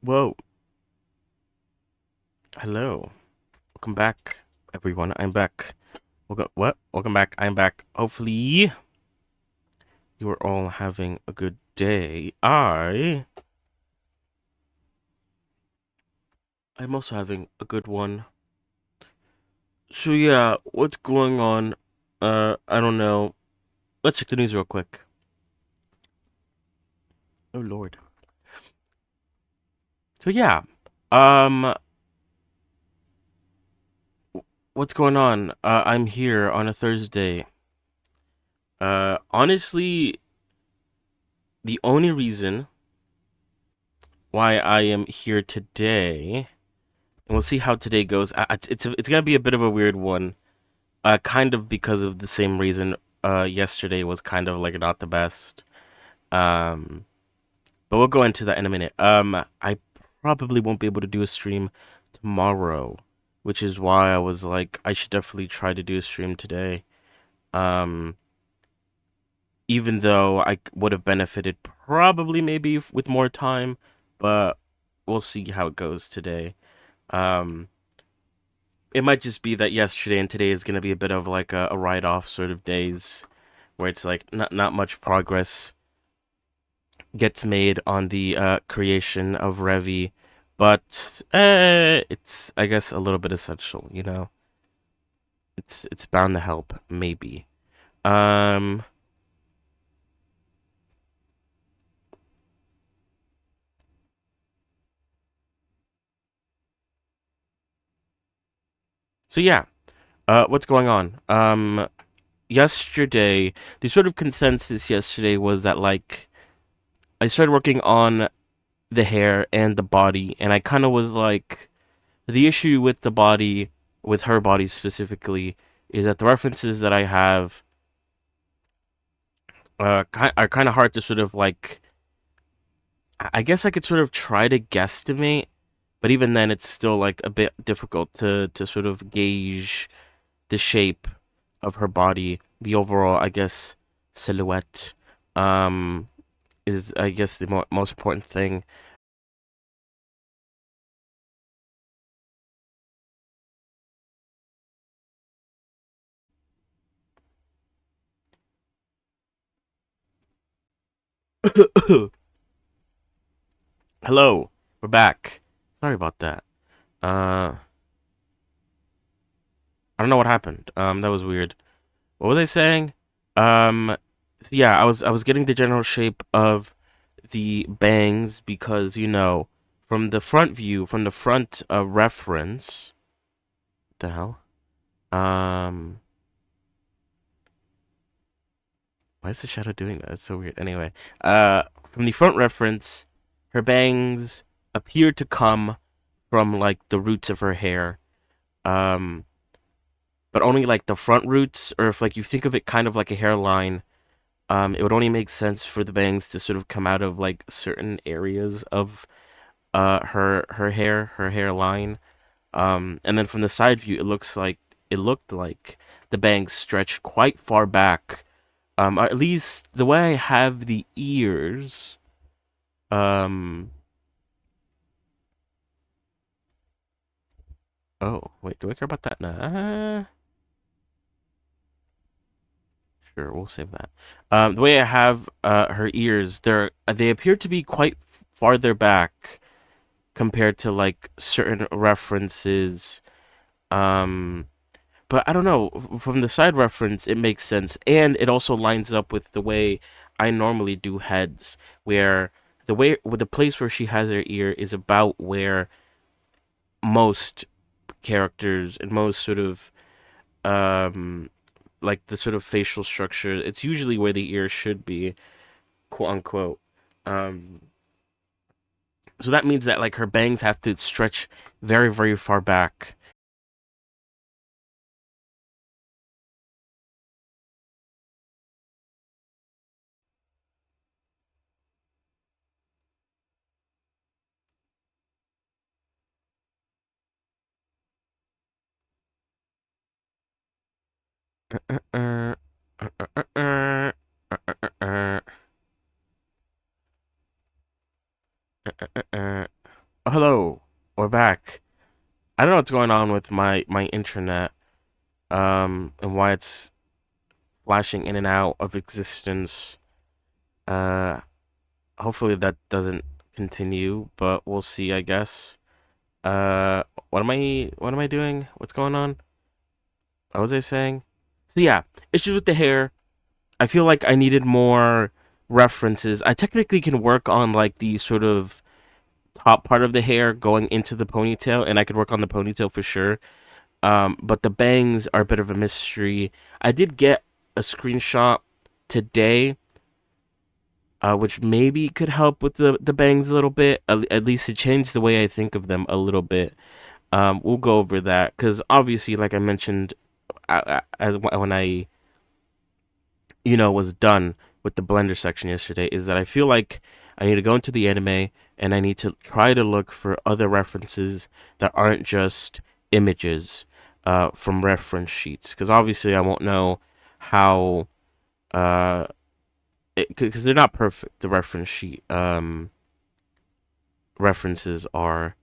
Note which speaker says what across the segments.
Speaker 1: Whoa. Hello. Welcome back, everyone. I'm back. Welcome back. I'm back. Hopefully, you are all having a good day. I'm also having a good one. So yeah, what's going on? I don't know. Let's check the news real quick. Oh Lord. So yeah, um, what's going on? I'm here on a Thursday. Honestly, the only reason why I am here today, and we'll see how today goes. It's gonna be a bit of a weird one. Kind of because of the same reason. Yesterday was kind of like not the best. Um, but we'll go into that in a minute. I probably won't be able to do a stream tomorrow, which is why I was like, I should definitely try to do a stream today. Um, even though I would have benefited probably maybe with more time, but we'll see how it goes today. Um, it might just be that yesterday and today is gonna be a bit of like a write-off sort of days where it's like not much progress gets made on the creation of Revy, but it's I guess a little bit essential, you know. It's bound to help, maybe. Um, so yeah, what's going on? Yesterday, the sort of consensus yesterday was that like I started working on the hair and the body, and I kind of was like, the issue with the body, with her body specifically, is that the references that I have are kind of hard to sort of like. I guess I could sort of try to guesstimate, but even then, it's still like a bit difficult to sort of gauge the shape of her body, the overall, I guess, silhouette. Um, is I guess the most important thing. Hello, we're back. Sorry about that. I don't know what happened. That was weird. What was I saying? Um, so yeah, I was getting the general shape of the bangs because you know from the front view, from the front reference. What the hell? Um, why is the shadow doing that? It's so weird. Anyway, from the front reference, her bangs appear to come from like the roots of her hair. Um, but only like the front roots, or if like you think of it kind of like a hairline, it would only make sense for the bangs to sort of come out of like certain areas of her hair, her hairline. And then from the side view, it looked like the bangs stretched quite far back. Or at least the way I have the ears. Um. Oh wait, do I care about that? Nah. Sure, we'll save that. The way I have her ears, they appear to be quite farther back compared to like certain references. Um, but I don't know. From the side reference, it makes sense, and it also lines up with the way I normally do heads, where with the place where she has her ear is about where most characters and most sort of um like the sort of facial structure. It's usually where the ear should be, quote unquote. Um, so that means that like her bangs have to stretch very, very far back. Oh, hello, we're back. I don't know what's going on with my internet, and why it's flashing in and out of existence. Uh, hopefully that doesn't continue, but we'll see, I guess. What am I doing? What's going on? What was I saying? So yeah, issues with the hair. I feel like I needed more references. I technically can work on like the sort of top part of the hair going into the ponytail, and I could work on the ponytail for sure. But the bangs are a bit of a mystery. I did get a screenshot today, which maybe could help with the bangs a little bit. At least it changed the way I think of them a little bit. We'll go over that because obviously, like I mentioned, as when I was done with the Blender section yesterday, is that I feel like I need to go into the anime and I need to try to look for other references that aren't just images from reference sheets. Because obviously, I won't know how, uh, because they're not perfect. The reference sheet references are.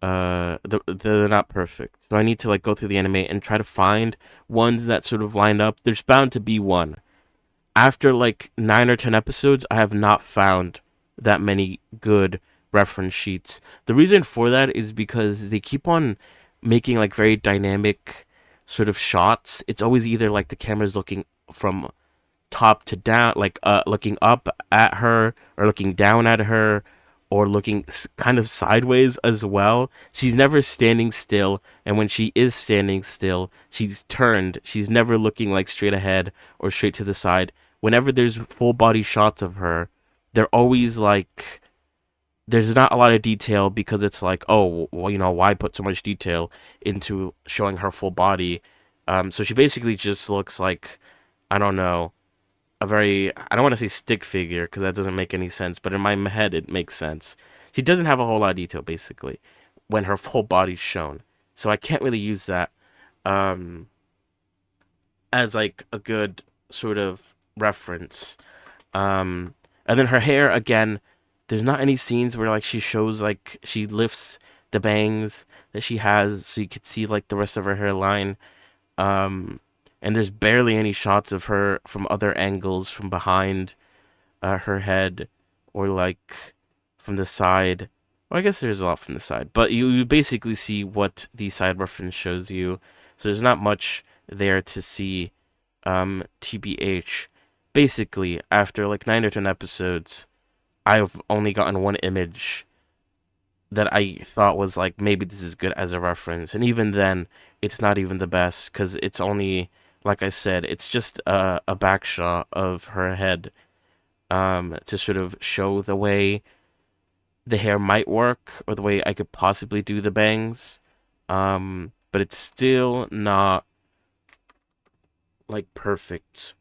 Speaker 1: They're not perfect, so I need to like go through the anime and try to find ones that sort of line up. There's bound to be one. After like 9 or 10 episodes, I have not found that many good reference sheets. The reason for that is because they keep on making like very dynamic sort of shots. It's always either like the camera's looking from top to down, like looking up at her or looking down at her or looking kind of sideways as well. She's never standing still, and when she is standing still, she's turned. She's never looking like straight ahead or straight to the side. Whenever there's full body shots of her, they're always like there's not a lot of detail because it's like, oh, well, why put so much detail into showing her full body? So she basically just looks like, I don't know, I don't want to say stick figure because that doesn't make any sense, but in my head it makes sense. She doesn't have a whole lot of detail basically when her full body's shown. So I can't really use that um as like a good sort of reference. Um and then her hair again, there's not any scenes where like she shows like she lifts the bangs that she has so you could see like the rest of her hairline. Um and there's barely any shots of her from other angles from behind her head or like from the side. Well, I guess there's a lot from the side, but you basically see what the side reference shows you. So there's not much there to see. TBH. Basically, after like 9 or 10 episodes, I've only gotten one image that I thought was like maybe this is good as a reference, and even then, it's not even the best because it's only like I said, it's just a back shot of her head to sort of show the way the hair might work or the way I could possibly do the bangs. But it's still not like perfect.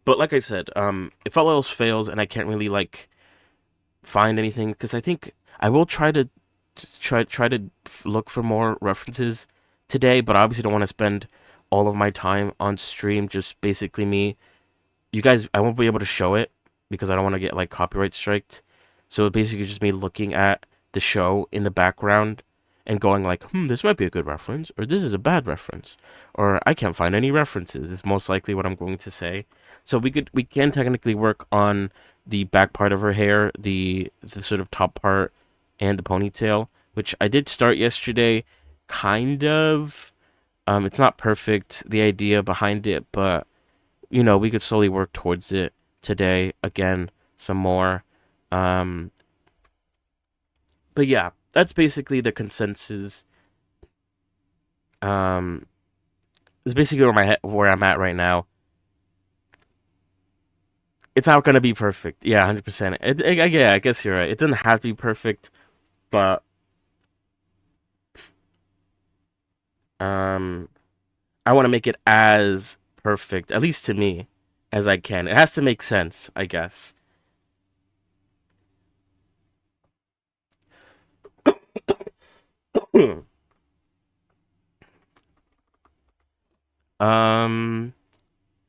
Speaker 1: But like I said, if all else fails and I can't really like find anything, because I think I will try to look for more references today, but I obviously don't want to spend all of my time on stream just basically me. You guys, I won't be able to show it because I don't want to get like copyright striked. So basically just me looking at the show in the background and going like, this might be a good reference, or this is a bad reference, or I can't find any references. Is most likely what I'm going to say. So we can technically work on the back part of her hair, the sort of top part, and the ponytail, which I did start yesterday. Kind of. It's not perfect, the idea behind it, but we could slowly work towards it today again, some more. Um, but yeah, that's basically the consensus. Um, it's basically where I'm at right now. It's not gonna be perfect. Yeah, 100%. Yeah, I guess you're right. It doesn't have to be perfect, but um, I want to make it as perfect, at least to me, as I can. It has to make sense, I guess. um,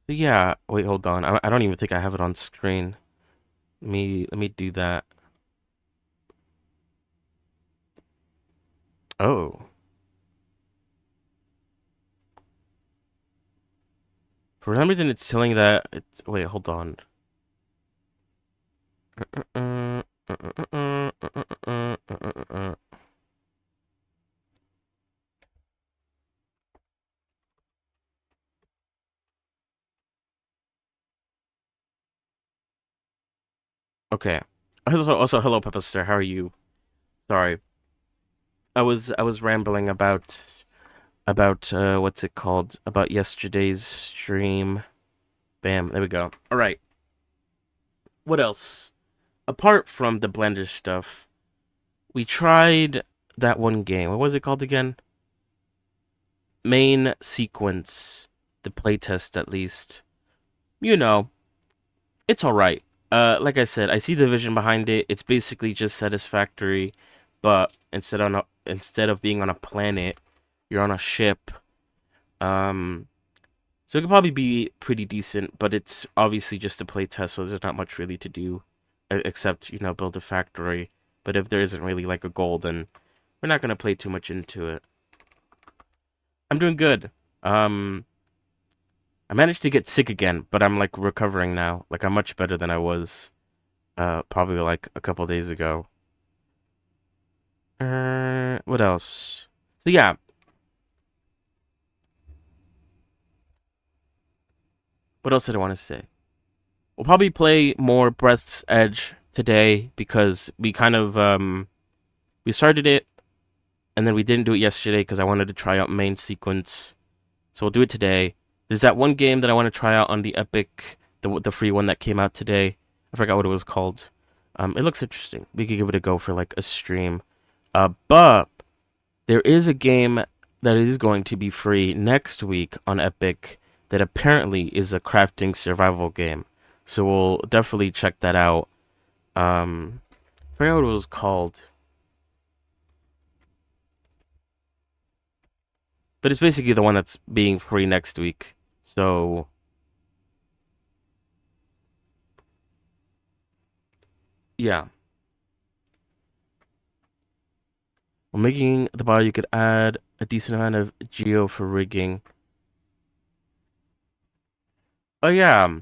Speaker 1: yeah. Wait, hold on. I don't even think I have it on screen. Let me do that. Oh, for some reason it's telling that it's. Wait, hold on. Okay. Also, hello, Peppa Star. How are you? Sorry, I was rambling about what's it called? About yesterday's stream. Bam. There we go. All right. What else? Apart from the Blender stuff, we tried that one game. What was it called again? Main sequence. The playtest, at least. You know, it's all right. Like I said, I see the vision behind it. It's basically just satisfactory, but instead of being on a planet, you're on a ship. Um, so it could probably be pretty decent, but it's obviously just a playtest, so there's not much really to do except build a factory. But if there isn't really like a goal, then we're not gonna play too much into it. I'm doing good. Um, I managed to get sick again, but I'm like recovering now. Like I'm much better than I was probably like a couple days ago. What else? So yeah, what else did I want to say? We'll probably play more Breath's Edge today because we kind of we started it and then we didn't do it yesterday because I wanted to try out main sequence. So we'll do it today. There's that one game that I want to try out on the Epic, the free one that came out today. I forgot what it was called. It looks interesting. We could give it a go for like a stream. But there is a game that is going to be free next week on Epic that apparently is a crafting survival game. So we'll definitely check that out. I forgot what it was called. But it's basically the one that's being free next week. So yeah. Well, making the bar you could add a decent amount of geo for rigging. Oh yeah.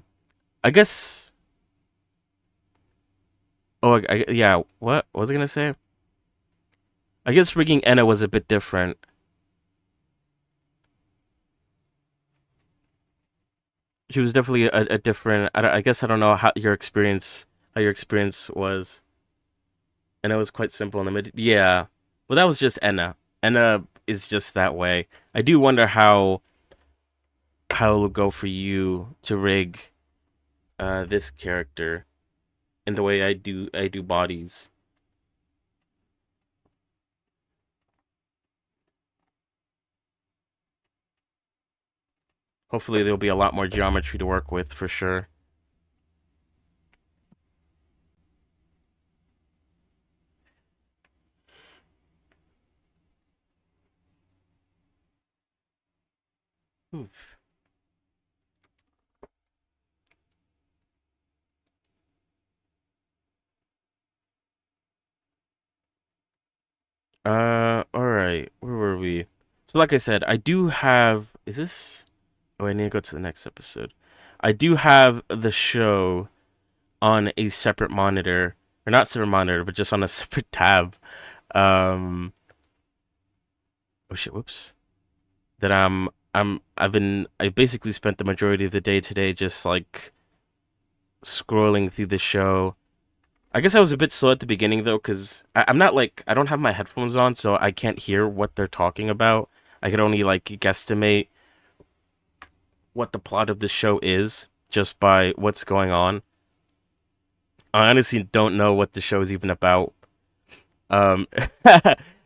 Speaker 1: I guess yeah, what was I gonna say? I guess rigging Enna was a bit different. She was definitely a different. I guess I don't know how your experience was, and it was quite simple in the mid. Yeah, well, that was just Enna. Enna is just that way. I do wonder how it'll go for you to rig this character in the way I do bodies. Hopefully there'll be a lot more geometry to work with for sure. Oof. All right. Where were we? So, like I said, I do have. Is this? Oh, I need to go to the next episode. I do have the show on a separate monitor, or not separate monitor, but just on a separate tab. Um. Oh shit! Whoops. That I basically spent the majority of the day today just like scrolling through the show. I guess I was a bit slow at the beginning though, because I'm not like I don't have my headphones on, so I can't hear what they're talking about. I could only like guesstimate what the plot of the show is just by what's going on. I honestly don't know what the show is even about. Um,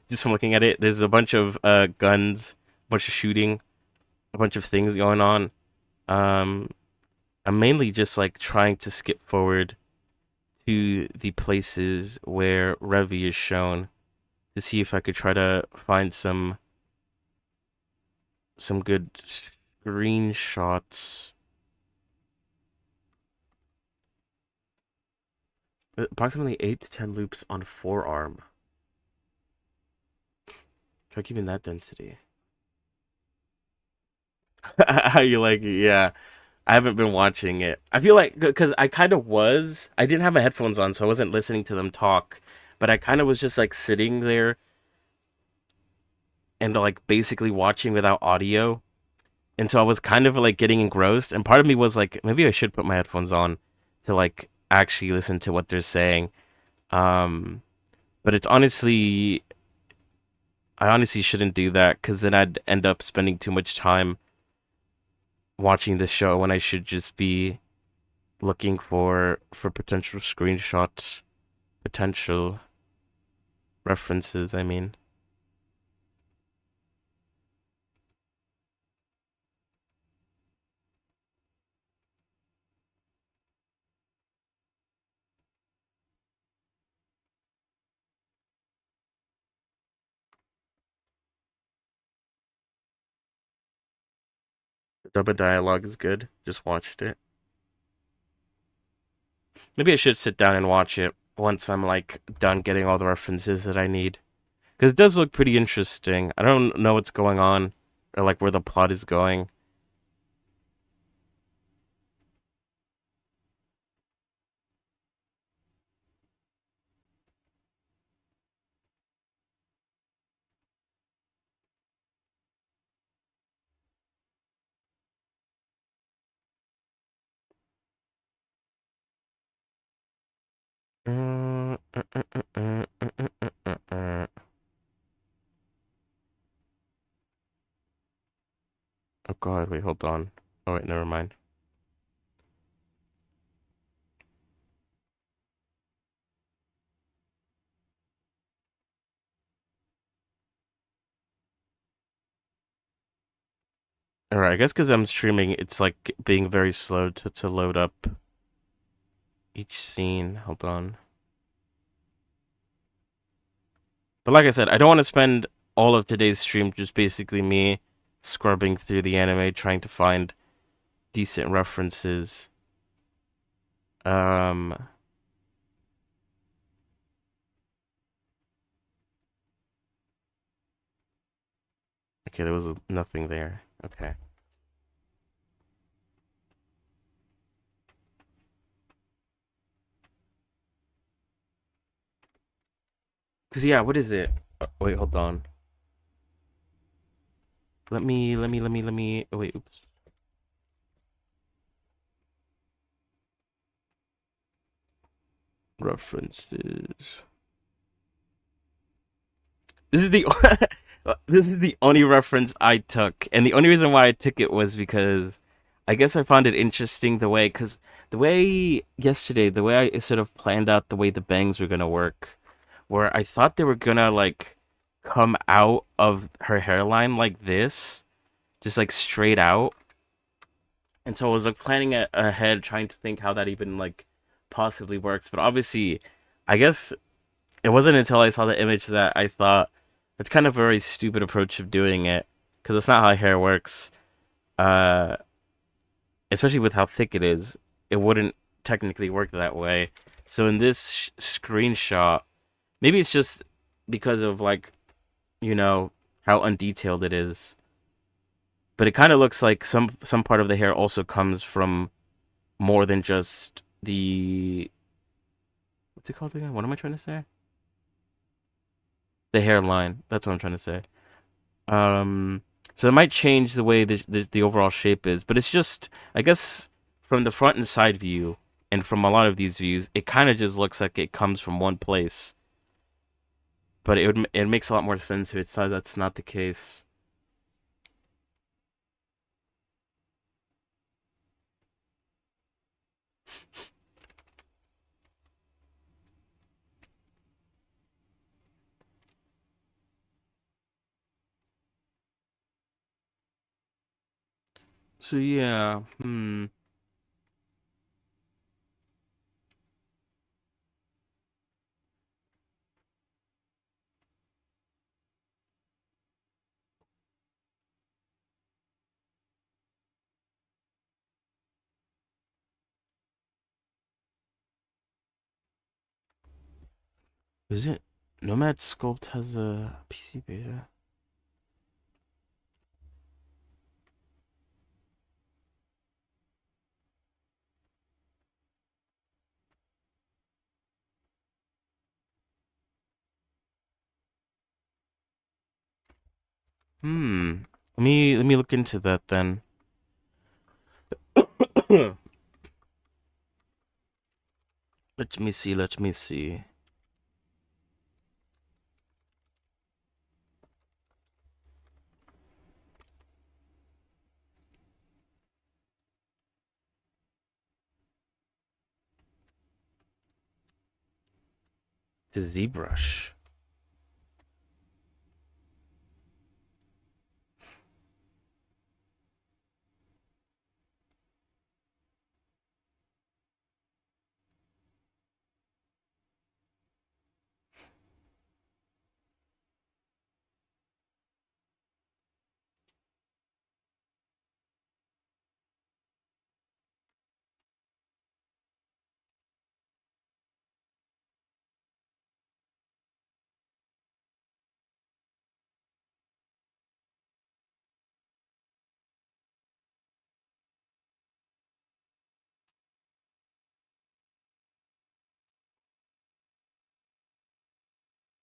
Speaker 1: just from looking at it, there's a bunch of guns, a bunch of shooting, a bunch of things going on. Um, I'm mainly just like trying to skip forward to the places where Revy is shown to see if I could try to find some good screenshots. Approximately 8 to 10 loops on forearm. Try keeping that density. How you like it? Yeah. I haven't been watching it. I feel like because I kind of was. I didn't have my headphones on, so I wasn't listening to them talk. But I kind of was just like sitting there and like basically watching without audio. And so I was kind of like getting engrossed. And part of me was like, maybe I should put my headphones on to like actually listen to what they're saying. Um, but I honestly shouldn't do that because then I'd end up spending too much time watching the show when I should just be looking for potential screenshots, potential references. I mean, the dub dialogue is good. Just watched it. Maybe I should sit down and watch it once I'm like done getting all the references that I need. Because it does look pretty interesting. I don't know what's going on or like where the plot is going. Oh god, wait, hold on. Oh wait, never mind. Alright, I guess because I'm streaming, it's like being very slow to load up each scene. Hold on. But like I said, I don't want to spend all of today's stream just basically me scrubbing through the anime trying to find decent references. Um, okay, there was nothing there. Okay. Cause yeah, what is it? Wait, hold on. Let me. Oh wait, oops. References. This is the this is the only reference I took, and the only reason why I took it was because I guess I found it interesting the way, because the way yesterday, the way I sort of planned out the way the bangs were gonna work, where I thought they were gonna like come out of her hairline like this, just like straight out, And so I was like planning ahead, trying to think how that even like possibly works. But obviously, I guess it wasn't until I saw the image that I thought it's kind of a very stupid approach of doing it because it's not how hair works. Uh, Especially with how thick it is, it wouldn't technically work that way. So in this screenshot, maybe it's just because of like you know how undetailed it is, but it kind of looks like some part of the hair also comes from more than just the what's it called again? What am I trying to say? The hairline. That's what I'm trying to say. Um, so it might change the way the overall shape is, but it's just I guess from the front and side view, and from a lot of these views, it kind of just looks like it comes from one place. But it makes a lot more sense if it's that's not the case. So yeah, is it Nomad Sculpt has a PC beta? Let me look into that then. Let me see. Let me see. It's a ZBrush.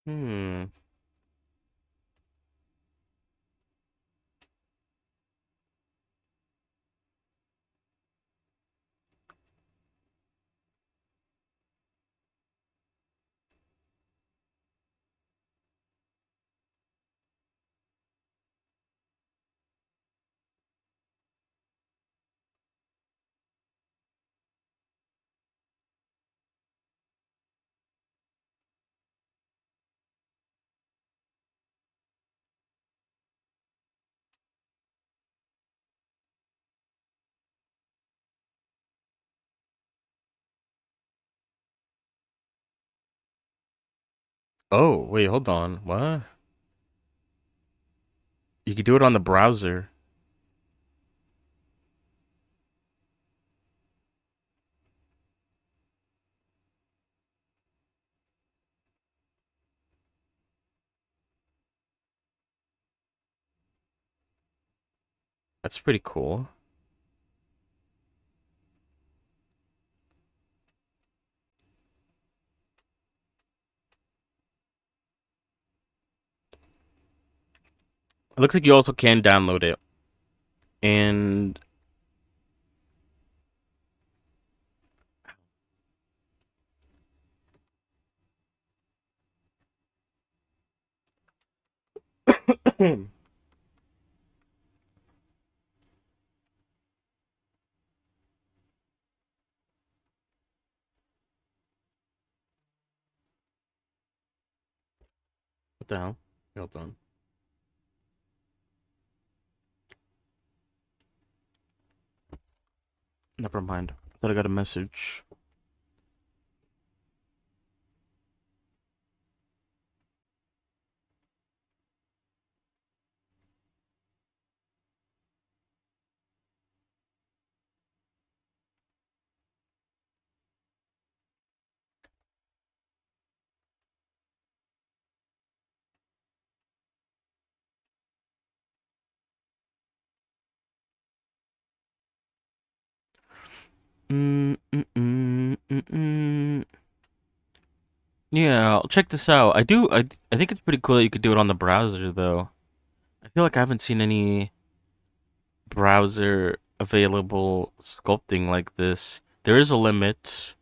Speaker 1: Hmm. Oh, wait, hold on. What? You could do it on the browser. That's pretty cool. It looks like you also can download it. And what the hell? Hold on. Never mind. I thought I got a message. Mm, mm, mm, mm, mm. Yeah, I'll check this out. I think it's pretty cool that you could do it on the browser, though. I feel like I haven't seen any browser available sculpting like this. There is a limit,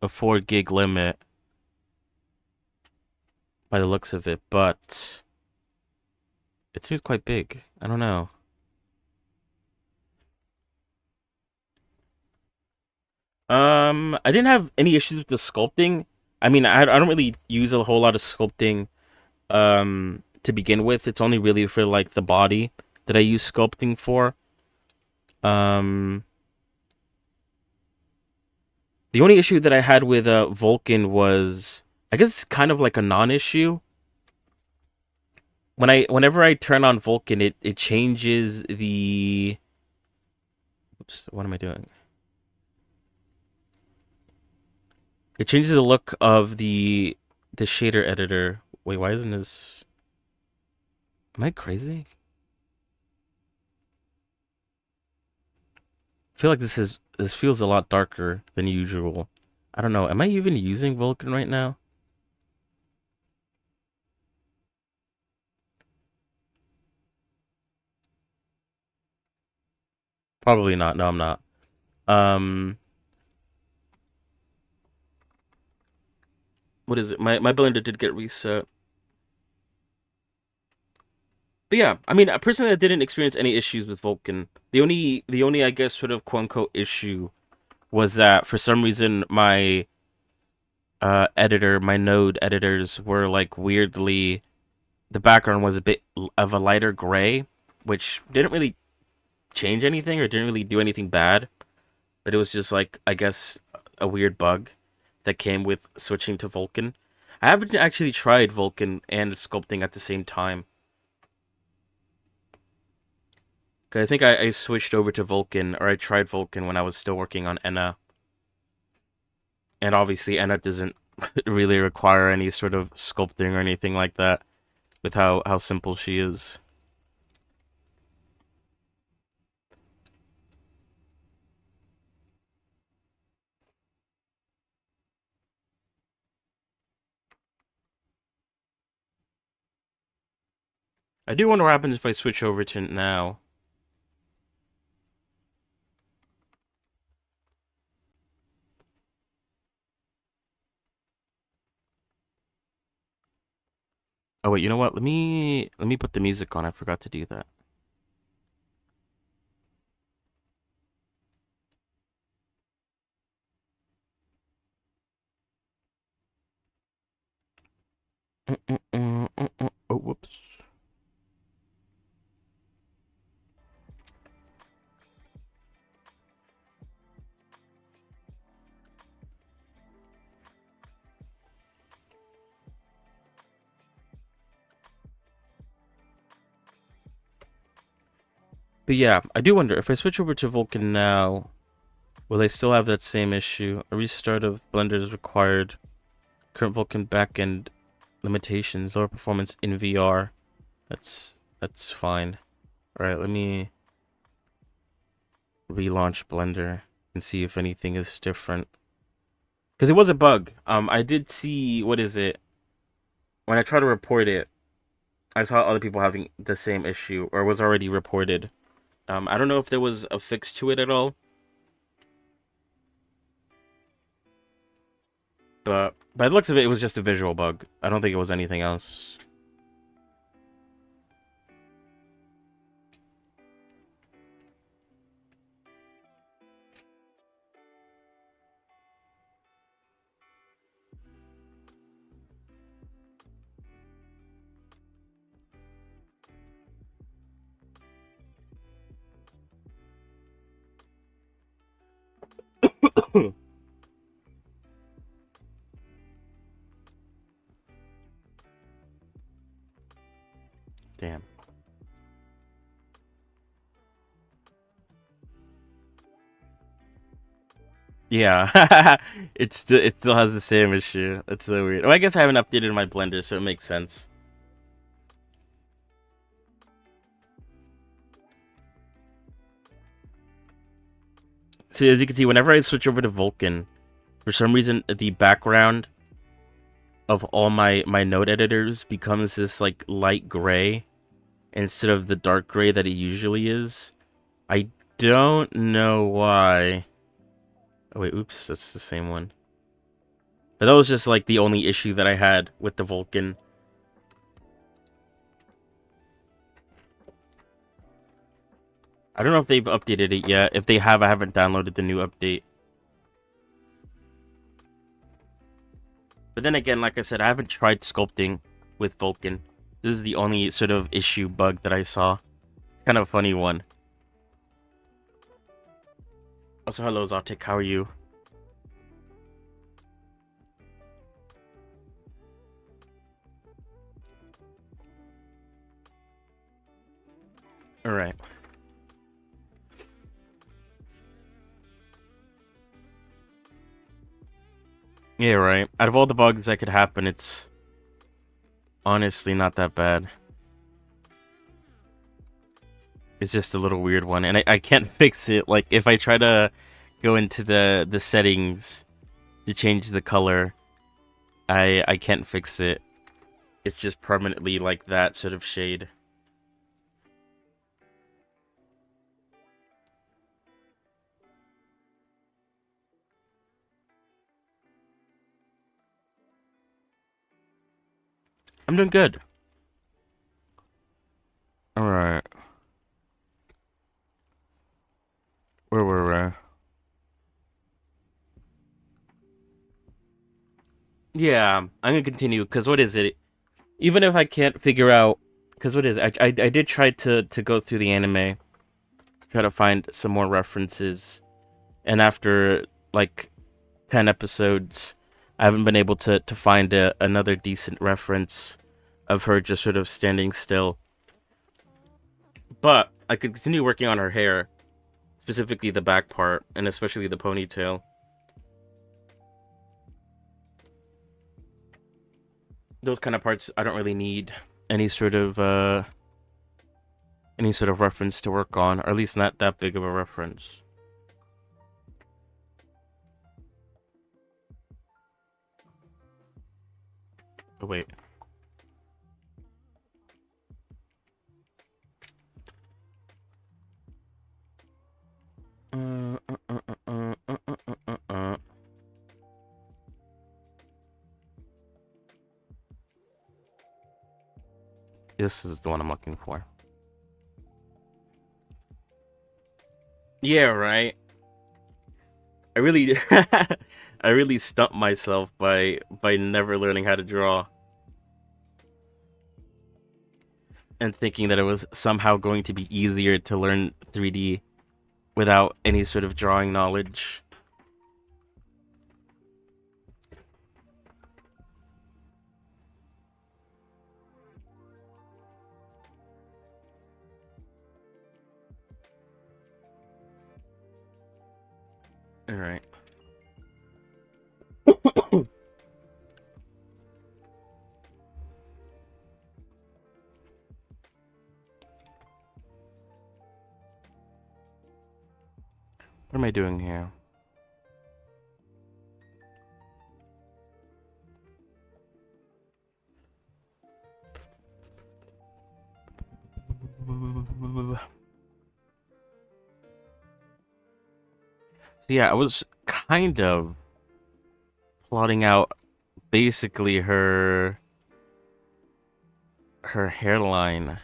Speaker 1: a 4 gig limit by the looks of it, but it seems quite big. I don't know. I didn't have any issues with the sculpting. I mean, I don't really use a whole lot of sculpting to begin with. It's only really for like the body that I use sculpting for. Um the only issue that I had with Vulkan was, I guess it's kind of like a non-issue. Whenever I turn on Vulkan, it changes the, oops, what am I doing? It changes the look of the shader editor. Wait, why isn't this, am I crazy? I feel like this feels a lot darker than usual. I don't know. Am I even using Vulkan right now? Probably not. No, I'm not. Um, what is it? My blender did get reset. But yeah, I mean, personally, I didn't experience any issues with Vulkan. The only, I guess, sort of quote unquote issue was that for some reason my my node editors were like weirdly, the background was a bit of a lighter gray, which didn't really change anything or didn't really do anything bad, but it was just like, I guess, a weird bug that came with switching to Vulkan. I haven't actually tried Vulkan and sculpting at the same time. 'Cause I think I switched over to Vulkan, or I tried Vulkan when I was still working on Enna, and obviously Enna doesn't really require any sort of sculpting or anything like that with how simple she is. I do wonder what happens if I switch over to now. Oh wait, you know what? Let me put the music on. I forgot to do that. Oh, whoops. But yeah, I do wonder if I switch over to Vulkan now, will I still have that same issue? A restart of Blender is required. Current Vulkan backend limitations, lower performance in VR. That's fine. All right, let me relaunch Blender and see if anything is different. Because it was a bug. I did see, what is it? When I tried to report it, I saw other people having the same issue, or was already reported. I don't know if there was a fix to it at all, but by the looks of it, it was just a visual bug. I don't think it was anything else. Damn. Yeah, it still has the same issue. That's so weird. Oh, I guess I haven't updated my Blender, so it makes sense. So as you can see, whenever I switch over to Vulkan, for some reason the background of all my node editors becomes this like light gray instead of the dark gray that it usually is. I don't know why. Oh wait, oops, that's the same one. But that was just like the only issue that I had with the Vulkan. I don't know if they've updated it yet. If they have, I haven't downloaded the new update. But then again, like I said, I haven't tried sculpting with Vulkan. This is the only sort of issue bug that I saw. It's kind of a funny one. Also, hello, Zotic. How are you? Alright. Yeah, right. Out of all the bugs that could happen, it's honestly not that bad. It's just a little weird one, and I can't fix it. Like, if I try to go into the settings to change the color, I can't fix it. It's just permanently like that sort of shade. I'm doing good. Alright. Where were we? Yeah, I'm gonna continue, because what is it? Even if I can't figure out... Because what is it? I did try to go through the anime, try to find some more references, and after, like, 10 episodes, I haven't been able to find another decent reference of her just sort of standing still. But I could continue working on her hair, specifically the back part, and especially the ponytail. Those kind of parts, I don't really need any sort of reference to work on, or at least not that big of a reference. Oh wait. Uh, uh, uh, uh, uh, uh, uh, uh, uh. This is the one I'm looking for. Yeah, right. I really, I really stumped myself by never learning how to draw and thinking that it was somehow going to be easier to learn 3D without any sort of drawing knowledge. All right. What am I doing here? So yeah, I was kind of plotting out basically her hairline.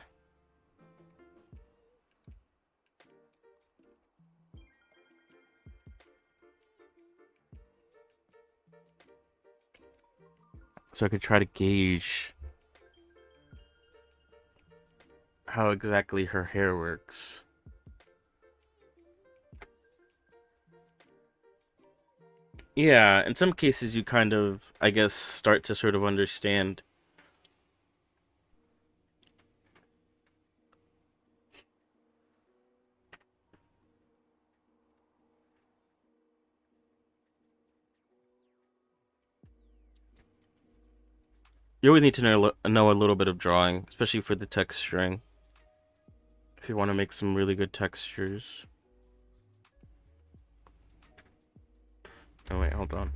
Speaker 1: So I could try to gauge how exactly her hair works. Yeah, in some cases you kind of, I guess, start to sort of understand. You always need to know a little bit of drawing, especially for the texturing, if you want to make some really good textures. Oh wait, hold on.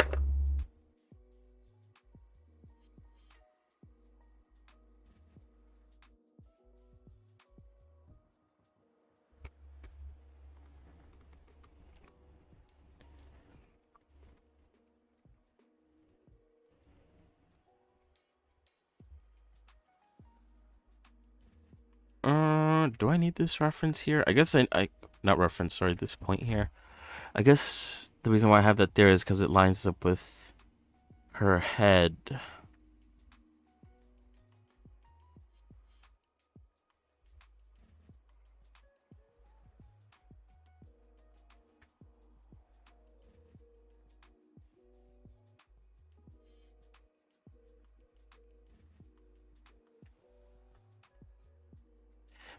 Speaker 1: Do I need this reference here? I guess I not reference, sorry, this point here. I guess the reason why I have that there is because it lines up with her head.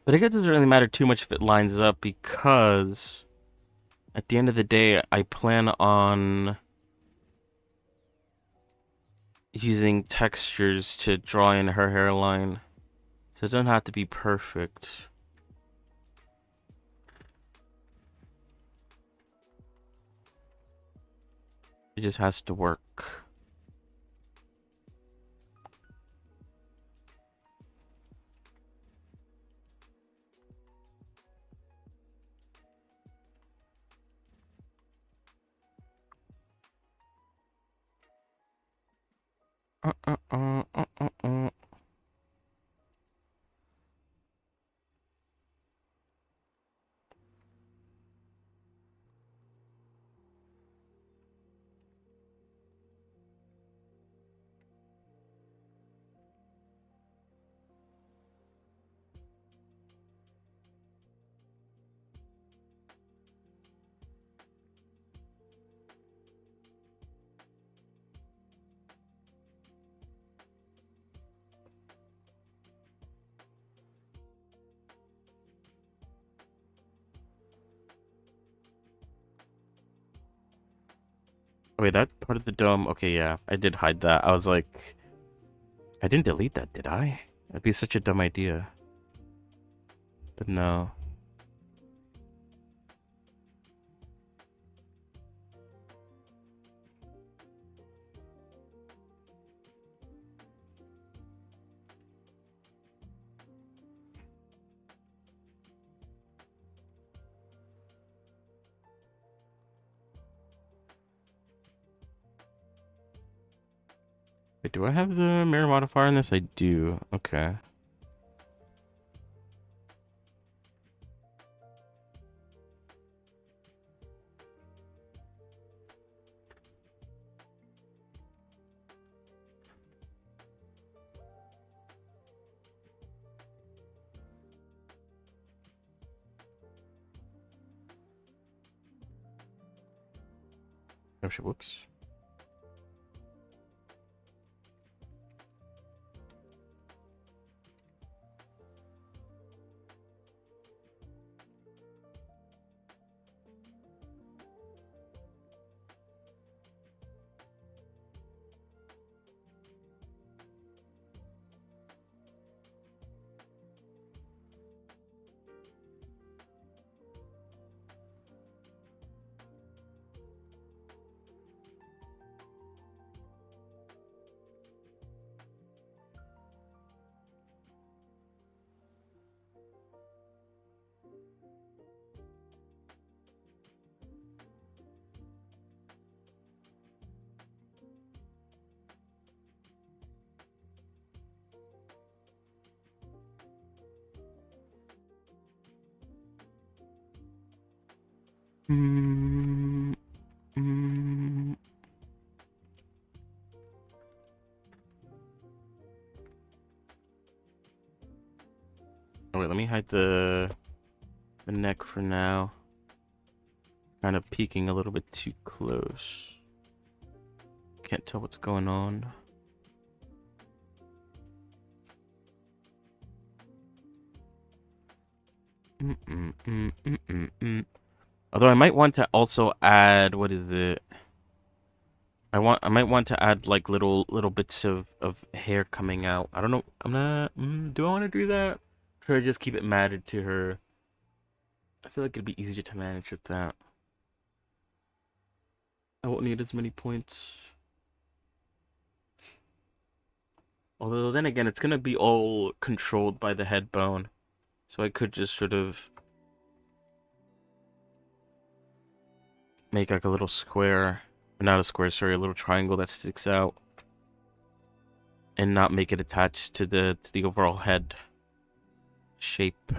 Speaker 1: But I guess it doesn't really matter too much if it lines up because at the end of the day, I plan on using textures to draw in her hairline. So it doesn't have to be perfect. It just has to work. Uh, uh, uh, uh, uh, uh. Wait, that part of the dome. Okay, yeah, I did hide that. I was like, I didn't delete that, did I? That'd be such a dumb idea. But no. Wait, do I have the mirror modifier in this? I do. Okay. Oh shit, whoops. Mm, mm. Oh wait, let me hide the neck for now. Kind of peeking a little bit too close. Can't tell what's going on. Although I might want to also add, what is it? I might want to add like little bits of hair coming out. I don't know. I'm not. Do I want to do that? Or just keep it matted to her? I feel like it'd be easier to manage with that. I won't need as many points. Although then again, it's gonna be all controlled by the head bone, so I could just sort of make like a little square, or not a square, sorry, a little triangle that sticks out, and not make it attached to the overall head shape.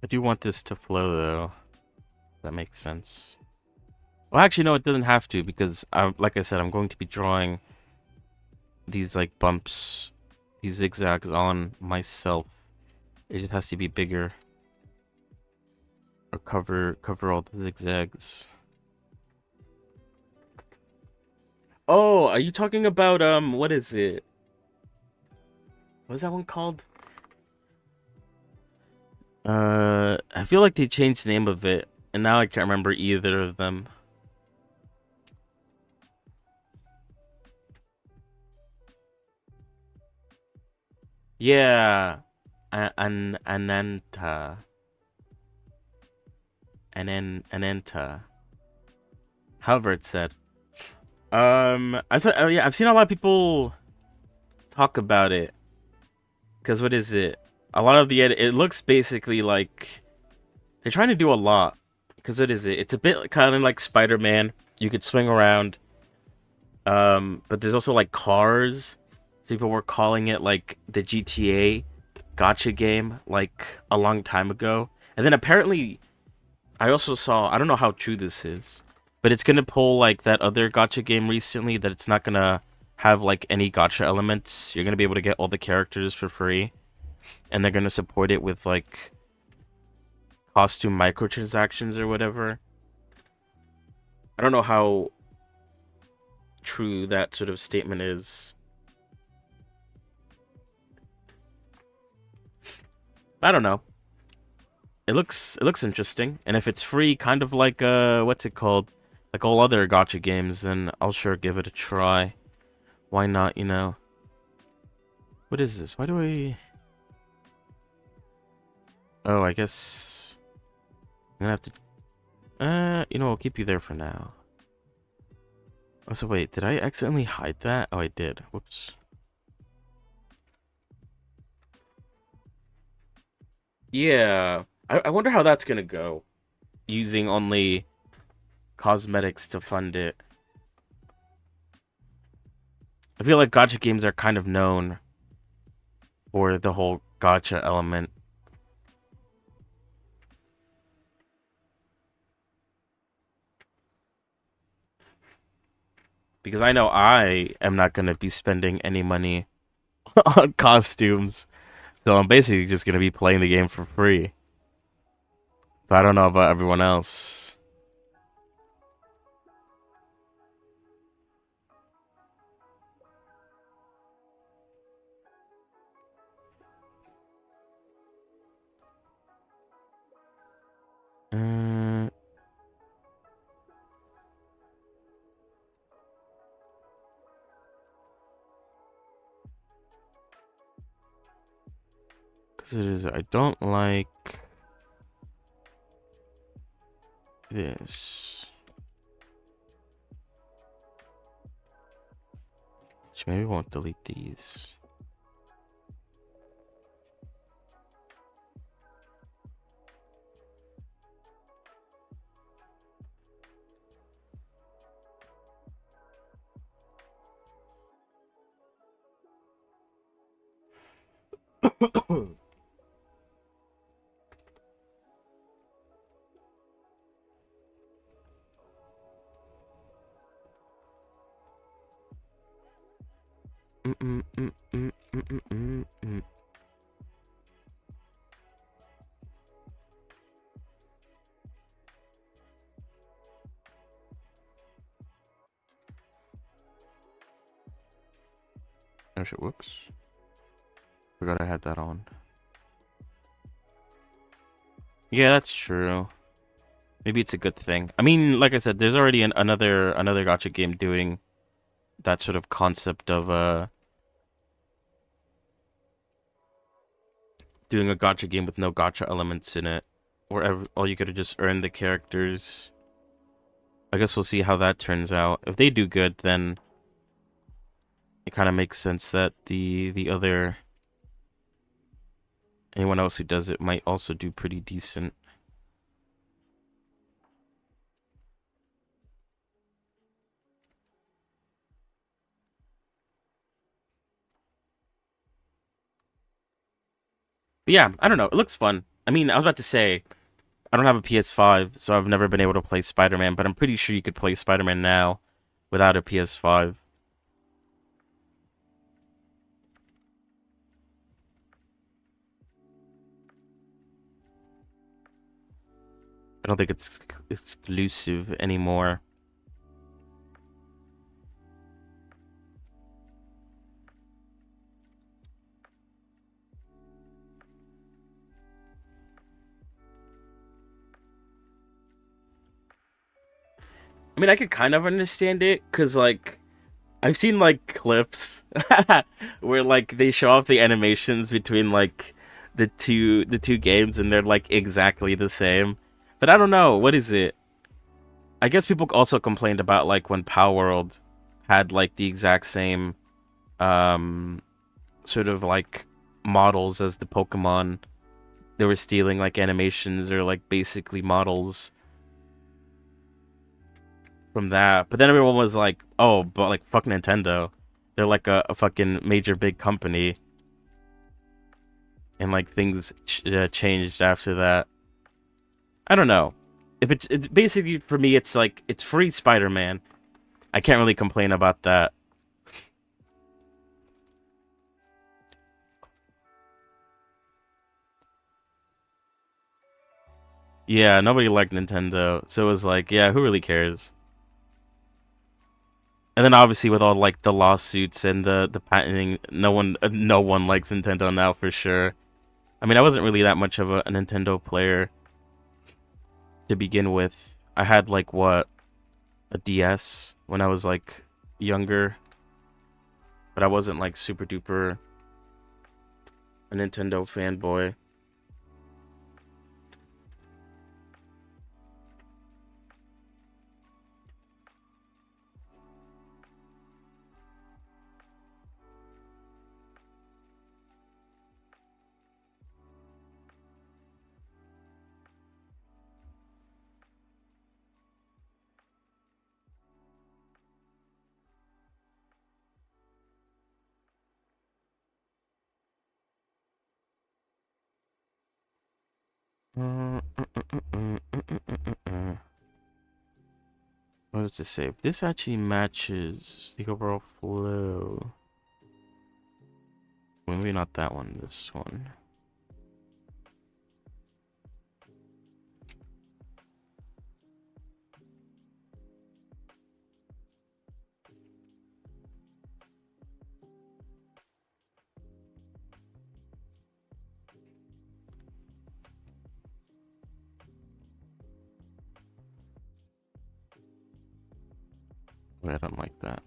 Speaker 1: I do want this to flow though. That makes sense. Well, actually, no, it doesn't have to, because like I said, I'm going to be drawing these like bumps, these zigzags on myself. It just has to be bigger, or cover all the zigzags. Oh, are you talking about what is it? What's that one called? I feel like they changed the name of it, and now I can't remember either of them. Yeah, Ananta, Anenta. However, it's said. I thought, oh yeah, I've seen a lot of people talk about it. Cause what is it? A lot of the edit, it looks basically like they're trying to do a lot. Cause what is it? It's a bit kind of like Spider-Man. You could swing around. But there's also like cars. So people were calling it like the GTA gotcha game like a long time ago. And then apparently I also saw, I don't know how true this is, but it's gonna pull like that other gotcha game recently that it's not gonna have like any gotcha elements. You're gonna be able to get all the characters for free, and they're gonna support it with like costume microtransactions or whatever. I don't know how true that sort of statement is. I don't know. It looks interesting, and if it's free, kind of like what's it called, like all other gotcha games, then I'll sure give it a try. Why not, you know? What is this? Why do I? Oh, I guess I'm gonna have to. You know, I'll keep you there for now. Oh, so wait, did I accidentally hide that? Oh, I did. Whoops. Yeah, I wonder how that's gonna go. Using only cosmetics to fund it. I feel like gotcha games are kind of known for the whole gotcha element. Because I know I am not gonna be spending any money on costumes. So I'm basically just gonna be playing the game for free. But I don't know about everyone else. Because it is, I don't like this. Which maybe won't delete these. Oh shit, whoops. Forgot I had that on. Yeah, that's true. Maybe it's a good thing. I mean, like I said, there's already another gacha game doing that sort of concept of doing a gacha game with no gacha elements in it, where all you gotta just earn the characters. I guess we'll see how that turns out. If they do good, then it kind of makes sense that the other anyone else who does it might also do pretty decent. But yeah, I don't know. It looks fun. I mean, I was about to say I don't have a PS5, so I've never been able to play Spider-Man, but I'm pretty sure you could play Spider-Man now without a PS5. I don't think it's exclusive anymore. I mean, I could kind of understand it because, like, I've seen like clips where like they show off the animations between like the two games, and they're like exactly the same. But I don't know, what is it? I guess people also complained about like when Power World had like the exact same um sort of like models as the Pokemon. They were stealing like animations or like basically models from that. But then everyone was like, "Oh, but like fuck Nintendo. They're like a fucking major big company." And like things changed after that. I don't know. If it's basically for me, it's like it's free Spider-Man. I can't really complain about that. Yeah, nobody liked Nintendo, so it was like, yeah, who really cares? And then obviously with all like the lawsuits and the patenting, no one likes Nintendo now for sure. I mean, I wasn't really that much of a Nintendo player to begin with. I had like what, a DS when I was like younger, but I wasn't like super duper a Nintendo fanboy. What does it say? If this actually matches the overall flow. Well, maybe not that one, this one. Wait, I don't like that.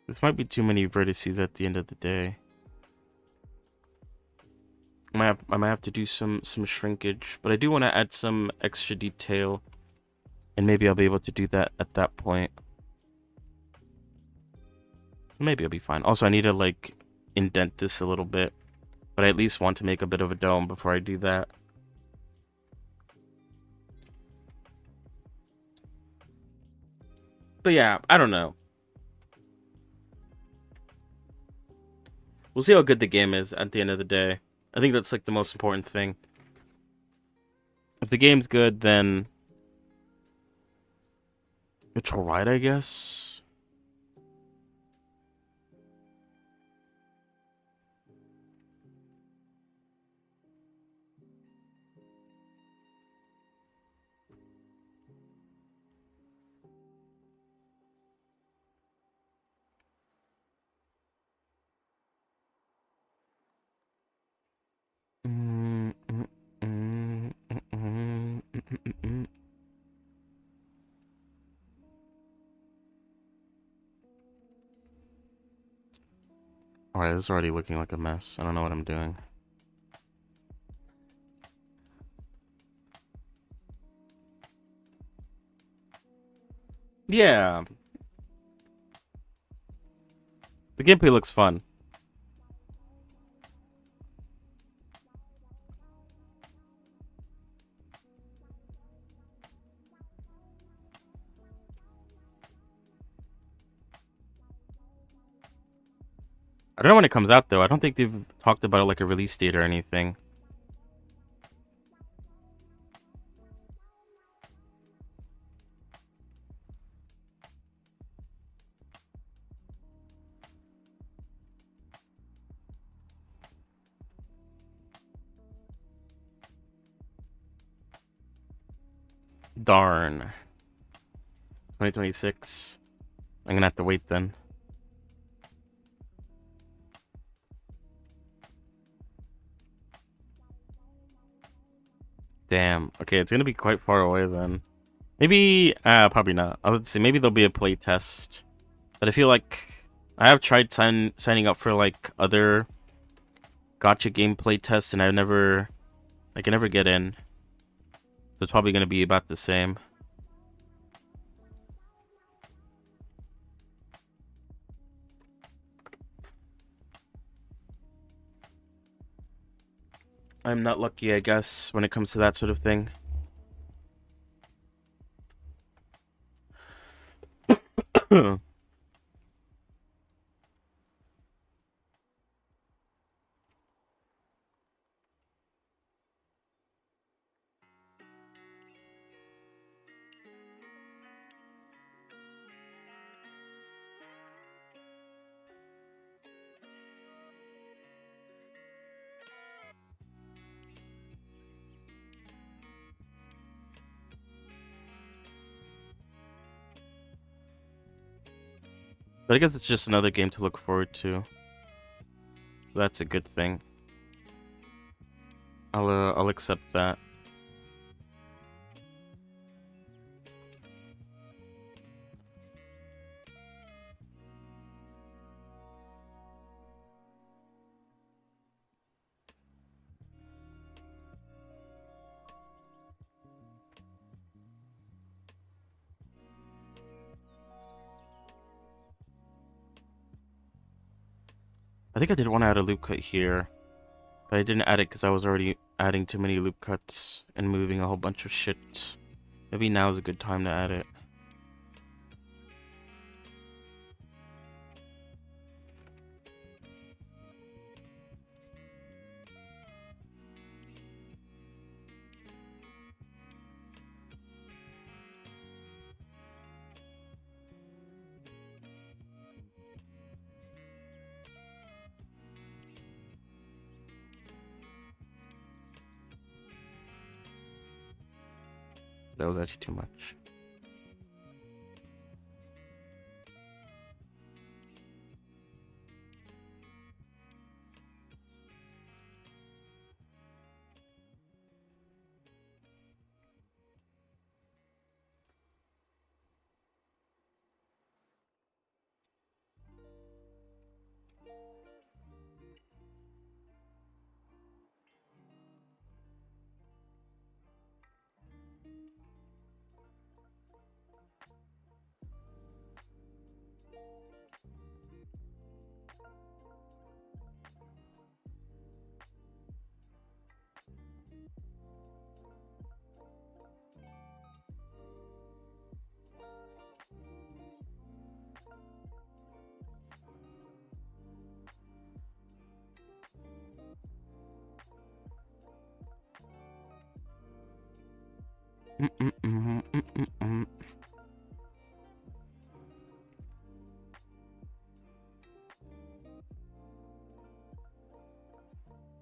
Speaker 1: This might be too many vertices at the end of the day. I might have to do some shrinkage, but I do want to add some extra detail, and maybe I'll be able to do that at that point. Maybe I'll be fine. Also, I need to like indent this a little bit, but I at least want to make a bit of a dome before I do that. But yeah, I don't know. We'll see how good the game is at the end of the day. I think that's like the most important thing. If the game's good, then it's alright, I guess. Alright, this is already looking like a mess. I don't know what I'm doing. Yeah. The gameplay looks fun. I don't know when it comes out, though. I don't think they've talked about like a release date or anything. Darn. 2026. I'm gonna have to wait then. Damn. Okay, it's gonna be quite far away then. Maybe, probably not. I would say maybe there'll be a play test. But I feel like I have tried signing up for like other gotcha gameplay tests, and I can never get in. So it's probably gonna be about the same. I'm not lucky, I guess, when it comes to that sort of thing. But I guess it's just another game to look forward to. That's a good thing. I'll accept that. I think I did want to add a loop cut here, but I didn't add it because I was already adding too many loop cuts and moving a whole bunch of shit. Maybe now is a good time to add it. That was actually too much.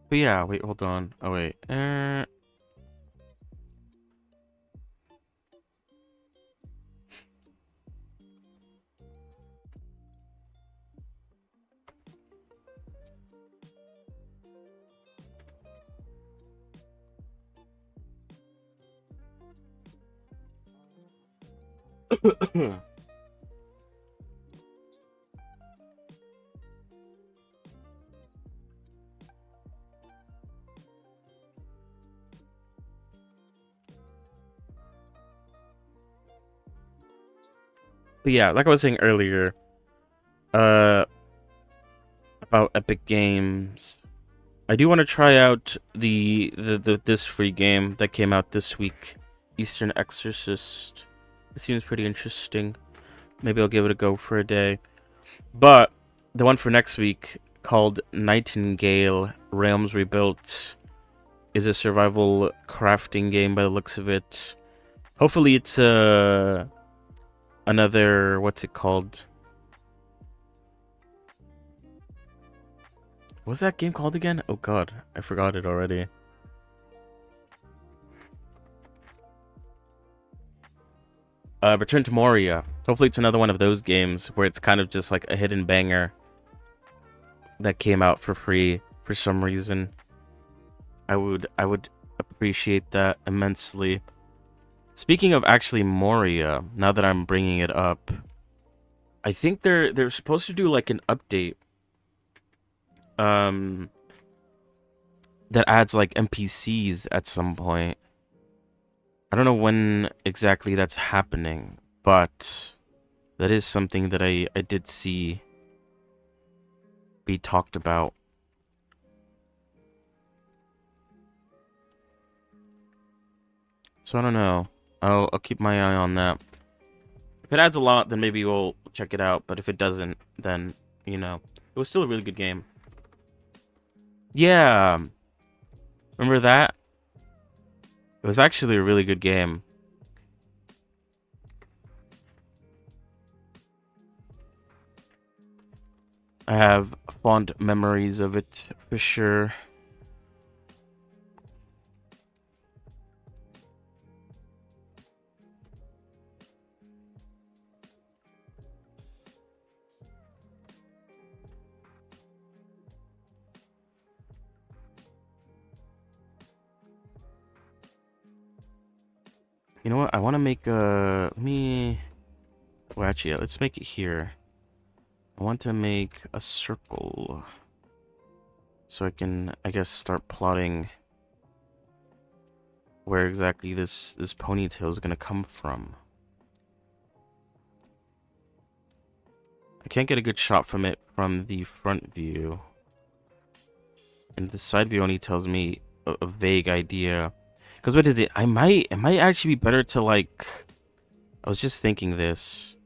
Speaker 1: But yeah, wait, hold on. Oh wait. But yeah, like I was saying earlier, uh, about Epic Games, I do want to try out the this free game that came out this week, Eastern Exorcist. It seems pretty interesting. Maybe I'll give it a go for a day. But the one for next week, called Nightingale Realms Rebuilt, is a survival crafting game by the looks of it. Hopefully it's another, what's it called? What's that game called again? Oh god, I forgot it already. Return to Moria. Hopefully it's another one of those games where it's kind of just like a hidden banger that came out for free for some reason. I would appreciate that immensely. Speaking of actually Moria, now that I'm bringing it up, I think they're supposed to do like an update um that adds like NPCs at some point. I don't know when exactly that's happening, but that is something that I did see be talked about. So I don't know. I'll keep my eye on that. If it adds a lot, then maybe we'll check it out. But if it doesn't, then, you know, it was still a really good game. Yeah, remember that? It was actually a really good game. I have fond memories of it for sure. You know what? I want to make a... Well, actually, yeah, let's make it here. I want to make a circle. So I can, I guess, start plotting where exactly this ponytail is going to come from. I can't get a good shot from it from the front view. And the side view only tells me a vague idea. Because what is it? It might actually be better to, like... I was just thinking this.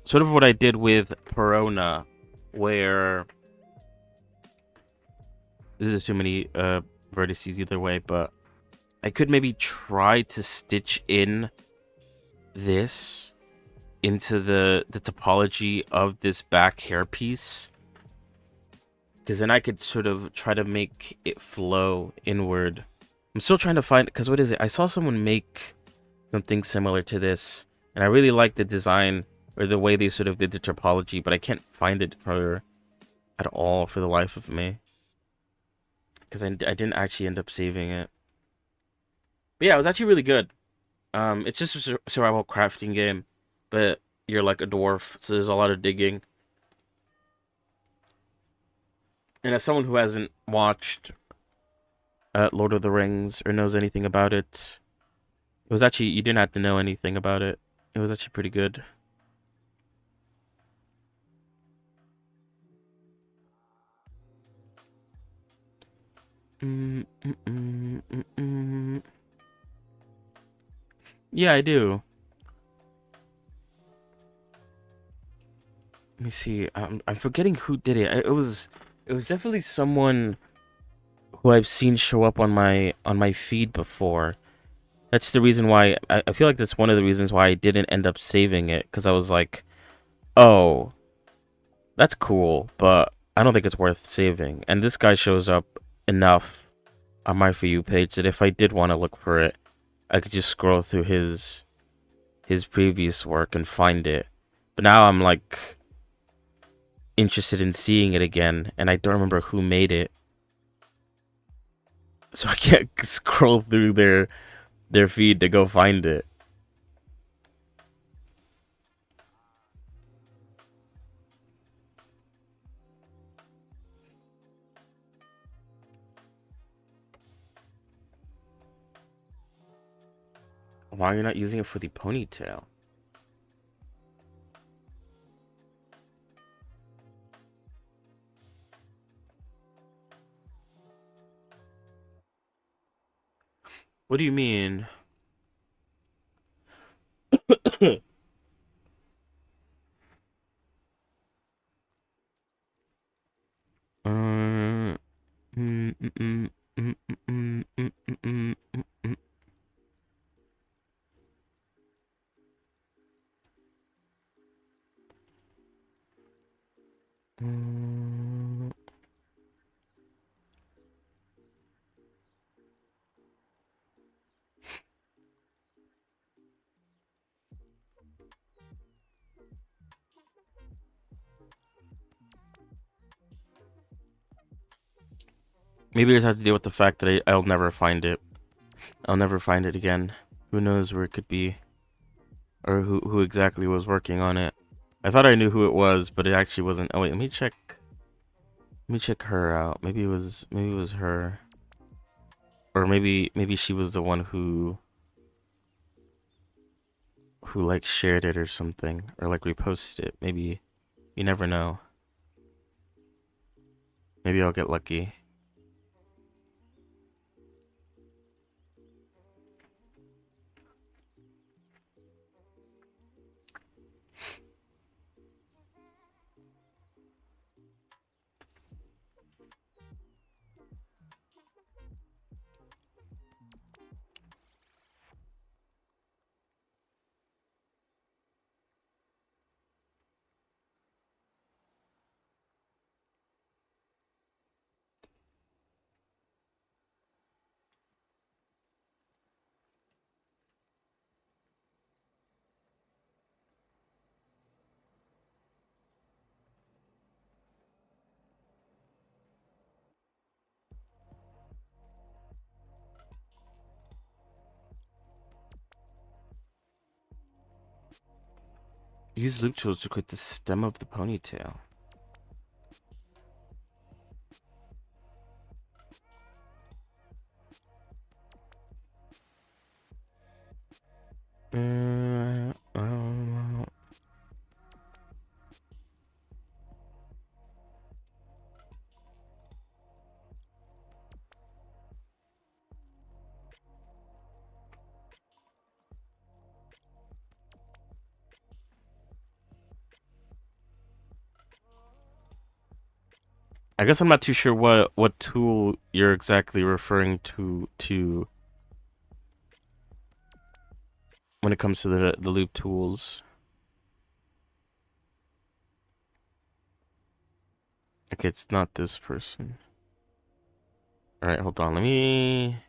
Speaker 1: Sort of what I did with Perona, where... This is too many vertices either way, but... I could maybe try to stitch in this into the topology of this back hairpiece. Because then I could sort of try to make it flow inward. I'm still trying to find... Because what is it? I saw someone make something similar to this. And I really like the design, or the way they sort of did the topology. But I can't find it at all for the life of me. Because I didn't actually end up saving it. But yeah, it was actually really good. It's just a survival crafting game. But you're like a dwarf, so there's a lot of digging. And as someone who hasn't watched Lord of the Rings or knows anything about it, it was actually, you didn't have to know anything about it. It was actually pretty good. Yeah, I do. Let me see. I'm forgetting who did it. It was definitely someone who I've seen show up on my feed before. That's the reason why I feel like that's one of the reasons why I didn't end up saving it, because I was like, oh, that's cool, but I don't think it's worth saving. And this guy shows up enough on my For You page that if I did want to look for it, I could just scroll through his previous work and find it. But now I'm like interested in seeing it again, and I don't remember who made it, so I can't scroll through their feed to go find it. Why are you not using it for the ponytail? What do you mean? Mm, mm, mm, mm, mm, mm, mm, mm, mm, mm, mm. Maybe it has to deal with the fact that I'll never find it. I'll never find it again. Who knows where it could be, or who exactly was working on it. I thought I knew who it was, but it actually wasn't. Oh wait, let me check. Let me check her out. Maybe it was her, or maybe she was the one who like shared it or something, or like reposted it. Maybe, you never know. Maybe I'll get lucky. Use loop tools to create the stem of the ponytail. Uh, I guess I'm not too sure what tool you're exactly referring to when it comes to the loop tools. Okay, it's not this person. All right, hold on. Let me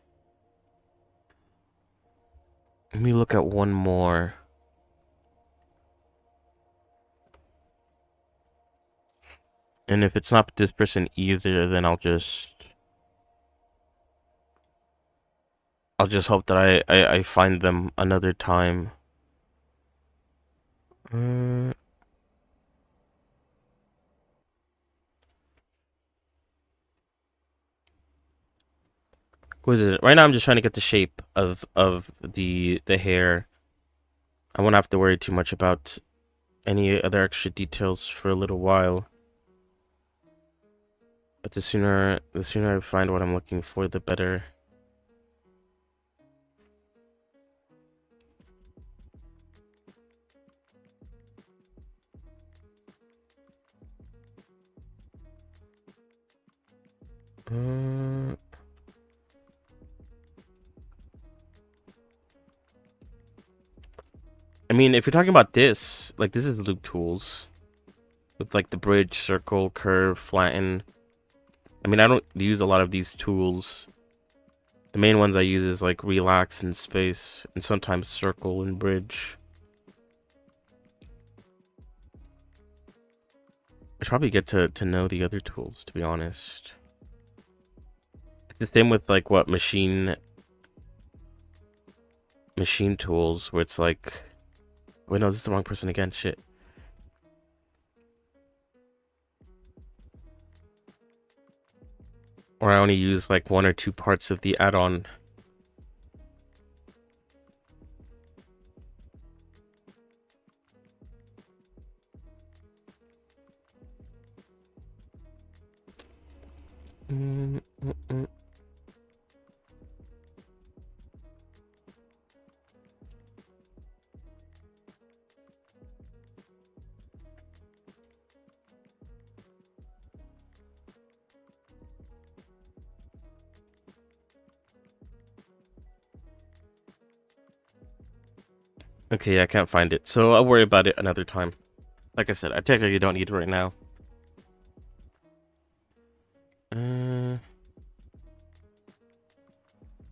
Speaker 1: look at one more. And if it's not this person either, then I'll just hope that I find them another time. Uh, what is it? Right now I'm just trying to get the shape of the hair. I won't have to worry too much about any other extra details for a little while. But the sooner I find what I'm looking for, the better. Uh, I mean, if you're talking about this, like this is loop tools with like the bridge, circle, curve, flatten. I mean, I don't use a lot of these tools. The main ones I use is like relax and space, and sometimes circle and bridge. I should probably get to know the other tools, to be honest. It's the same with like what machine tools, where it's like, wait, no, this is the wrong person again. Shit. Or I only use like one or two parts of the add-on. Okay, I can't find it, so I'll worry about it another time. Like I said, I technically don't need it right now.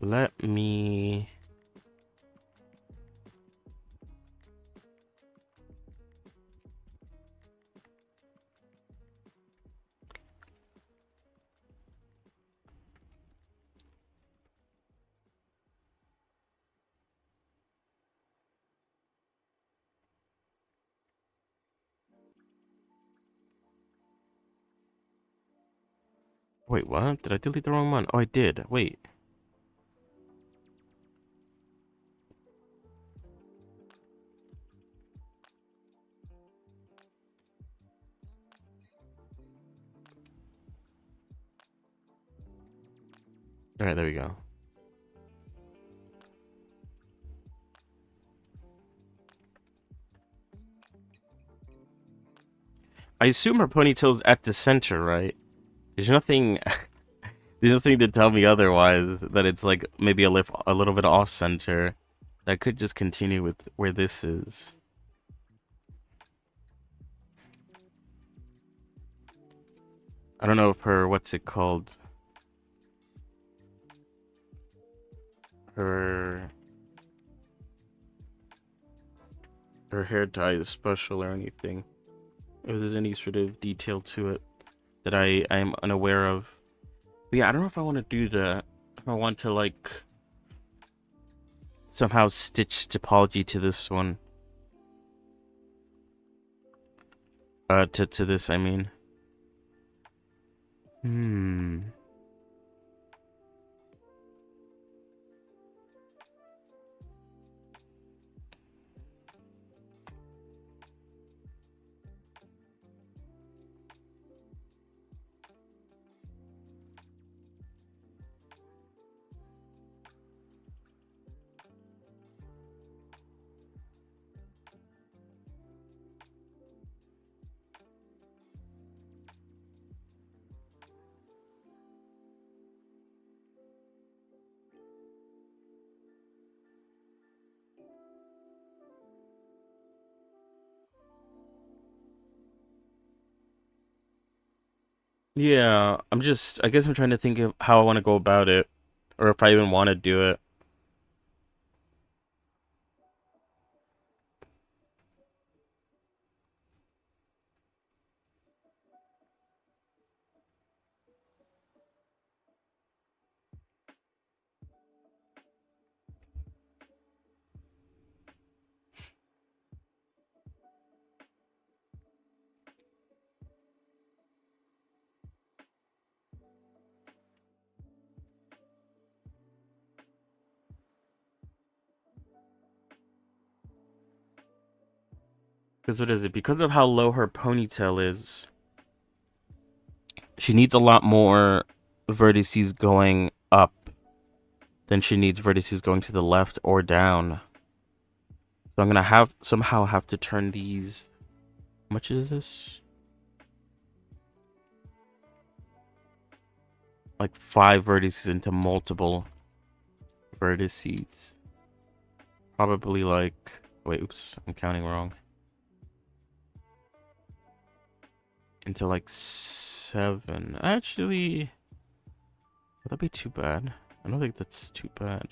Speaker 1: Let me... Wait, what? Did I delete the wrong one? Oh, I did. Wait. Alright, there we go. I assume her ponytail's at the center, right? There's nothing... There's nothing to tell me otherwise, that it's like maybe a little bit off center. I could just continue with where this is. I don't know if her, what's it called? Her hair dye is special or anything. If there's any sort of detail to it that I'm unaware of. But yeah, I don't know if I want to do that. If I want to like somehow stitch topology to this one. To this, I mean. Yeah, I guess I'm trying to think of how I want to go about it, or if I even want to do it. Because what is it? Because of how low her ponytail is, she needs a lot more vertices going up than she needs vertices going to the left or down. So I'm gonna somehow have to turn these. How much is this? Like 5 vertices into multiple vertices. Probably like Wait, oops, I'm counting wrong. Into like 7. Actually, would that be too bad? I don't think that's too bad.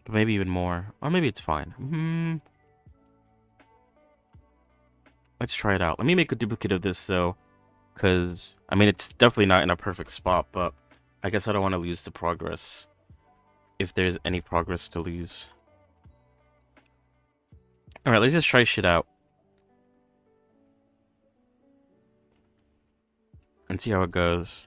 Speaker 1: But maybe even more. Or maybe it's fine. Let's try it out. Let me make a duplicate of this, though. Because, I mean, it's definitely not in a perfect spot, but I guess I don't want to lose the progress. If there's any progress to lose. Alright, let's just try shit out. And see how it goes.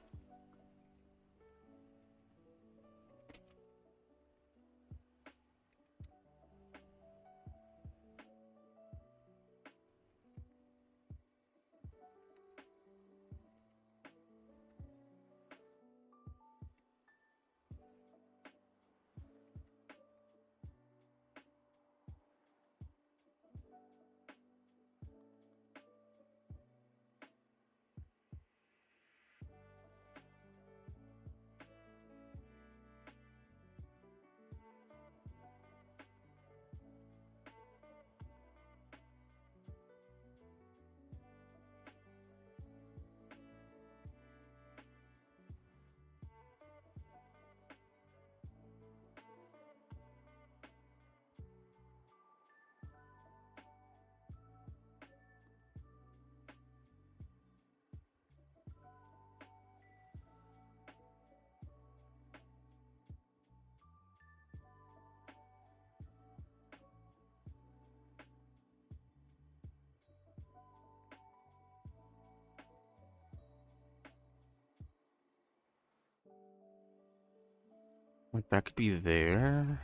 Speaker 1: Like, that could be there.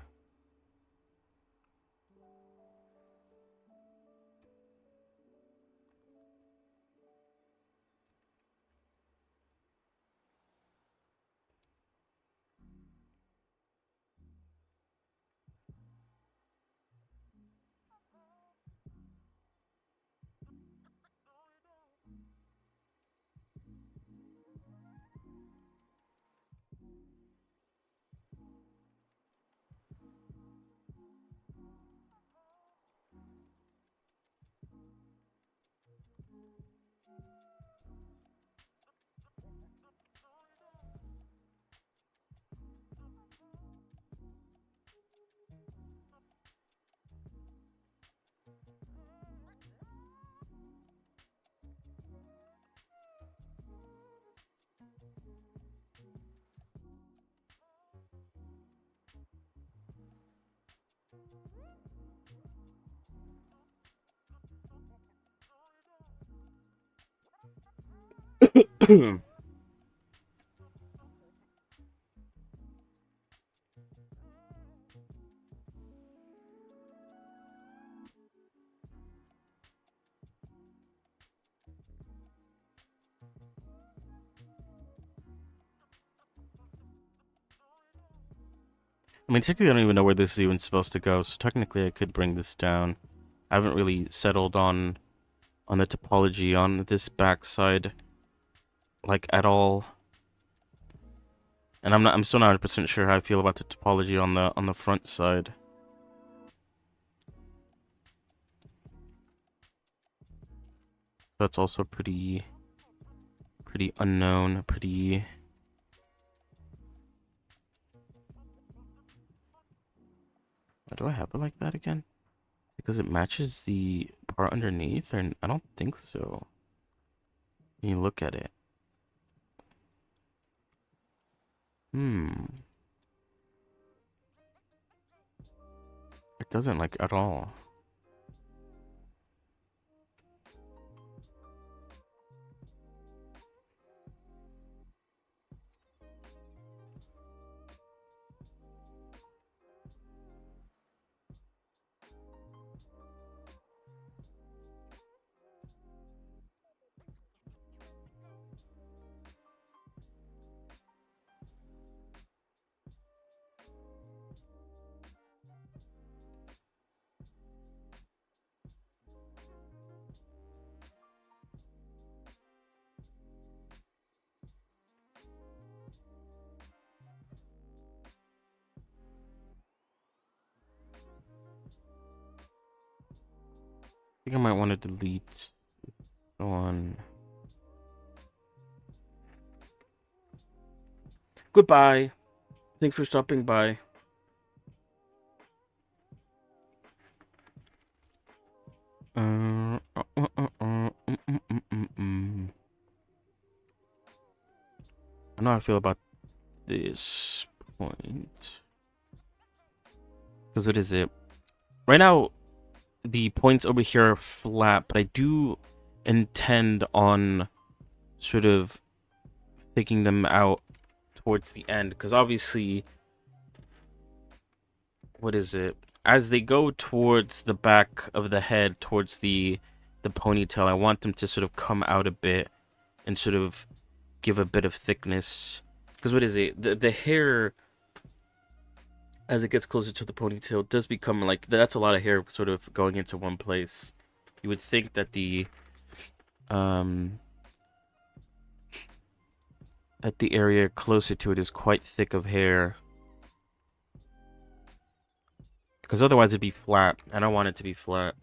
Speaker 1: I mean, technically, I don't even know where this is even supposed to go, so technically I could bring this down. I haven't really settled on the topology on this backside, like, at all. And I'm still not 100% sure how I feel about the topology on the front side. That's also pretty unknown, pretty... Why do I have it like that again? Because it matches the part underneath, or I don't think so. When you look at it. It doesn't, like, at all. think I might want to delete one. Goodbye. Thanks for stopping by. I know how I feel about this point. Because what is it? Right now, the points over here are flat, but I do intend on sort of taking them out towards the end. Because obviously, what is it? As they go towards the back of the head, towards the ponytail, I want them to sort of come out a bit and sort of give a bit of thickness. Because what is it? The hair, as it gets closer to the ponytail, does become like, that's a lot of hair sort of going into one place. You would think that at the area closer to it is quite thick of hair. Because otherwise it'd be flat. I don't want it to be flat.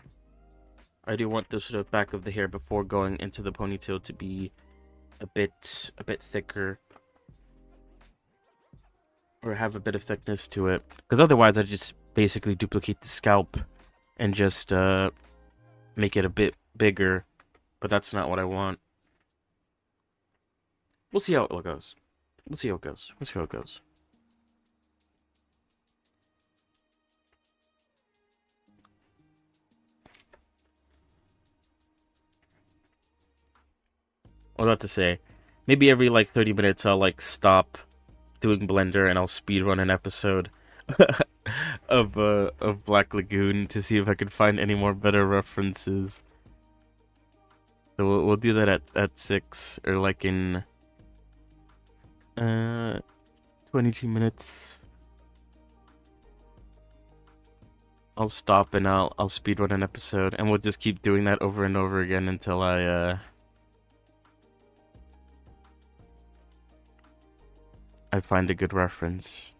Speaker 1: I do want the sort of back of the hair before going into the ponytail to be a bit thicker. Or have a bit of thickness to it. Because otherwise I just basically duplicate the scalp and just make it a bit bigger. But that's not what I want. We'll see how it goes. We'll see how it goes. We'll see how it goes. I was about to say, maybe every like 30 minutes I'll like stop doing Blender and I'll speedrun an episode of Black Lagoon to see if I can find any more better references. So we'll do that at 6 or like in 22 minutes. I'll stop and I'll speedrun an episode and we'll just keep doing that over and over again until I find a good reference.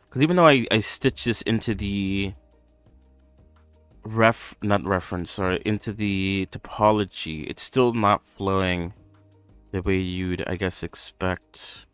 Speaker 1: Because even though I stitch this into the into the topology, it's still not flowing the way you'd, I guess, expect.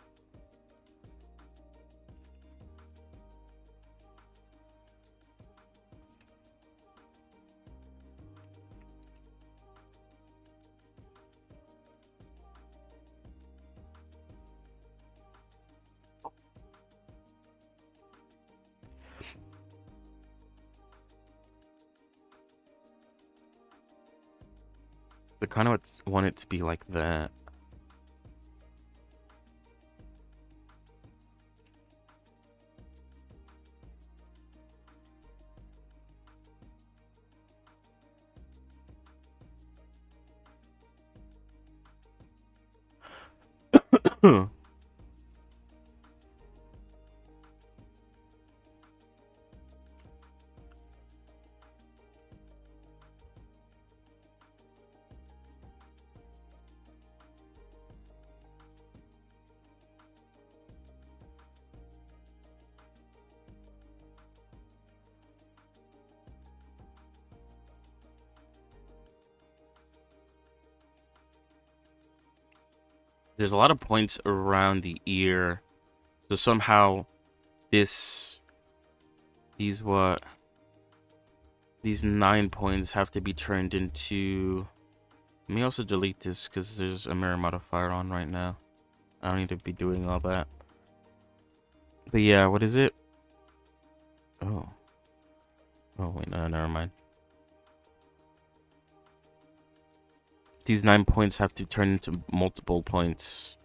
Speaker 1: I kind of want it to be like that. There's a lot of points around the ear, so somehow these 9 points have to be turned into. Let me also delete this because there's a mirror modifier on right now. I don't need to be doing all that. But yeah, what is it? Oh wait, no, never mind. These 9 points have to turn into multiple points.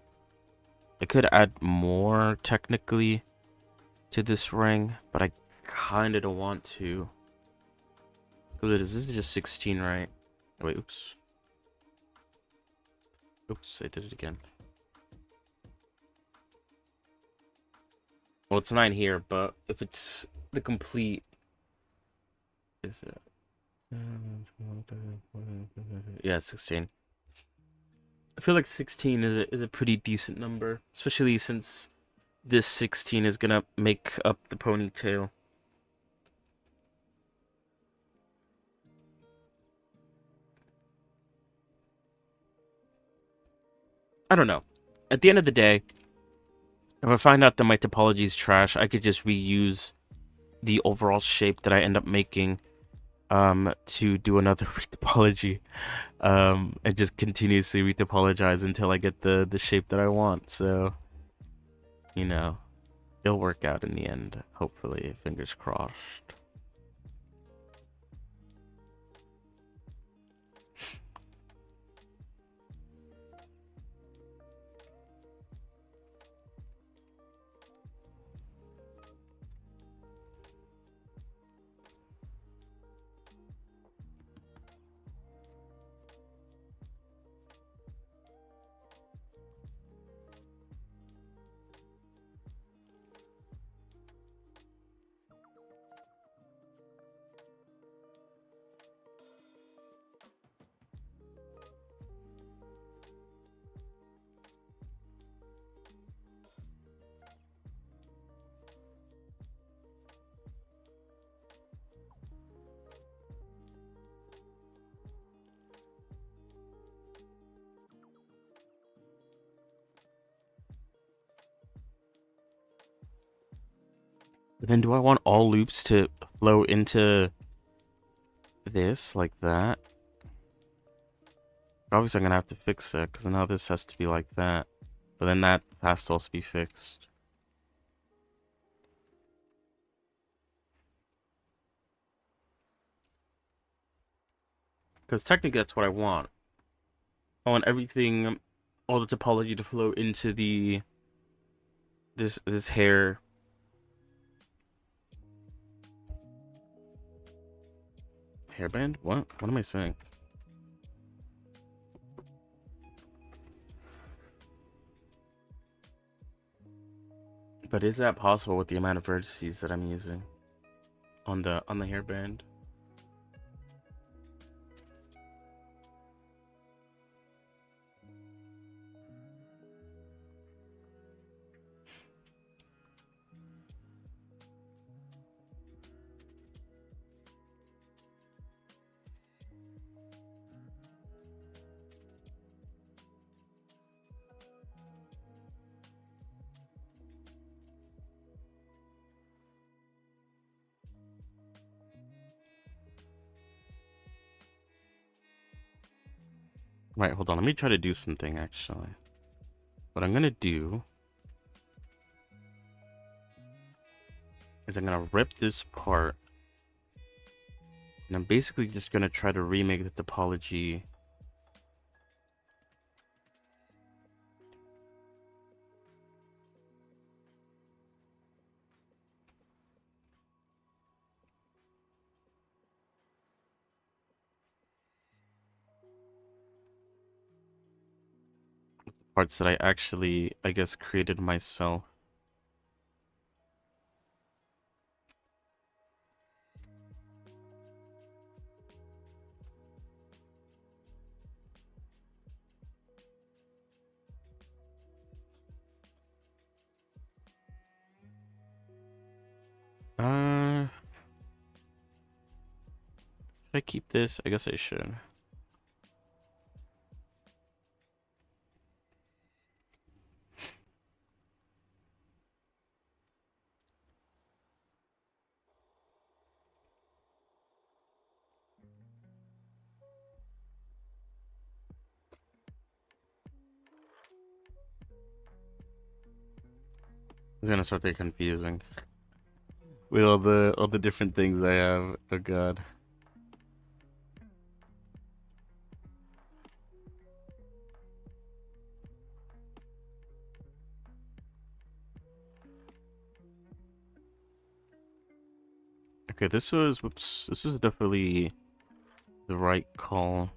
Speaker 1: I could add more technically to this ring, but I kind of don't want to. This is just 16, right? Oh, wait, oops. Oops, I did it again. Well, it's 9 here, but if it's the complete is it? Yeah, 16. I feel like 16 is a pretty decent number, especially since this 16 is gonna make up the ponytail. I don't know. At the end of the day, if I find out that my topology is trash, I could just reuse the overall shape that I end up making to do another retopology and just continuously retopologize until I get the shape that I want. So, you know, it'll work out in the end, hopefully. Fingers crossed. But then do I want all loops to flow into this like that? Obviously, I'm gonna have to fix it because now this has to be like that. But then that has to also be fixed. Because technically that's what I want. I want everything, all the topology to flow into this hair. Hairband? What? What am I saying? But is that possible with the amount of vertices that I'm using on the hairband? Right, hold on. Let me try to do something, actually. What I'm gonna do is I'm gonna rip this part, and I'm basically just gonna try to remake the topology. Parts that I actually, I guess, created myself. Should I keep this? I guess I should. It's gonna start getting confusing with all the different things I have. Oh god. Okay, this was whoops. This was definitely the right call.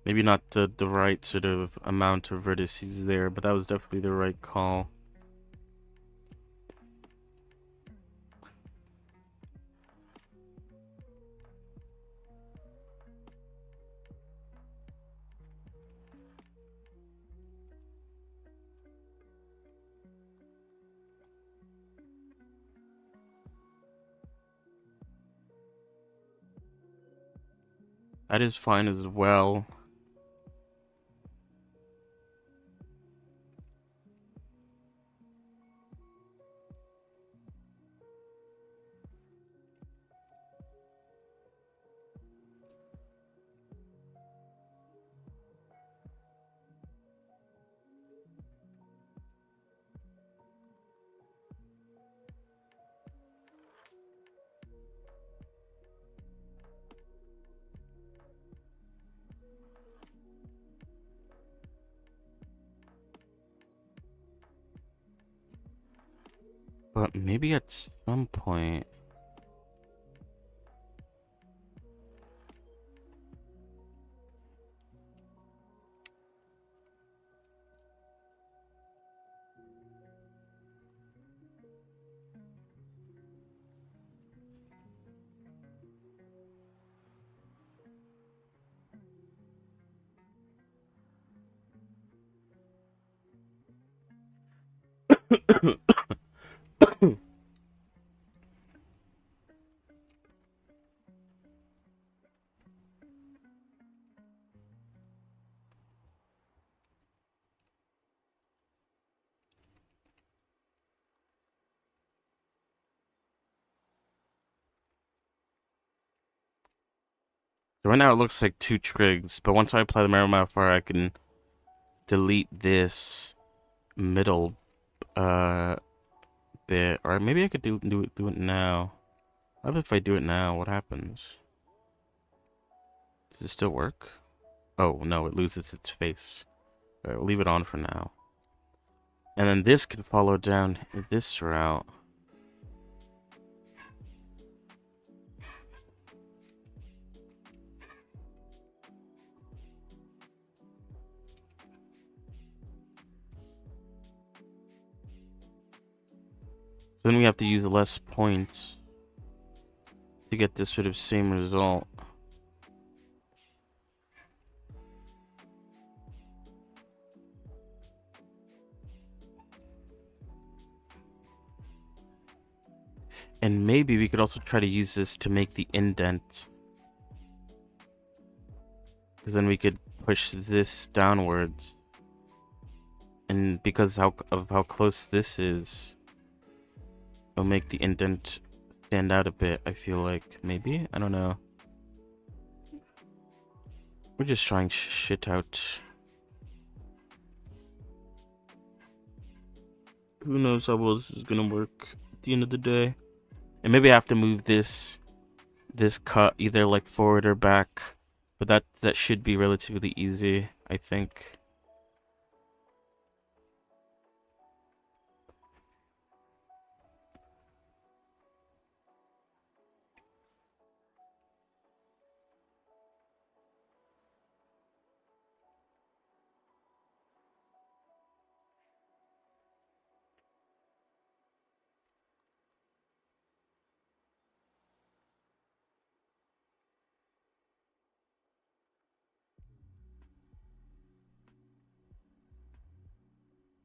Speaker 1: Maybe not the right sort of amount of vertices there, but that was definitely the right call. That is fine as well. But maybe at some point... So right now it looks like 2 trigs, but once I apply the mirror modifier, I can delete this middle bit. Or maybe I could do it now. What if I do it now? What happens? Does it still work? Oh, no, it loses its face. Alright, we'll leave it on for now. And then this could follow down this route. Then we have to use less points to get this sort of same result. And maybe we could also try to use this to make the indent. Because then we could push this downwards. And because of how close this is, it'll make the indent stand out a bit, I feel like. Maybe? I don't know. We're just trying shit out. Who knows how well this is gonna work at the end of the day. And maybe I have to move this cut either like forward or back. But that should be relatively easy, I think.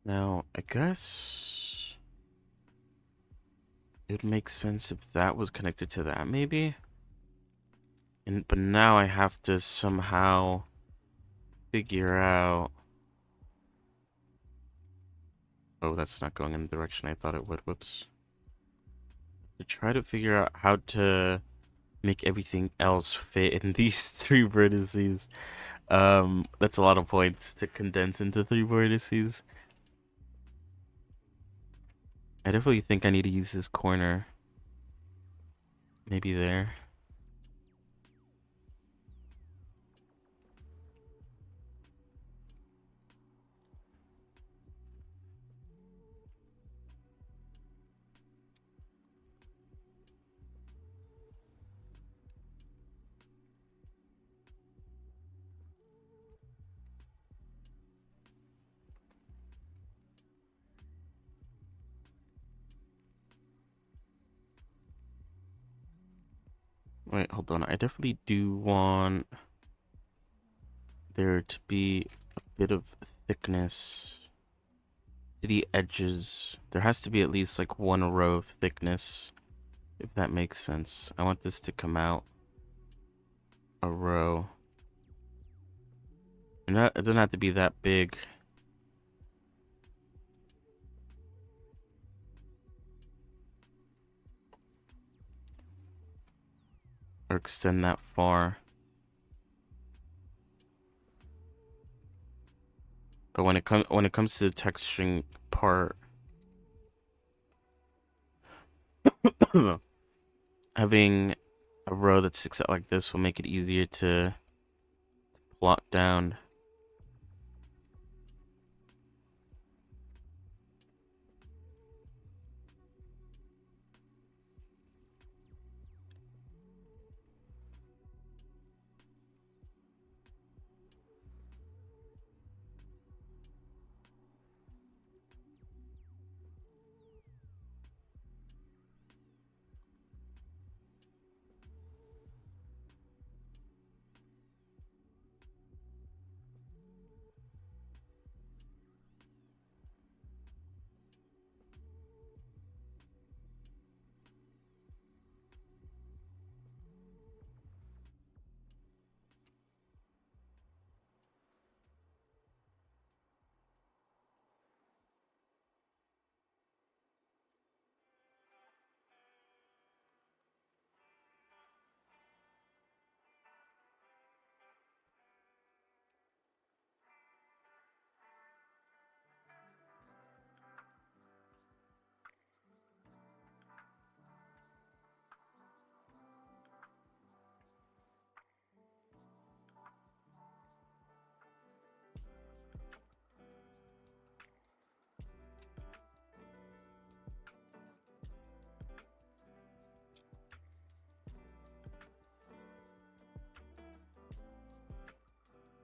Speaker 1: Now, I guess it would make sense if that was connected to that, maybe? But now I have to somehow figure out... Oh, that's not going in the direction I thought it would. Whoops. To try to figure out how to make everything else fit in these 3 vertices. That's a lot of points to condense into 3 vertices. I definitely think I need to use this corner. Maybe there. Wait, hold on. I definitely do want there to be a bit of thickness to the edges. There has to be at least like 1 row of thickness, if that makes sense. I want this to come out a row. It doesn't have to be that big. Or extend that far. But when it comes to the texturing part, having a row that sticks out like this will make it easier to plot down.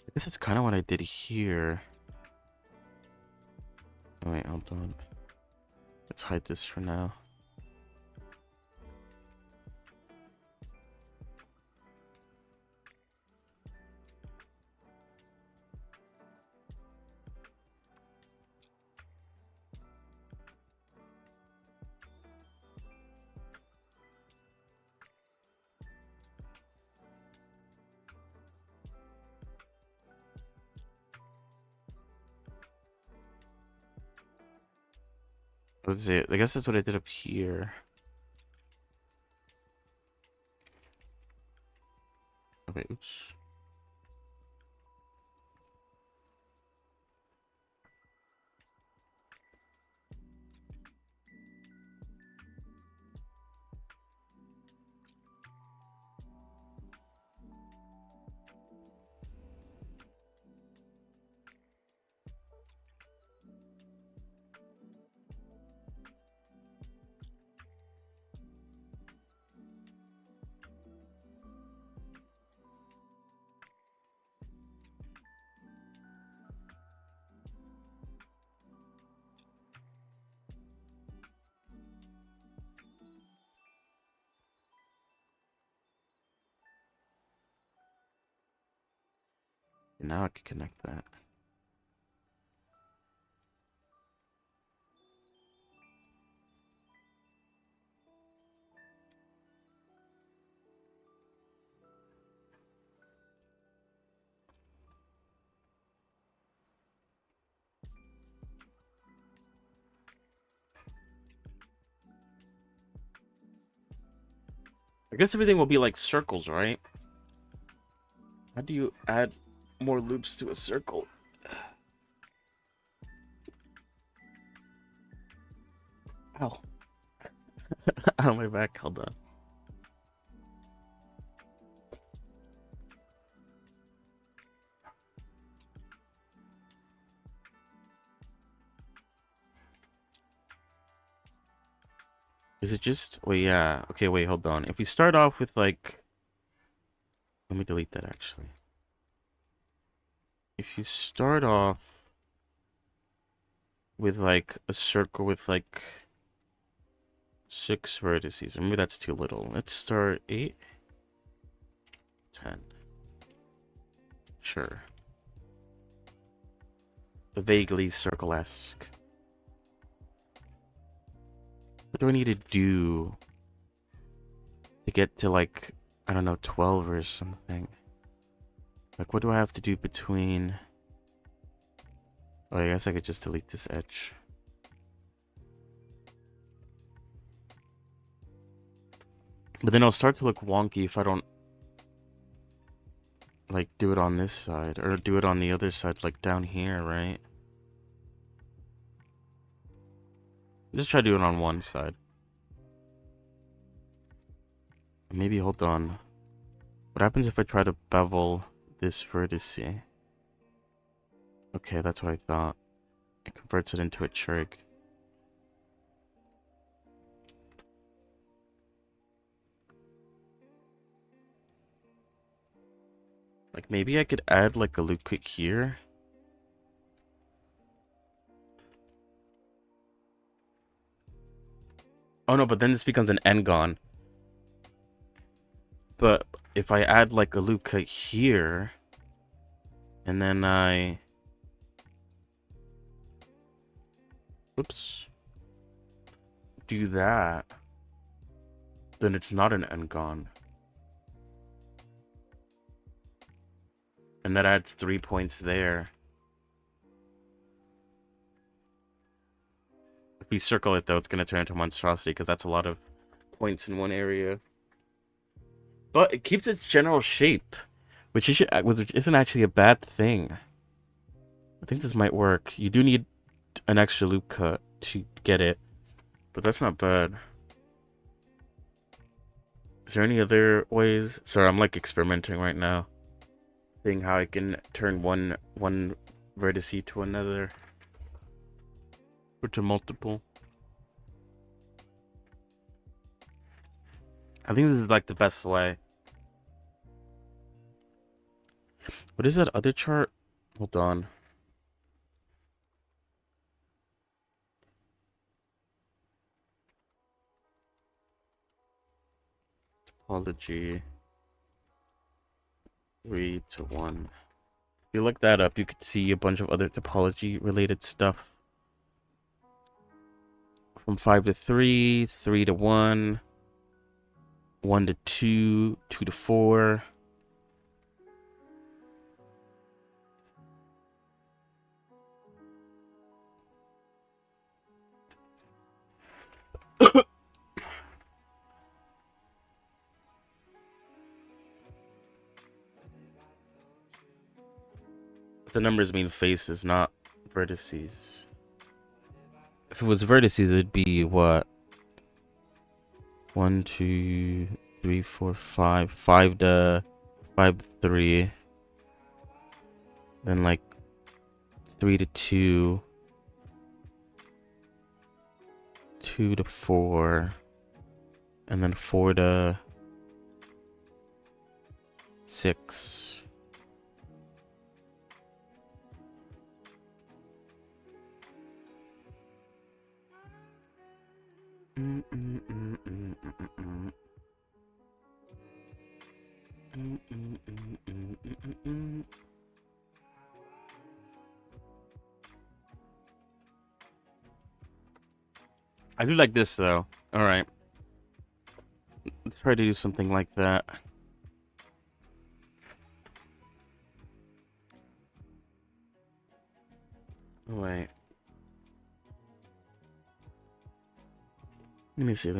Speaker 1: I guess that's kind of what I did here. Oh, wait, hold on. Let's hide this for now. Let's see. I guess that's what I did up here. Okay, oops. Now I can connect that. I guess everything will be like circles, right? How do you add more loops to a circle? Ow. On my back, hold on. Is it just... Wait, yeah. Okay, wait, hold on. If we start off with like... Let me delete that actually. If you start off with like a circle with like 6 vertices, or maybe that's too little. Let's start 8, 10. Sure. Vaguely circle-esque. What do I need to do to get to like, I don't know, 12 or something? Like, what do I have to do between Oh, I guess I could just delete this edge. But then it'll start to look wonky if I don't like do it on this side or do it on the other side, like down here, right? Just try to do it on one side. Maybe, hold on. What happens if I try to bevel this vertice? Okay, that's what I thought. It converts it into a trig. Like, maybe I could add like a loop cut here. Oh no, but then this becomes an n-gon. But if I add like a loop cut here, and then I... Oops. Do that, then it's not an n-gon. And that adds 3 points there. If we circle it though, it's gonna turn into a monstrosity because that's a lot of points in one area. But it keeps its general shape, which isn't actually a bad thing. I think this might work. You do need an extra loop cut to get it, but that's not bad. Is there any other ways? Sorry, I'm like experimenting right now, seeing how I can turn one vertice to another, or to multiple. I think this is like the best way. What is that other chart? Hold on. Topology 3 to 1. If you look that up, you could see a bunch of other topology related stuff. From 5 to 3, 3 to 1, 1 to 2, 2 to 4. The numbers mean faces, not vertices. If it was vertices, it'd be what? 1, 2, 3, 4, 5. 5 to 5 to 3. Then like 3 to 2. 2 to 4. And then 4 to 6. I do like this though. All right. Let's try to do something like that. Oh, wait. Let me see.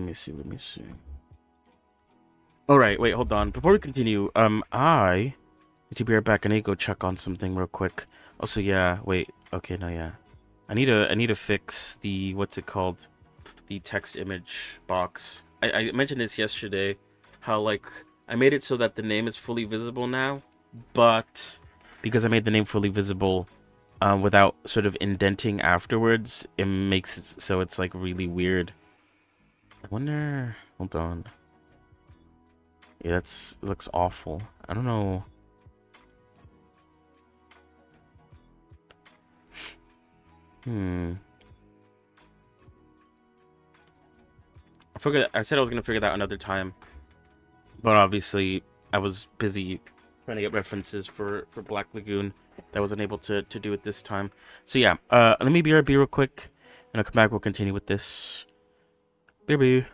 Speaker 1: All right, wait, hold on. Before we continue, I need to be right back. I need to go check on something real quick. Also, yeah, wait. Okay, no, yeah. I need to fix the, what's it called? The text image box. I mentioned this yesterday, how like I made it so that the name is fully visible now, but because I made the name fully visible without sort of indenting afterwards, it makes it so it's like really weird. I wonder, hold on. Yeah, it looks awful. I don't know. I said I was gonna figure that out another time, but obviously I was busy trying to get references for Black Lagoon. That I wasn't able to do it this time. So yeah, let me BRB real quick, and I'll come back. We'll continue with this. BRB.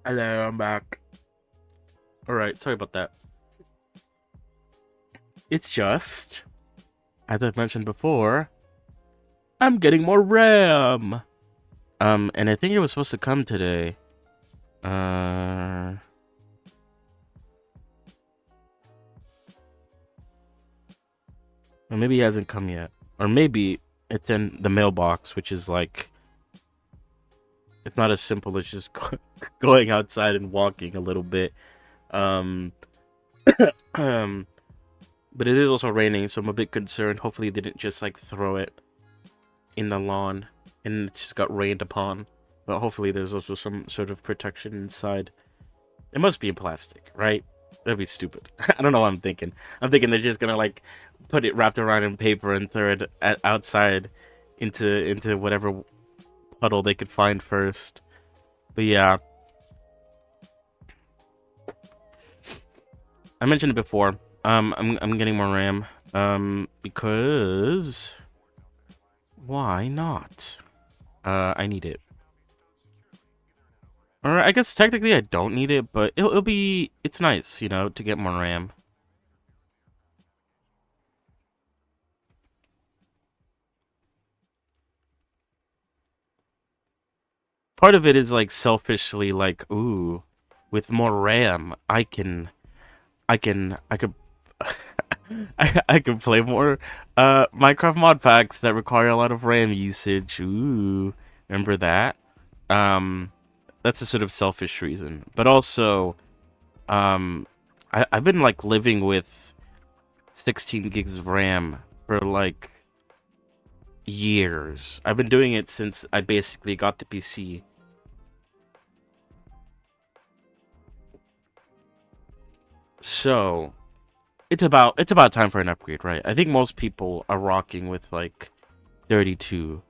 Speaker 1: Hello, I'm back. Alright, sorry about that. It's just, as I've mentioned before, I'm getting more RAM! And I think it was supposed to come today. Or maybe it hasn't come yet. Or maybe it's in the mailbox, which is like, it's not as simple as just going outside and walking a little bit. Um, um, but it is also raining, so I'm a bit concerned. Hopefully they didn't just like throw it in the lawn and it just got rained upon. But hopefully there's also some sort of protection inside. It must be in plastic, right? That'd be stupid. I don't know what I'm thinking. I'm thinking they're just gonna like put it wrapped around in paper and throw it outside into whatever puddle they could find first. But yeah, I mentioned it before. I'm getting more RAM. Because why not? I need it. Or I guess technically I don't need it, but it'll be, it's nice, you know, to get more RAM. Part of it is like selfishly like, ooh, with more RAM, I could I could play more Minecraft mod packs that require a lot of RAM usage. Ooh, remember that? Um, that's a sort of selfish reason, but also, um, I've been like living with 16 gigs of RAM for like years. I've been doing it since I basically got the PC. So it's about time for an upgrade, right? I think most people are rocking with like 32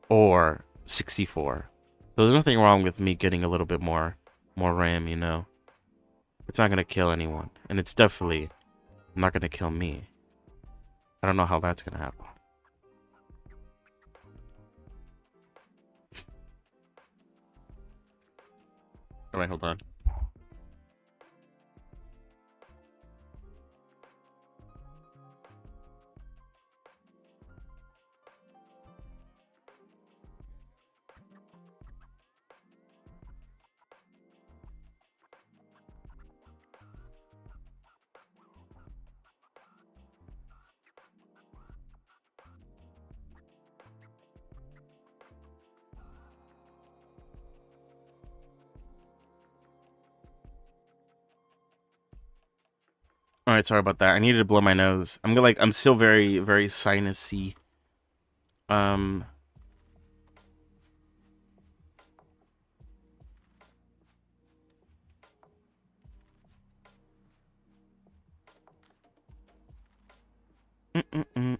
Speaker 1: or 64. So there's nothing wrong with me getting a little bit more RAM, you know. It's not gonna kill anyone, and it's definitely not gonna kill me. I don't know how that's gonna happen. All right, hold on. All right, sorry about that. I needed to blow my nose. I'm still very sinusy. Um, mm, mm, mm.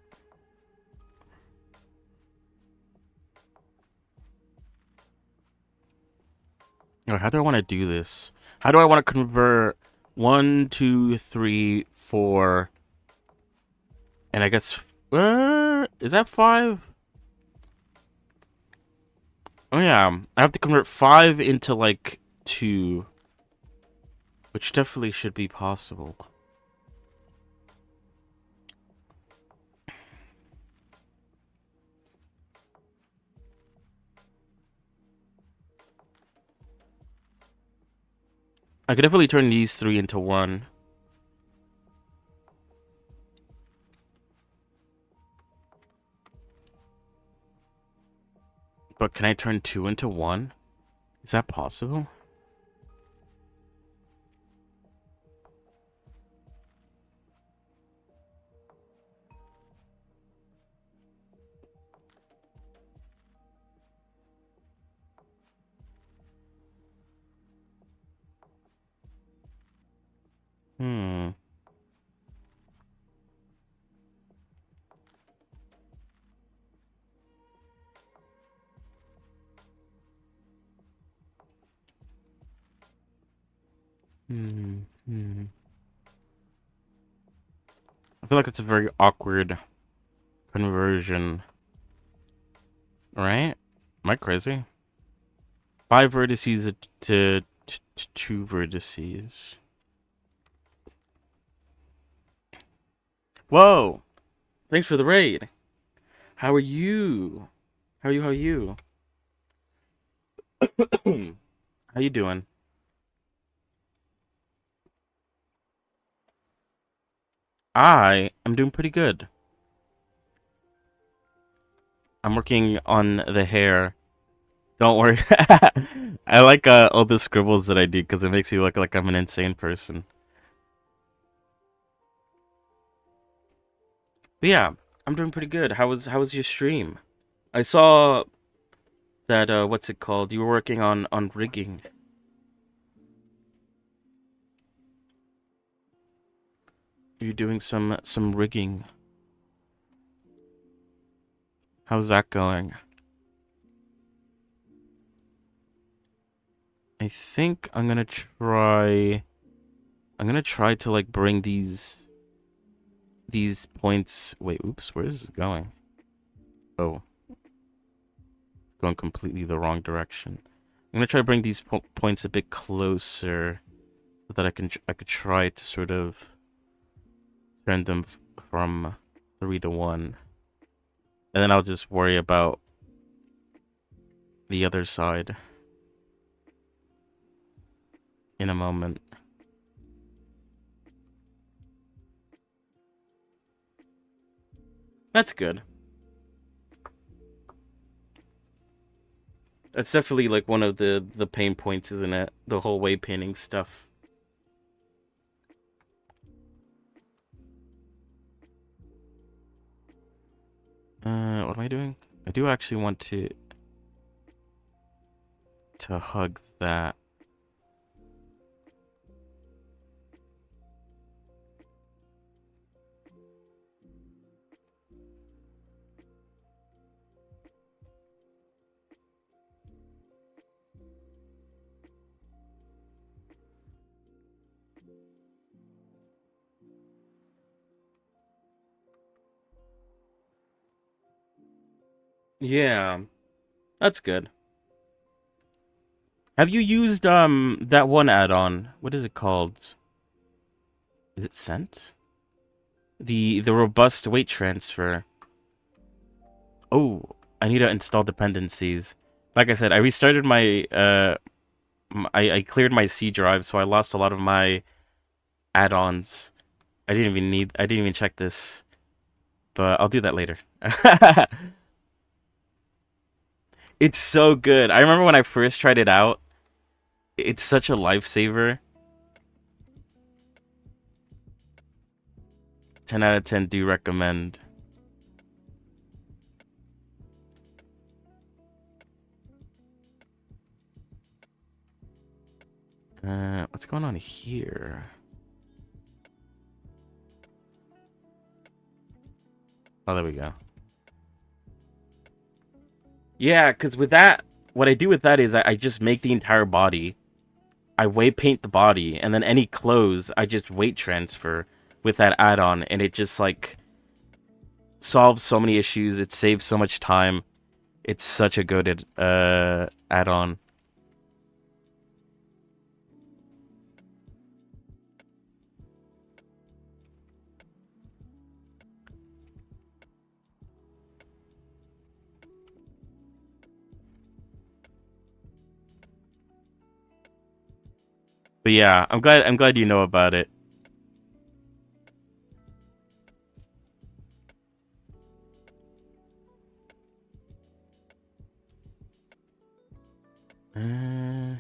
Speaker 1: How do I want to do this? How do I want to convert one, two, three, four, and I guess is that five? Oh yeah, I have to convert five into like two, which definitely should be possible. I could definitely turn these three into one. But can I turn two into one? Is that possible? Hmm. Hmm. Hmm. I feel like it's a very awkward conversion. Right? Am I crazy? 5 vertices to 2 vertices. Whoa! Thanks for the raid. How are you? How are you? How are you? How you doing? I am doing pretty good. I'm working on the hair. Don't worry. I like all the scribbles that I do because it makes me look like I'm an insane person. But yeah, I'm doing pretty good. How was your stream? I saw that what's it called? You were working on rigging. You're doing some rigging. How's that going? I think I'm gonna try to like bring these points. Wait, oops, where is it going? Oh, it's going completely the wrong direction. I'm gonna try to bring these points a bit closer so that I could try to sort of turn them from 3 to 1, and then I'll just worry about the other side in a moment. That's good. That's definitely like one of the pain points, isn't it? The whole way painting stuff. What am I doing? I do actually want to hug that. Yeah, that's good. Have you used that one add-on? What is it called? Is it Scent? The robust weight transfer. Oh, I need to install dependencies. Like I said, I restarted my I cleared my C drive, so I lost a lot of my add-ons. I didn't even check this, but I'll do that later. It's so good. I remember when I first tried it out. It's such a lifesaver. 10 out of 10 do recommend. What's going on here? Oh, there we go. Yeah, because with that, what I do with that is I just make the entire body. I weight paint the body, and then any clothes, I just weight transfer with that add-on, and it just, like, solves so many issues. It saves so much time. It's such a good add-on. But yeah, I'm glad you know about it. Uh,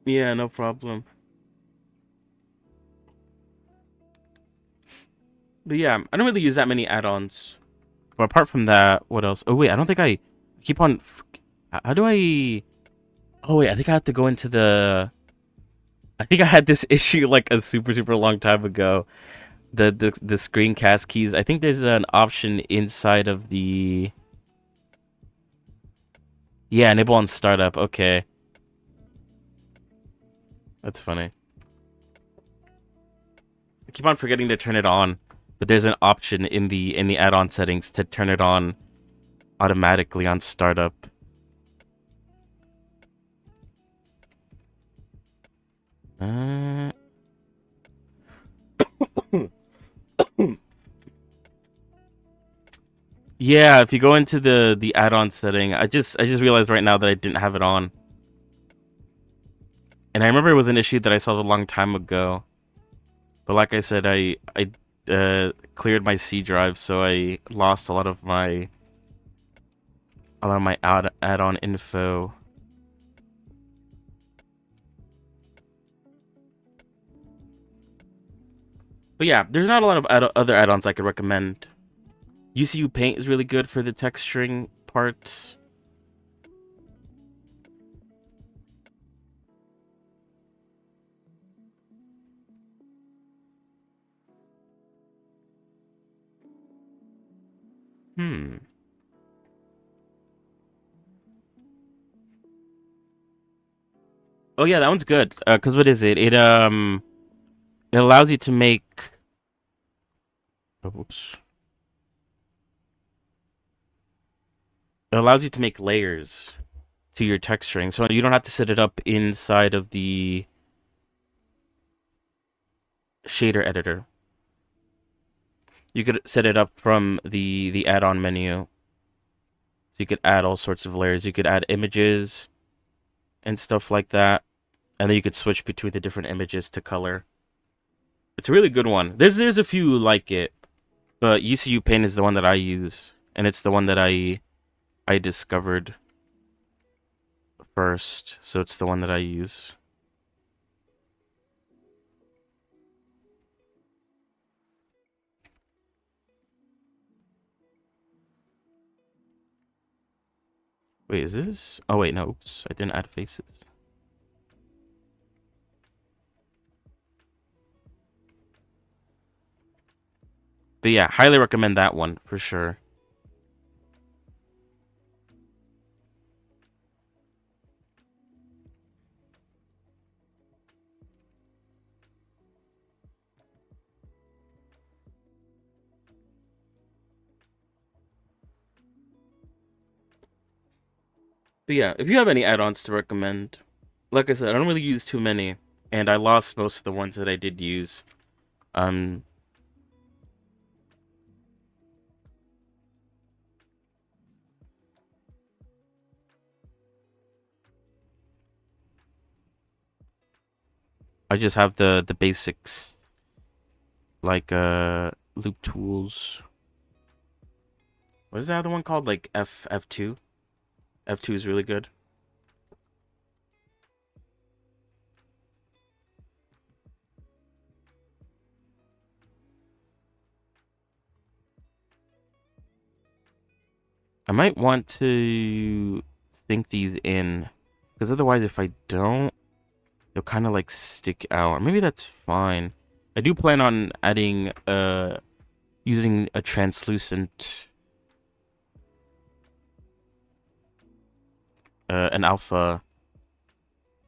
Speaker 1: yeah, no problem. But yeah, I don't really use that many add-ons. But apart from that, what else? Oh wait, I don't think I keep on. How do I? Oh wait, I think I have to go into the. I think I had this issue like a super long time ago. The screencast keys. I think there's an option inside of the. Yeah, enable on startup. Okay, that's funny. I keep on forgetting to turn it on, but there's an option in the add-on settings to turn it on automatically on startup. Uh, yeah, if you go into the add-on setting, I just realized right now that I didn't have it on, and I remember it was an issue that I saw a long time ago. But like I said, I cleared my C drive, so I lost a lot of my add-on info. But yeah, there's not a lot of other add-ons I could recommend. UCU Paint is really good for the texturing parts. Hmm. Oh yeah, that one's good. Cause what is it? It allows you to make. Oh, oops. It allows you to make layers to your texturing, so you don't have to set it up inside of the shader editor. You could set it up from the add-on menu. So you could add all sorts of layers. You could add images and stuff like that, and then you could switch between the different images to color. It's a really good one. There's a few like it, but UCU Paint is the one that I use, and it's the one that I discovered first. So it's the one that I use. Wait, is this? Oh wait, no. Oops, I didn't add faces. But yeah, highly recommend that one for sure. But yeah, if you have any add-ons to recommend, like I said, I don't really use too many, and I lost most of the ones that I did use. Um, I just have the basics like loop tools. What is the other one called? Like F2? F2 is really good. I might want to sync these in because otherwise if I don't, they'll kind of like stick out. Or maybe that's fine. I do plan on adding using a translucent an alpha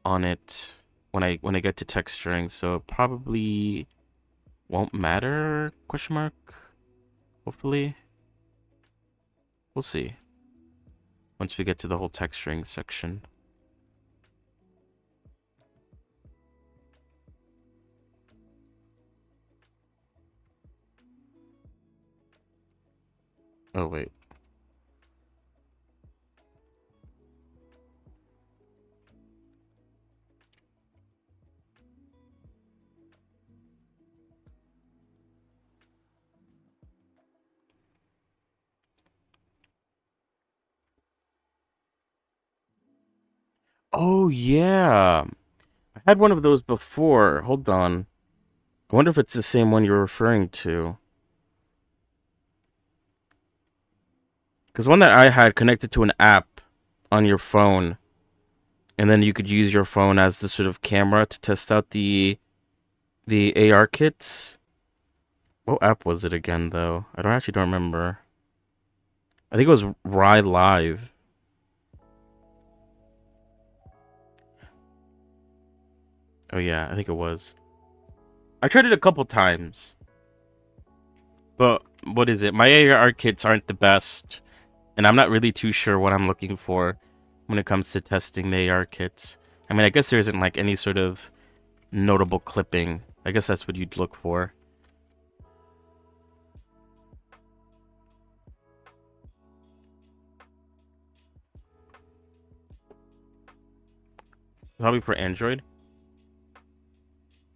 Speaker 1: on it when I get to texturing, so probably won't matter, question mark. Hopefully. We'll see. Once we get to the whole texturing section. Oh wait. Oh yeah. I had one of those before. Hold on. I wonder if it's the same one you're referring to. Because one that I had connected to an app on your phone, and then you could use your phone as the sort of camera to test out the AR kits. What app was it again, though? I don't remember. I think it was Ride Live. Oh yeah, I think it was. I tried it a couple times, but what is it? My AR kits aren't the best, and I'm not really too sure what I'm looking for when it comes to testing the AR kits. I mean, I guess there isn't like any sort of notable clipping. I guess that's what you'd look for. Probably for Android.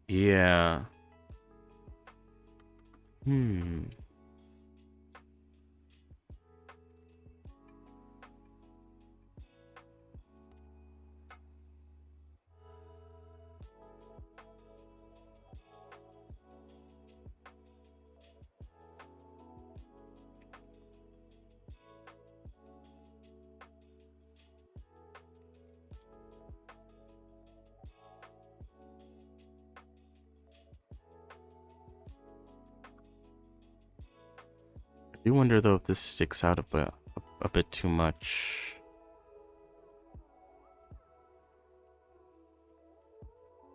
Speaker 1: Yeah. Hmm. I do wonder though if this sticks out a bit too much.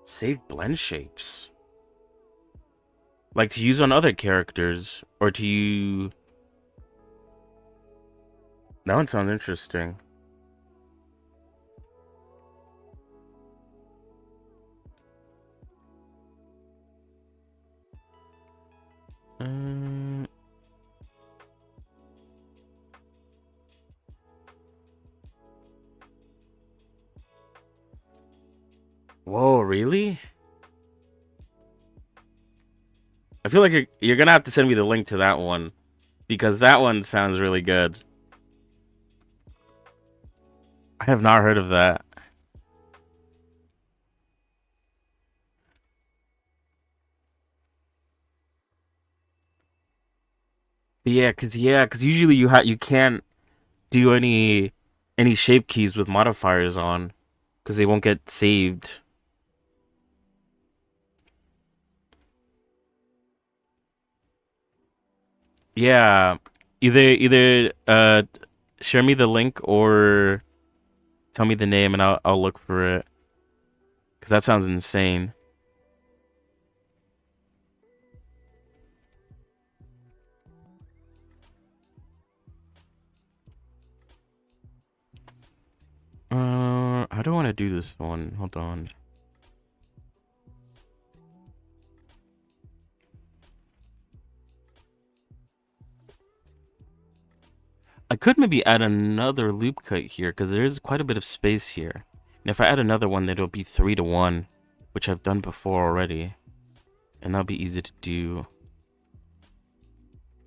Speaker 1: Save blend shapes. Like to use on other characters or to you. That one sounds interesting. Um, Whoa, really? I feel like you're gonna have to send me the link to that one because that one sounds really good. I have not heard of that. But yeah, cause usually you can't do any shape keys with modifiers on because they won't get saved. Yeah, either share me the link or tell me the name and I'll look for it because that sounds insane. I don't want to do this one. Hold on. I could maybe add another loop cut here because there is quite a bit of space here. And if I add another one, then it'll be 3 to 1, which I've done before already, and that'll be easy to do.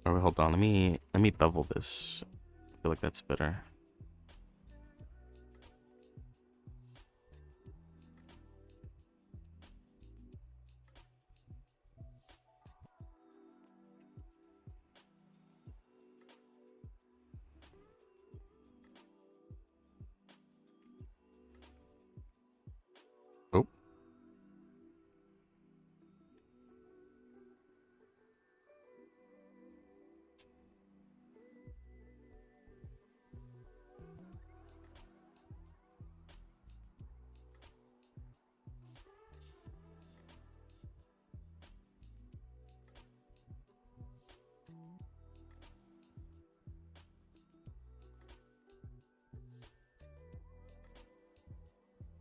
Speaker 1: Oh, hold on. Let me bevel this. I feel like that's better. Oh,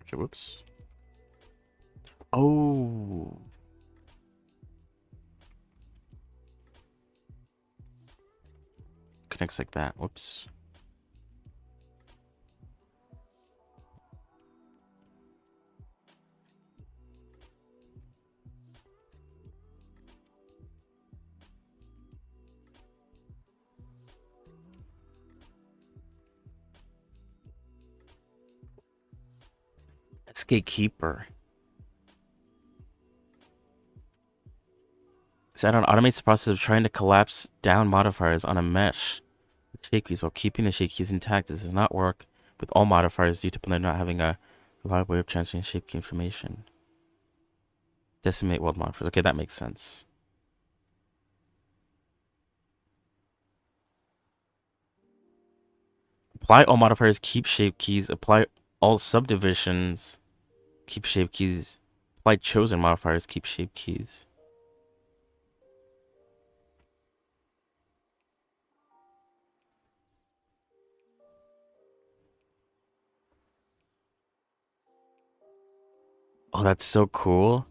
Speaker 1: okay, whoops. Oh, connects like that. Whoops. That's Gatekeeper. This add-on automates the process of trying to collapse down modifiers on a mesh with shake keys while keeping the shake keys intact. This does not work with all modifiers due to Blender not having a Reliable way of transferring shape key information. Decimate world modifiers. Okay, that makes sense. Apply all modifiers, keep shape keys. Apply all subdivisions, keep shape keys. Apply chosen modifiers, keep shape keys. Oh, that's so cool.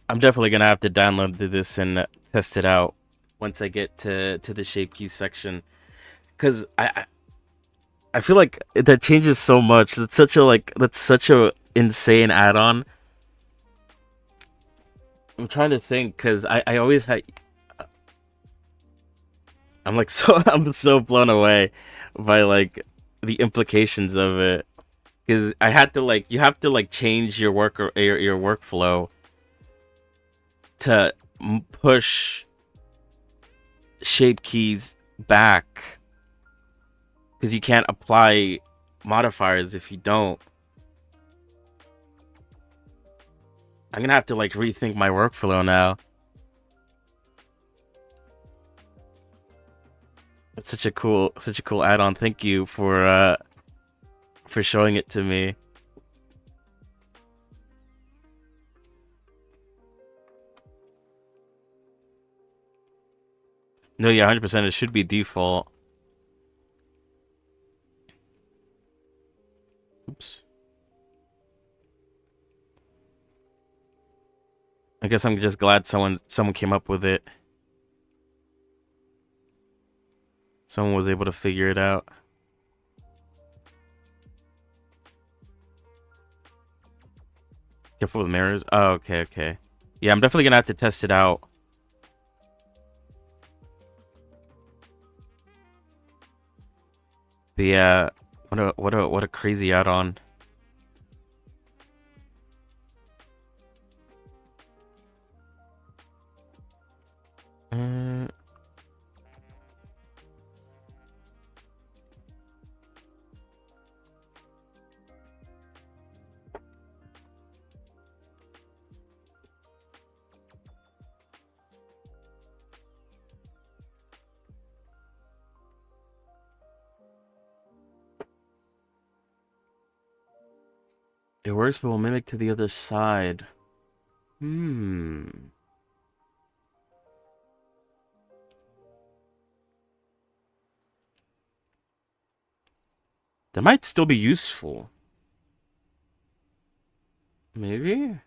Speaker 1: I'm definitely gonna have to download this and test it out once I get to the shape keys section, because I feel like that changes so much. That's such a insane add-on. I'm trying to think because I always had I'm like so I'm so blown away by like the implications of it, because I had to like you have to like change your work or your workflow to push shape keys back, because you can't apply modifiers if you don't. I'm gonna have to like rethink my workflow now. That's such a cool add-on. Thank you for showing it to me. No, yeah, 100%. It should be default. Oops. I guess I'm just glad someone came up with it. Someone was able to figure it out. Careful with mirrors. Oh, okay, okay. Yeah, I'm definitely gonna have to test it out. But yeah, what a crazy add-on. Uh, it works, but will mimic to the other side. Hmm. That might still be useful. Maybe?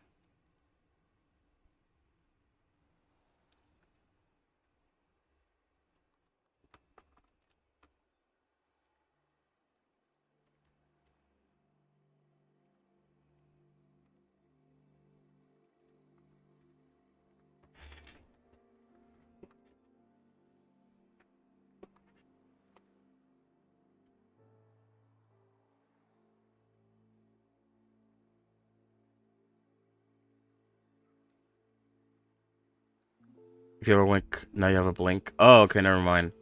Speaker 1: If you ever wink, now you have a blink. Oh, okay, never mind.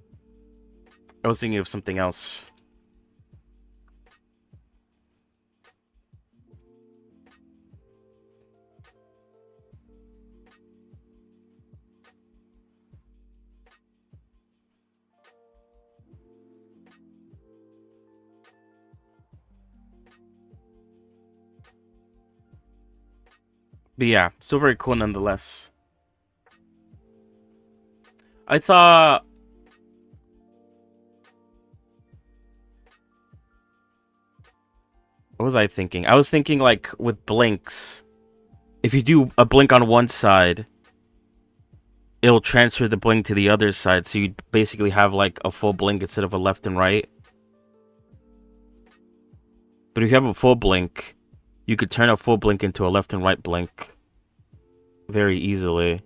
Speaker 1: I was thinking of something else. But yeah, still very cool nonetheless. I thought... What was I thinking? I was thinking like with blinks. If you do a blink on one side, it'll transfer the blink to the other side. So you basically have like a full blink instead of a left and right. But if you have a full blink, you could turn a full blink into a left and right blink very easily.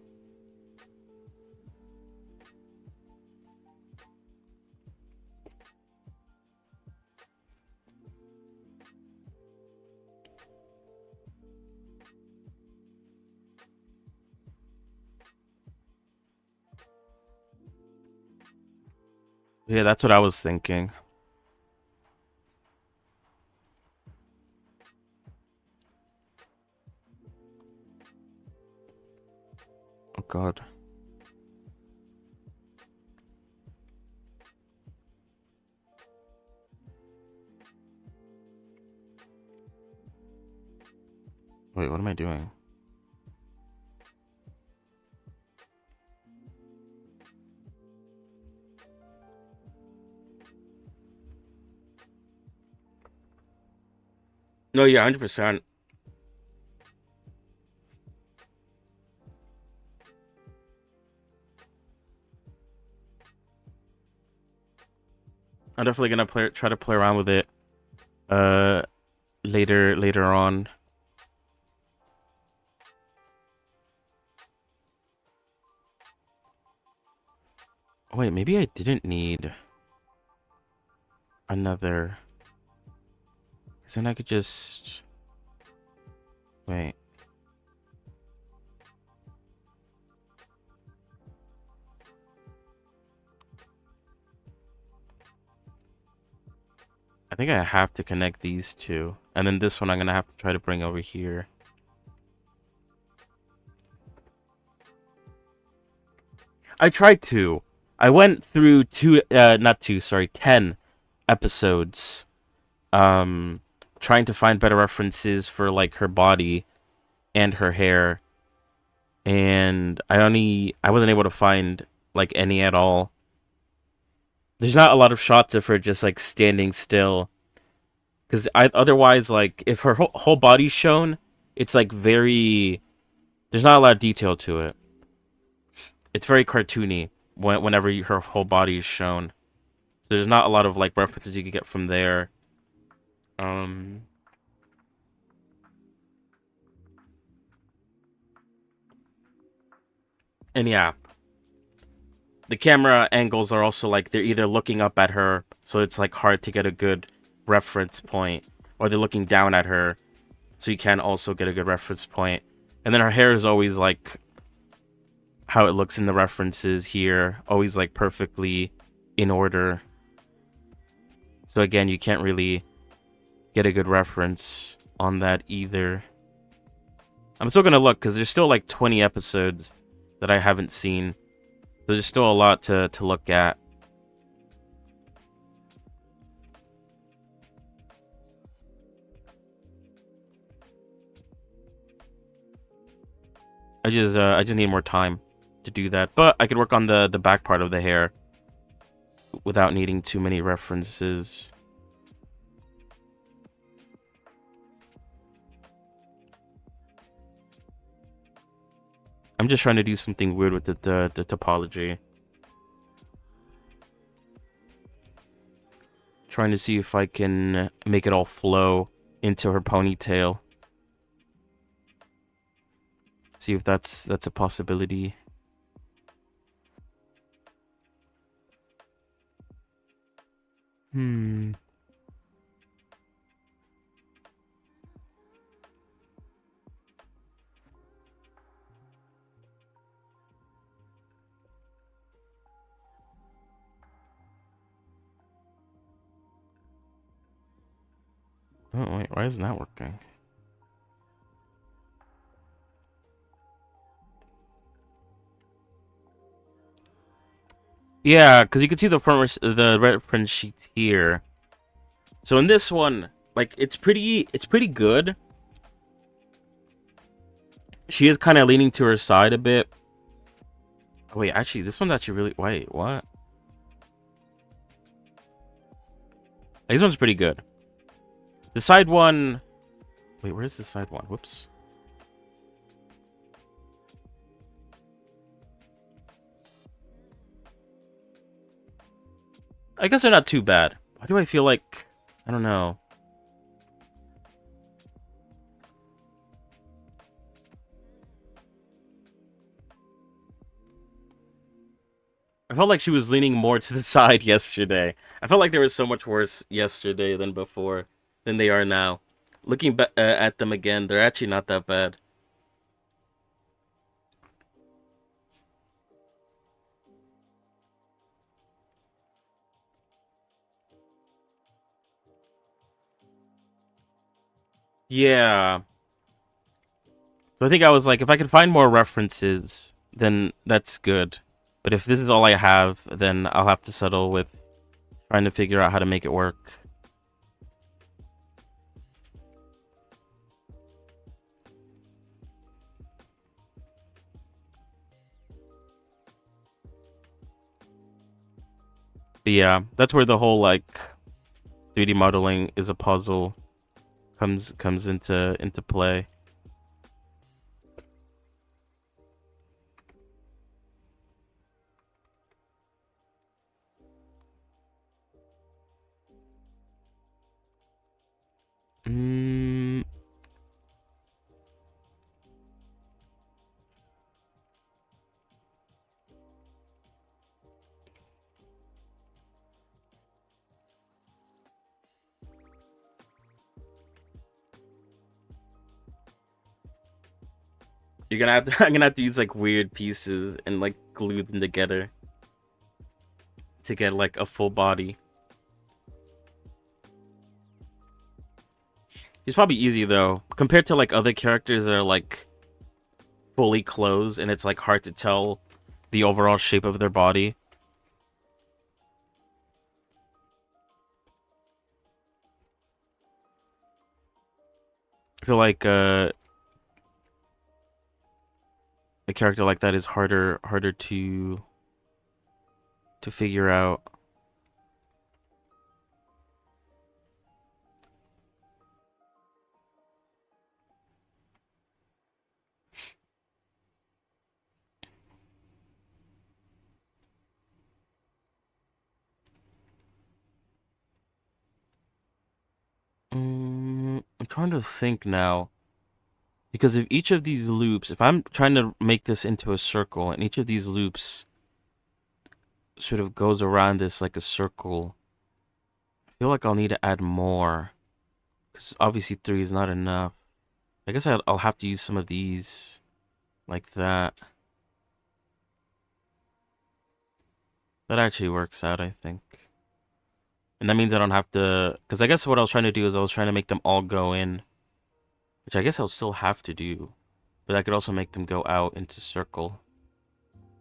Speaker 1: Yeah, that's what I was thinking. Oh God. Wait, what am I doing? No, yeah, 100%. I'm definitely gonna try to play around with it. Uh, later on. Wait, maybe I didn't need another. Cause then I could just wait. I think I have to connect these two, and then this one I'm gonna have to try to bring over here. I tried to. I went through not two, sorry, 10 episodes, um, trying to find better references for like her body and her hair, and I wasn't able to find like any at all. There's not a lot of shots of her just like standing still, because otherwise, like if her whole body's shown, it's like very. There's not a lot of detail to it. It's very cartoony whenever her whole body is shown. So there's not a lot of like references you can get from there. Um, and yeah, the camera angles are also like they're either looking up at her, so it's like hard to get a good reference point, or they're looking down at her, so you can also get a good reference point. And then her hair is always like how it looks in the references here, always like perfectly in order. So again, you can't really get a good reference on that either. I'm still gonna look because there's still like 20 episodes that I haven't seen. So there's still a lot to look at. I just need more time to do that. But I could work on the back part of the hair without needing too many references. I'm just trying to do something weird with the topology. Trying to see if I can make it all flow into her ponytail. See if that's a possibility. Hmm. Oh wait, why isn't that working? Yeah, because you can see the reference sheet here. So in this one, like it's pretty good. She is kind of leaning to her side a bit. Oh, wait, actually, this one's actually really. Wait, what? This one's pretty good. The side one. Wait, where's the side one? Whoops. I guess they're not too bad. Why do I feel like I don't know? I felt like she was leaning more to the side yesterday. I felt like they were so much worse yesterday than before than they are now. Looking at them again, they're actually not that bad. Yeah. So I think I was like, if I could find more references, then that's good. But if this is all I have, then I'll have to settle with trying to figure out how to make it work. But yeah, that's where the whole like 3D modeling is a puzzle comes into play. Mm, you're gonna have to I'm gonna have to use like weird pieces and like glue them together to get like a full body. It's probably easy though, compared to like other characters that are like fully clothed and it's like hard to tell the overall shape of their body. I feel like a character like that is harder to figure out. I'm trying to think now. Because if each of these loops, if I'm trying to make this into a circle, and each of these loops sort of goes around this like a circle, I feel like I'll need to add more. Because obviously 3 is not enough. I guess I'll have to use some of these like that. That actually works out, I think. And that means I don't have to... Because I guess what I was trying to do is I was trying to make them all go in. Which I guess I'll still have to do. But I could also make them go out into circle.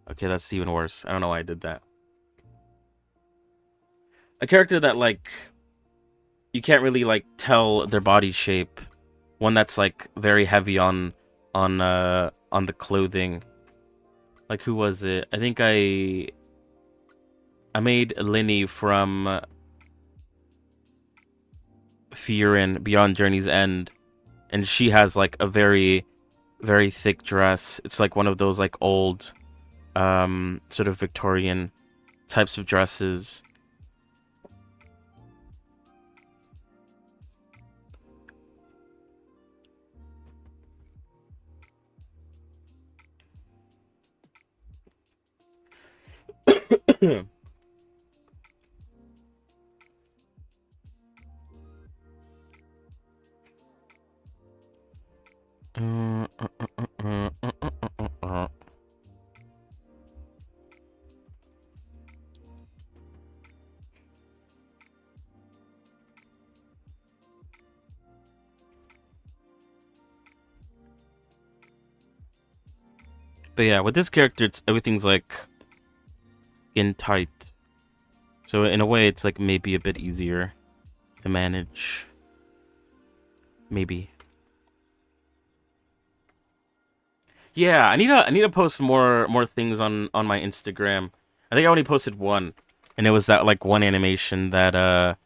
Speaker 1: Okay, that's even worse. I don't know why I did that. A character that, like, you can't really, like, tell their body shape. One that's, like, very heavy on the clothing. Like, who was it? I think I made Linny from Fearin' Beyond Journey's End. And she has, like, a very, very thick dress. It's, like, one of those, like, old, sort of Victorian types of dresses. But yeah, with this character, it's everything's like skin tight. So in a way, it's like maybe a bit easier to manage. Maybe. Yeah, I need to post more things on my Instagram. I think I only posted one, and it was that like one animation that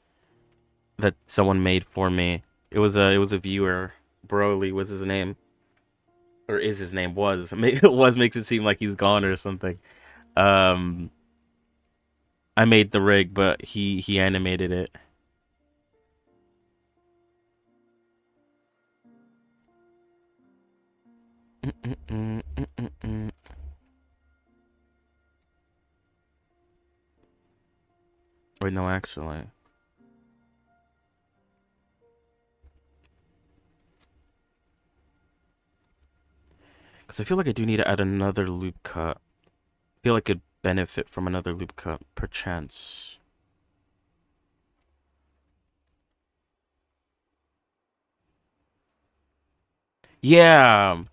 Speaker 1: someone made for me. It was a viewer. Broly was his name, or is his name? Was was makes it seem like he's gone or something. Um, I made the rig, but he animated it. Wait, no, actually. Because I feel like I do need to add another loop cut. I feel like I could benefit from another loop cut, perchance. Yeah,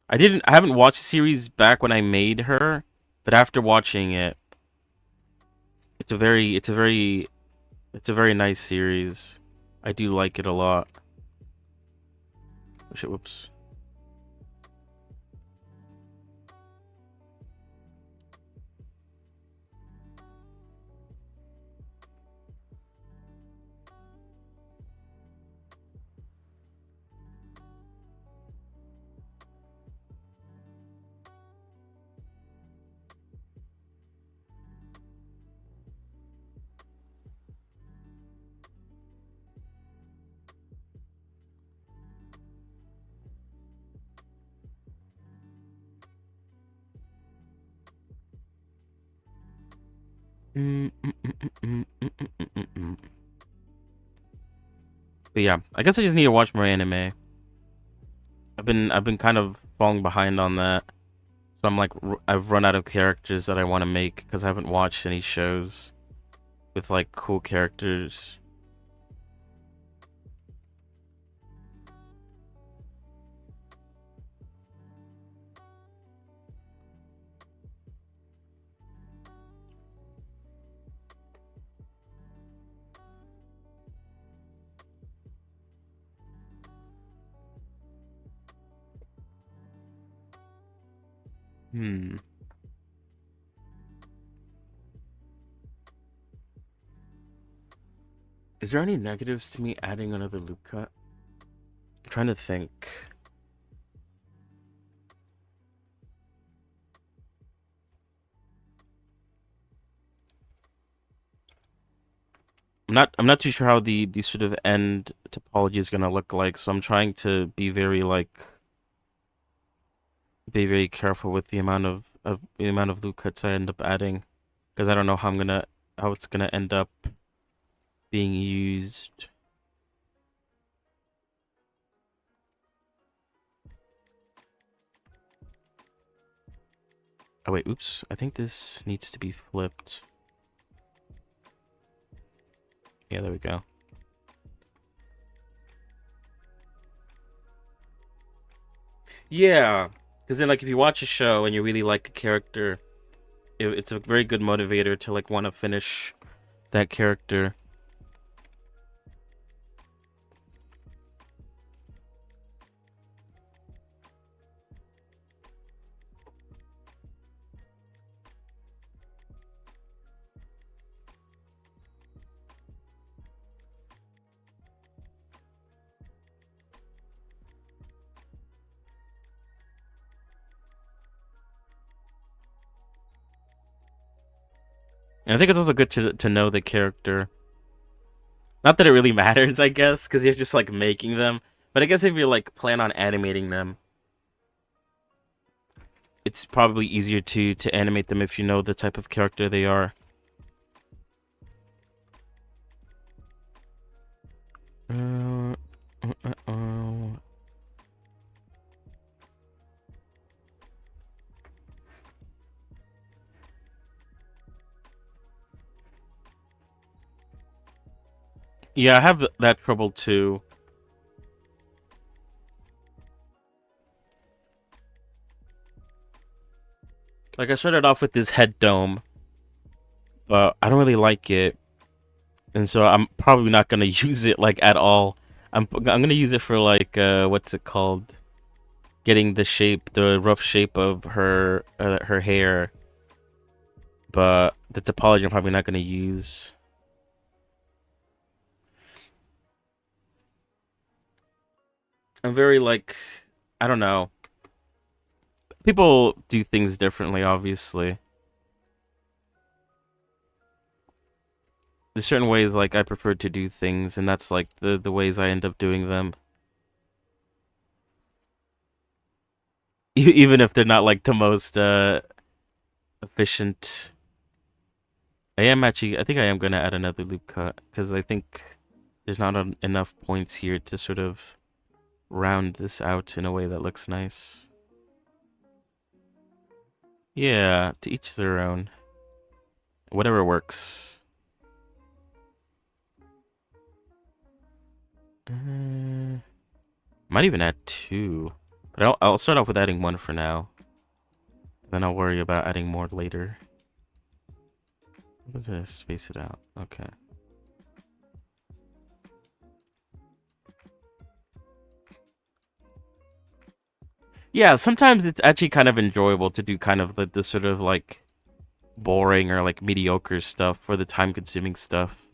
Speaker 1: I haven't watched the series back when I made her, but after watching it, it's a very nice series. I do like it a lot. Oh, shit, whoops. Mm, mm, mm, mm, mm, mm, mm, mm, mm, mm. But yeah, I guess I just need to watch more anime. I've been kind of falling behind on that. So I'm like I've run out of characters that I want to make because I haven't watched any shows with like cool characters. Hmm. Is there any negatives to me adding another loop cut? I'm trying to think. I'm not too sure how the sort of end topology is gonna look like, so I'm trying to be very careful with the amount of loop cuts I end up adding, because I don't know how it's gonna end up being used. Oh wait, oops. I think this needs to be flipped. Yeah, there we go. Yeah, because then like if you watch a show and you really like a character, it's a very good motivator to like want to finish that character. And I think it's also good to know the character. Not that it really matters, I guess, because you're just like making them. But I guess if you like plan on animating them, it's probably easier to animate them if you know the type of character they are. Uh, uh, uh, uh. Yeah, I have that trouble too. Like I started off with this head dome, but I don't really like it, and so I'm probably not gonna use it like at all. I'm gonna use it for like what's it called? Getting the rough shape of her hair, but the topology I'm probably not gonna use. I'm very like I don't know. People do things differently, obviously. There's certain ways like I prefer to do things, and that's like the ways I end up doing them. Even if they're not like the most efficient. I think I am gonna add another loop cut because I think there's not enough points here to sort of round this out in a way that looks nice. Yeah, to each their own. Whatever works. Uh, Might even add 2. But I'll start off with adding 1 for now. Then I'll worry about adding more later. Let's just space it out. Okay. Yeah, sometimes it's actually kind of enjoyable to do kind of the sort of like boring or like mediocre stuff for the time-consuming stuff.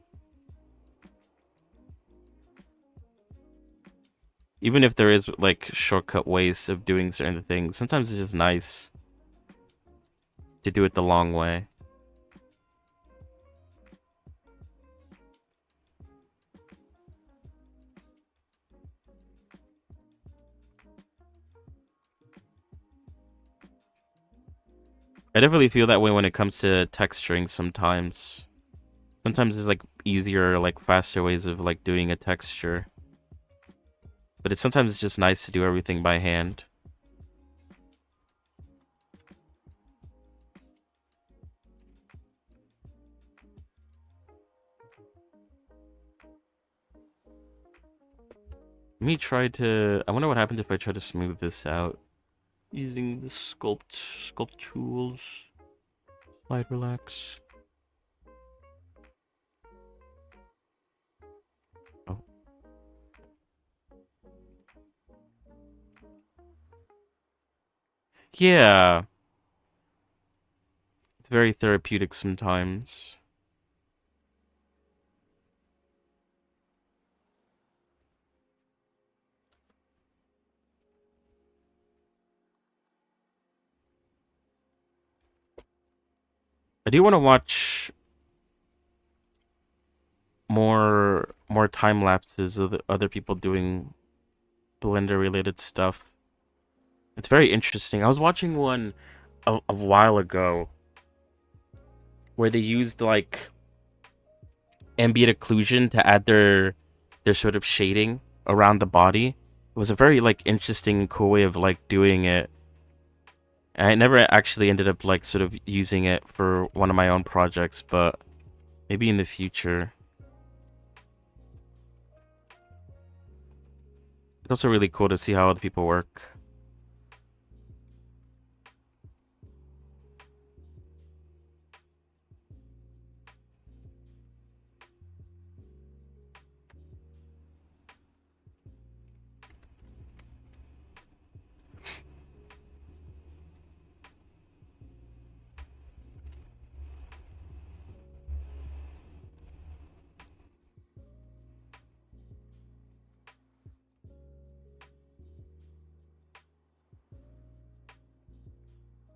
Speaker 1: Even if there is like shortcut ways of doing certain things, sometimes it's just nice to do it the long way. I definitely feel that way when it comes to texturing sometimes. Sometimes there's like easier, like faster ways of like doing a texture. But sometimes it's just nice to do everything by hand. Let me try to... I wonder what happens if I try to smooth this out. Using the sculpt tools. Slide relax. Oh. Yeah. It's very therapeutic sometimes. I do want to watch more time lapses of the other people doing Blender related stuff. It's very interesting. I was watching one a while ago where they used like ambient occlusion to add their sort of shading around the body. It was a very like interesting and cool way of like doing it. And I never actually ended up like sort of using it for one of my own projects, but maybe in the future. It's also really cool to see how other people work.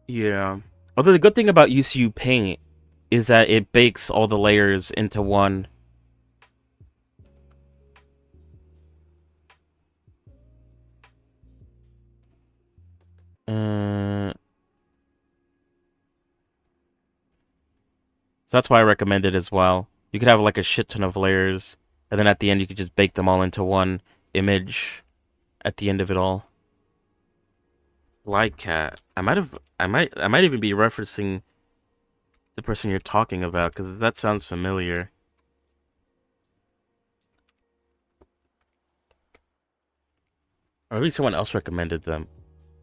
Speaker 1: Yeah. Although the good thing about UCU Paint is that it bakes all the layers into one. So that's why I recommend it as well. You could have like a shit ton of layers, and then at the end you could just bake them all into one image at the end of it all. Like cat. I might even be referencing the person you're talking about because that sounds familiar. Or maybe someone else recommended them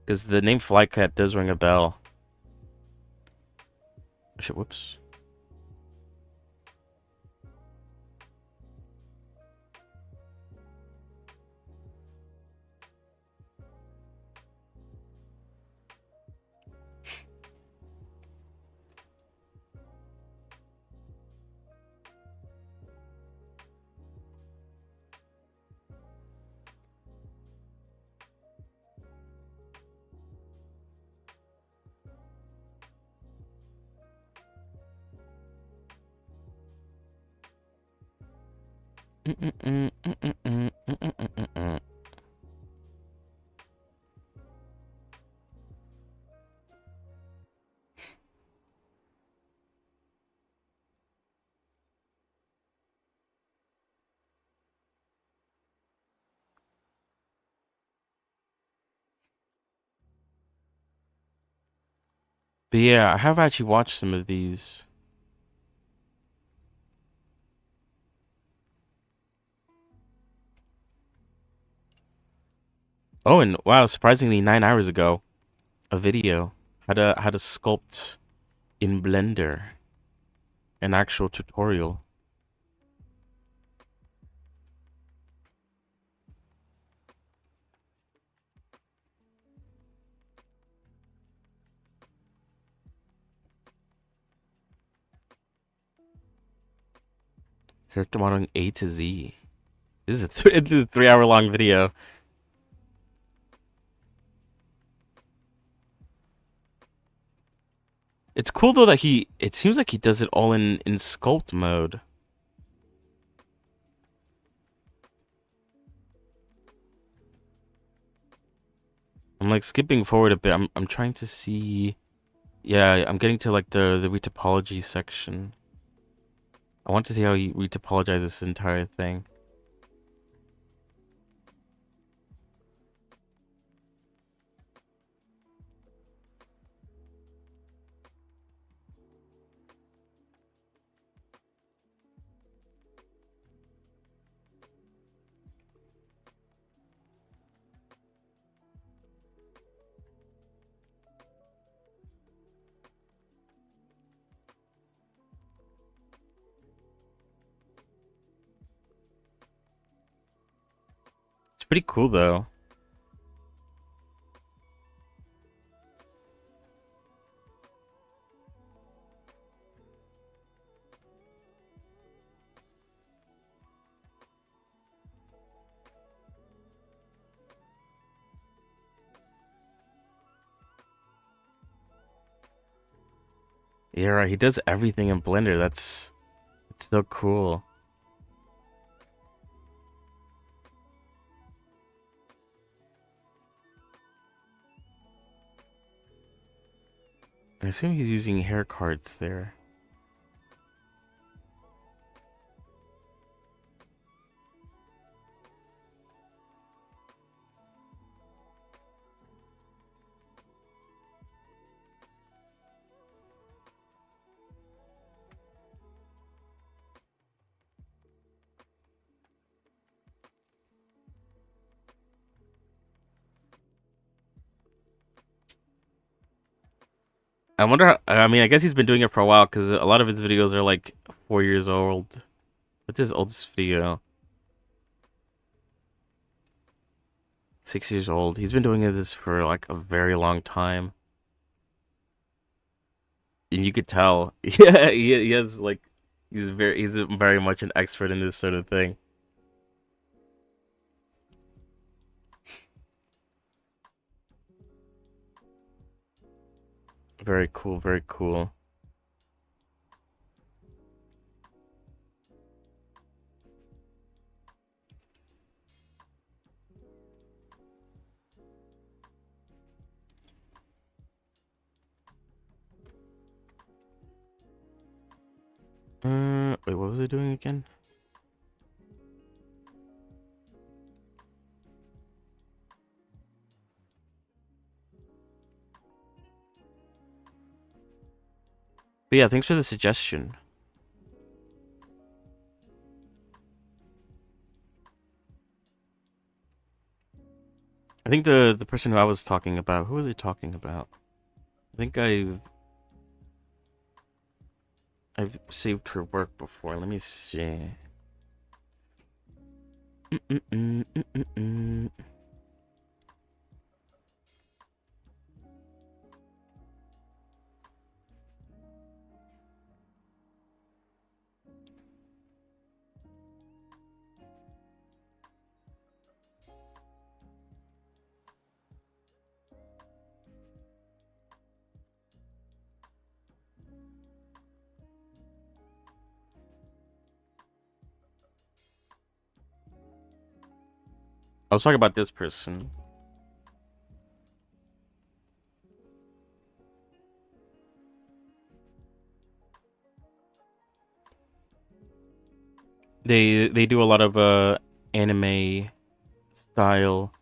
Speaker 1: because the name Flycat does ring a bell. Shit, whoops. But yeah, I have actually watched some of these. Oh, and wow, surprisingly, 9 hours ago, a video how to sculpt in Blender, an actual tutorial. Character modeling A to Z. This is it's a 3 hour long video. It's cool though that it seems like he does it all in sculpt mode. I'm like skipping forward a bit. I'm trying to see. Yeah, I'm getting to like the retopology section. I want to see how he retopologizes this entire thing. It's pretty cool though. Yeah, right. He does everything in Blender. It's so cool. I assume he's using hair cards there. I wonder. I mean, I guess he's been doing it for a while because a lot of his videos are like 4 years old. What's his oldest video? 6 years old. He's been doing this for like a very long time, and you could tell. Yeah, he has like he's very much an expert in this sort of thing. Very cool. Very cool. Wait, what was I doing again? But yeah, thanks for the suggestion. I think the person who I was talking about, who was I talking about? I think I've saved her work before. Let me see. Mm-mm-mm-mm-mm-mm. I was talking about this person. They do a lot of anime style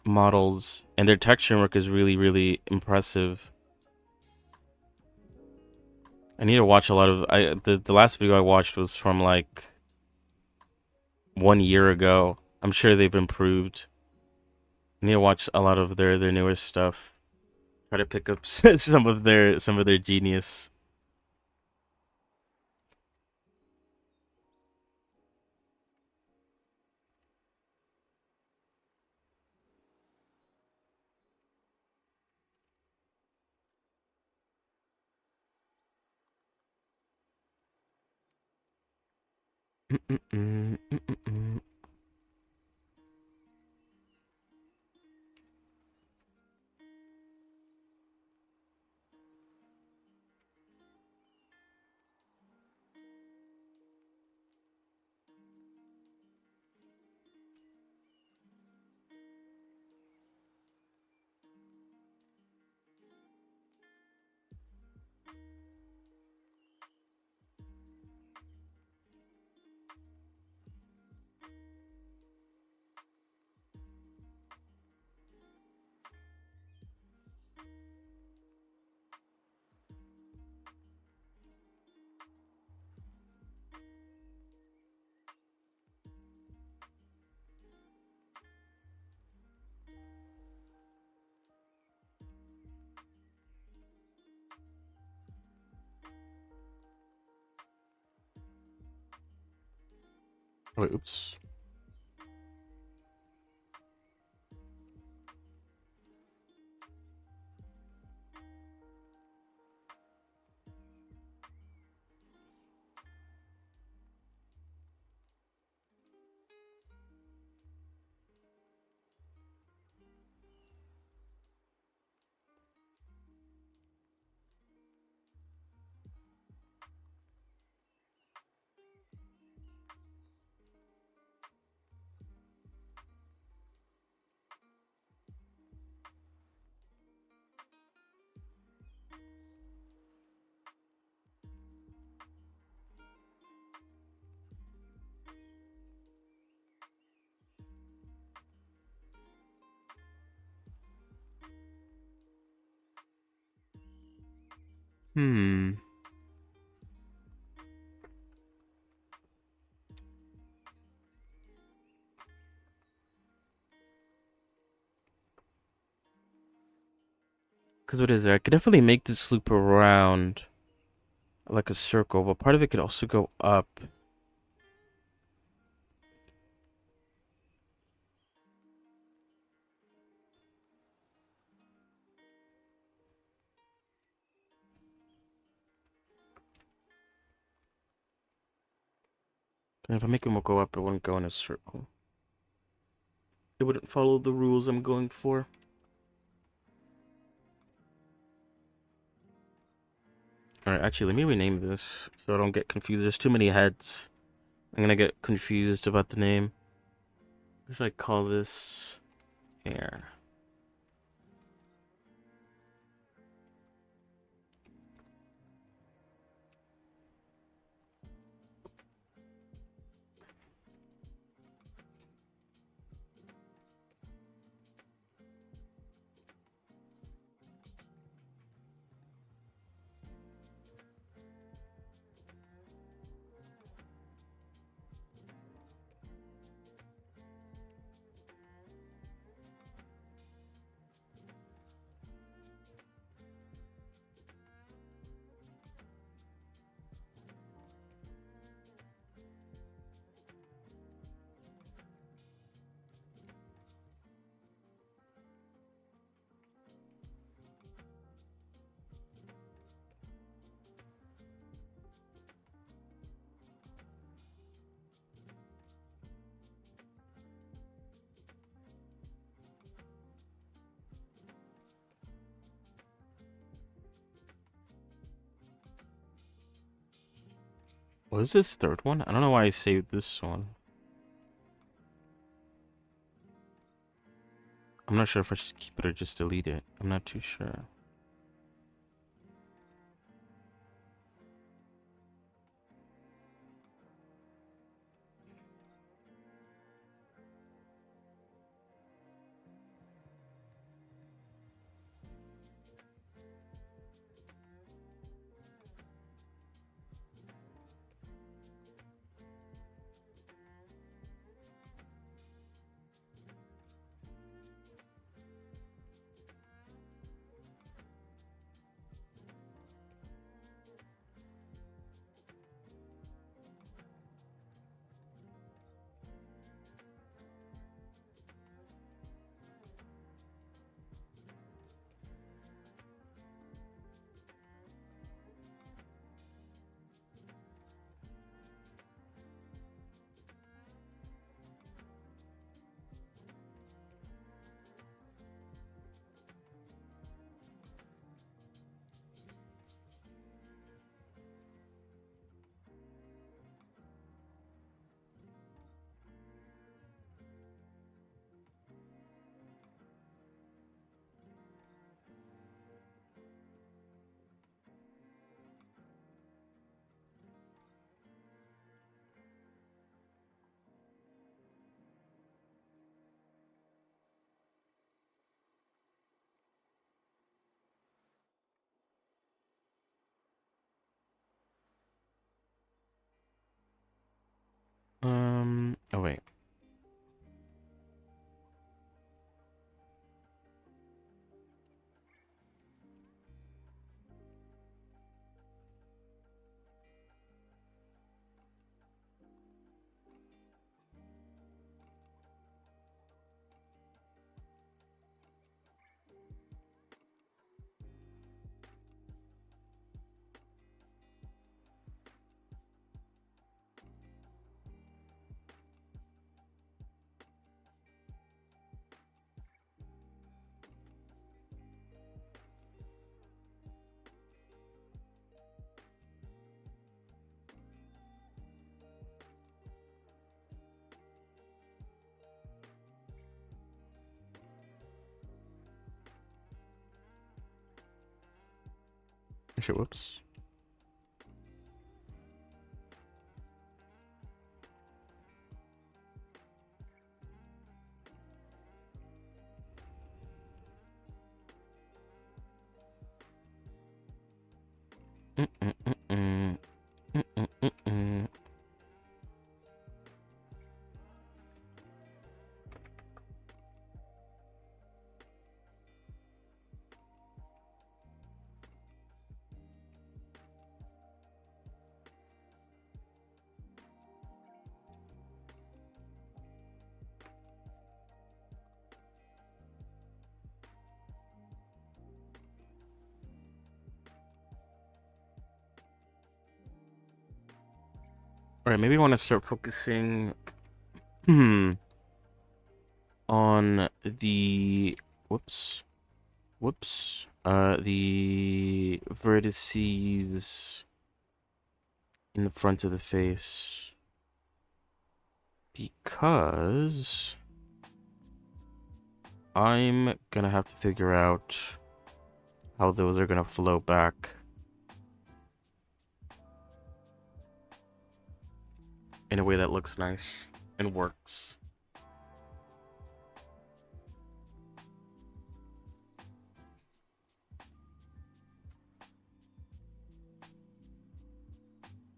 Speaker 1: models, and their texture work is really impressive. I need to watch a lot of the last video I watched was from like 1 year ago. I'm sure they've improved. I need to watch a lot of their newer stuff. Try to pick up some of their genius. Mm-mm-mm, mm-mm-mm. Wait, oops. Hmm. Because what is there? I could definitely make this loop around like a circle, but part of it could also go up. And if I make them go up, it wouldn't go in a circle. It wouldn't follow the rules I'm going for. Alright, actually, let me rename this so I don't get confused. There's too many heads. I'm gonna get confused about the name. What should I call this? Here. What is this third one? I don't know why I saved this one. I'm not sure if I should keep it or just delete it. I'm not too sure. Shit, whoops. Mm-mm-mm-mm. Mm-mm-mm-mm. All right, maybe I want to start focusing on the whoops. Whoops. The vertices in the front of the face. Because I'm gonna have to figure out how those are gonna flow back in a way that looks nice and works.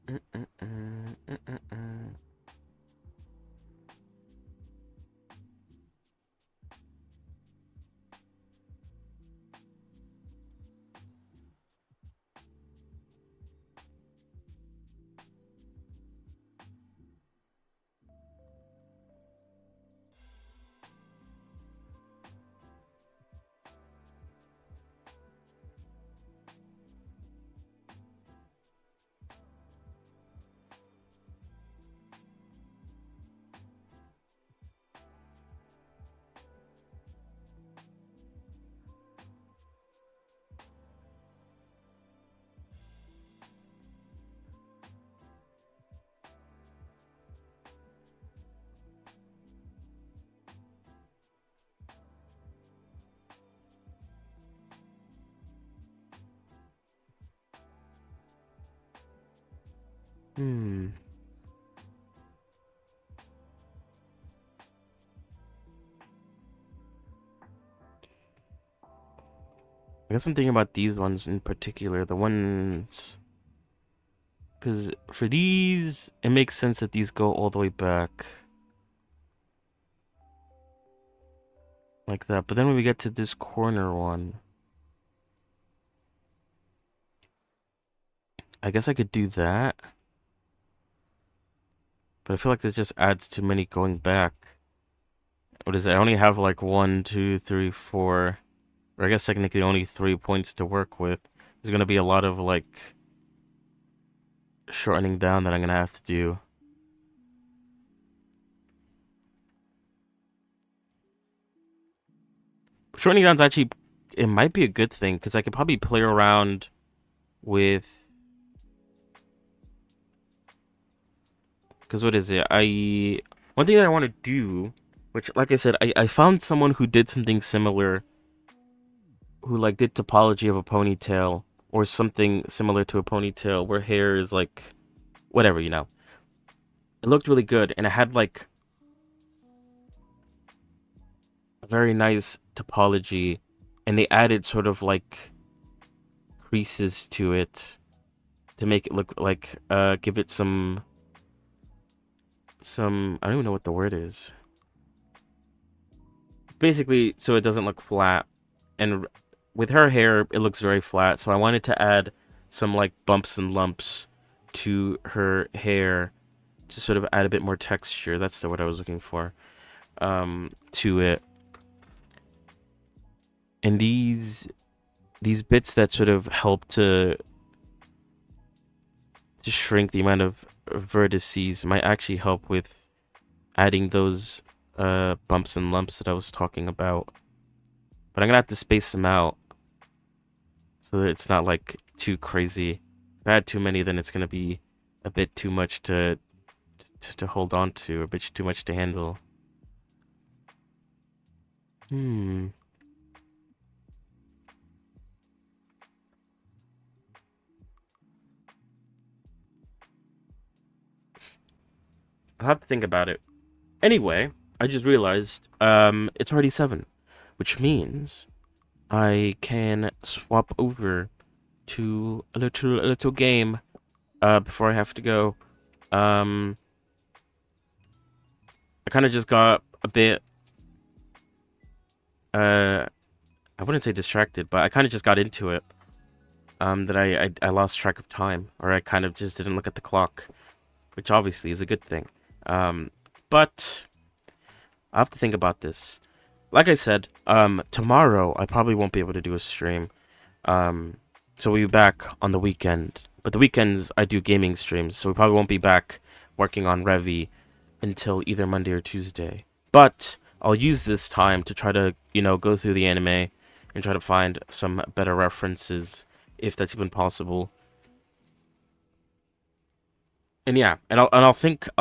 Speaker 1: Mm-mm-mm, mm-mm-mm. Hmm. I guess I'm thinking about these ones in particular. The ones... Because for these, it makes sense that these go all the way back. Like that. But then when we get to this corner one... I guess I could do that. But I feel like this just adds too many going back. What is it? I only have like 1, 2, 3, 4... Or I guess technically only 3 points to work with. There's gonna be a lot of like... shortening down that I'm gonna have to do. Shortening down's actually... It might be a good thing, because I could probably play around with... Because what is it? One thing that I want to do, which, like I said, I found someone who did something similar, who, like, did topology of a ponytail, or something similar to a ponytail, where hair is, like, whatever, you know. It looked really good, and it had, like, a very nice topology, and they added sort of, like, creases to it to make it look like, give it some, I don't even know what the word is. Basically, so it doesn't look flat. And with her hair, it looks very flat. So I wanted to add some like bumps and lumps to her hair to sort of add a bit more texture. That's the word I was looking for. To it. And these bits that sort of help to shrink the amount of vertices might actually help with adding those bumps and lumps that I was talking about. But I'm gonna have to space them out so that it's not like too crazy. If I add too many, then it's gonna be a bit too much to hold on to, a bit too much to handle. Hmm. I'll have to think about it. Anyway, I just realized it's already 7, which means I can swap over to a little game before I have to go. Um I kind of just got a bit I wouldn't say distracted, but I kind of just got into it. That I lost track of time, or I kind of just didn't look at the clock, which obviously is a good thing. Um, but I have to think about this. Like I said, tomorrow I probably won't be able to do a stream. Um, so we'll be back on the weekend. But the weekends I do gaming streams, so we probably won't be back working on Revy until either Monday or Tuesday. But I'll use this time to try to, go through the anime and try to find some better references, if that's even possible. And yeah, I'll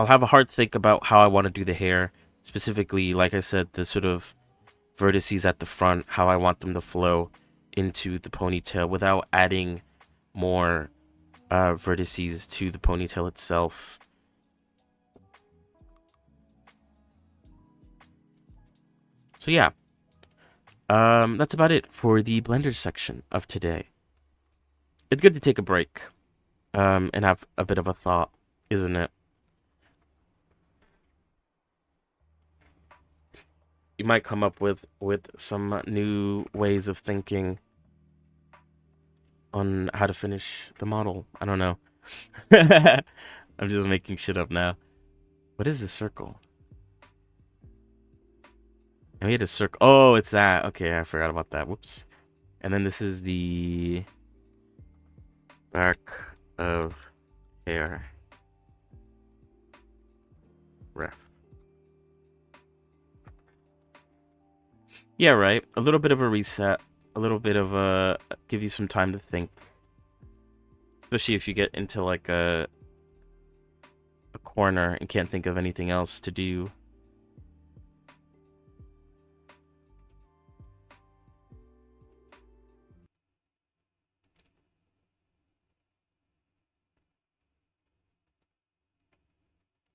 Speaker 1: have a hard think about how I want to do the hair, specifically, like I said, the sort of vertices at the front, how I want them to flow into the ponytail without adding more vertices to the ponytail itself. So yeah, that's about it for the blender section of today. It's good to take a break, and have a bit of a thought, isn't it? You might come up with some new ways of thinking on how to finish the model. I don't know. I'm just making shit up now. What is this circle? I made a circle. Oh, it's that. Okay, I forgot about that. Whoops. And then this is the back of hair. Ref. Yeah, right. A little bit of a reset. A little bit of a give you some time to think. Especially if you get into like a corner and can't think of anything else to do.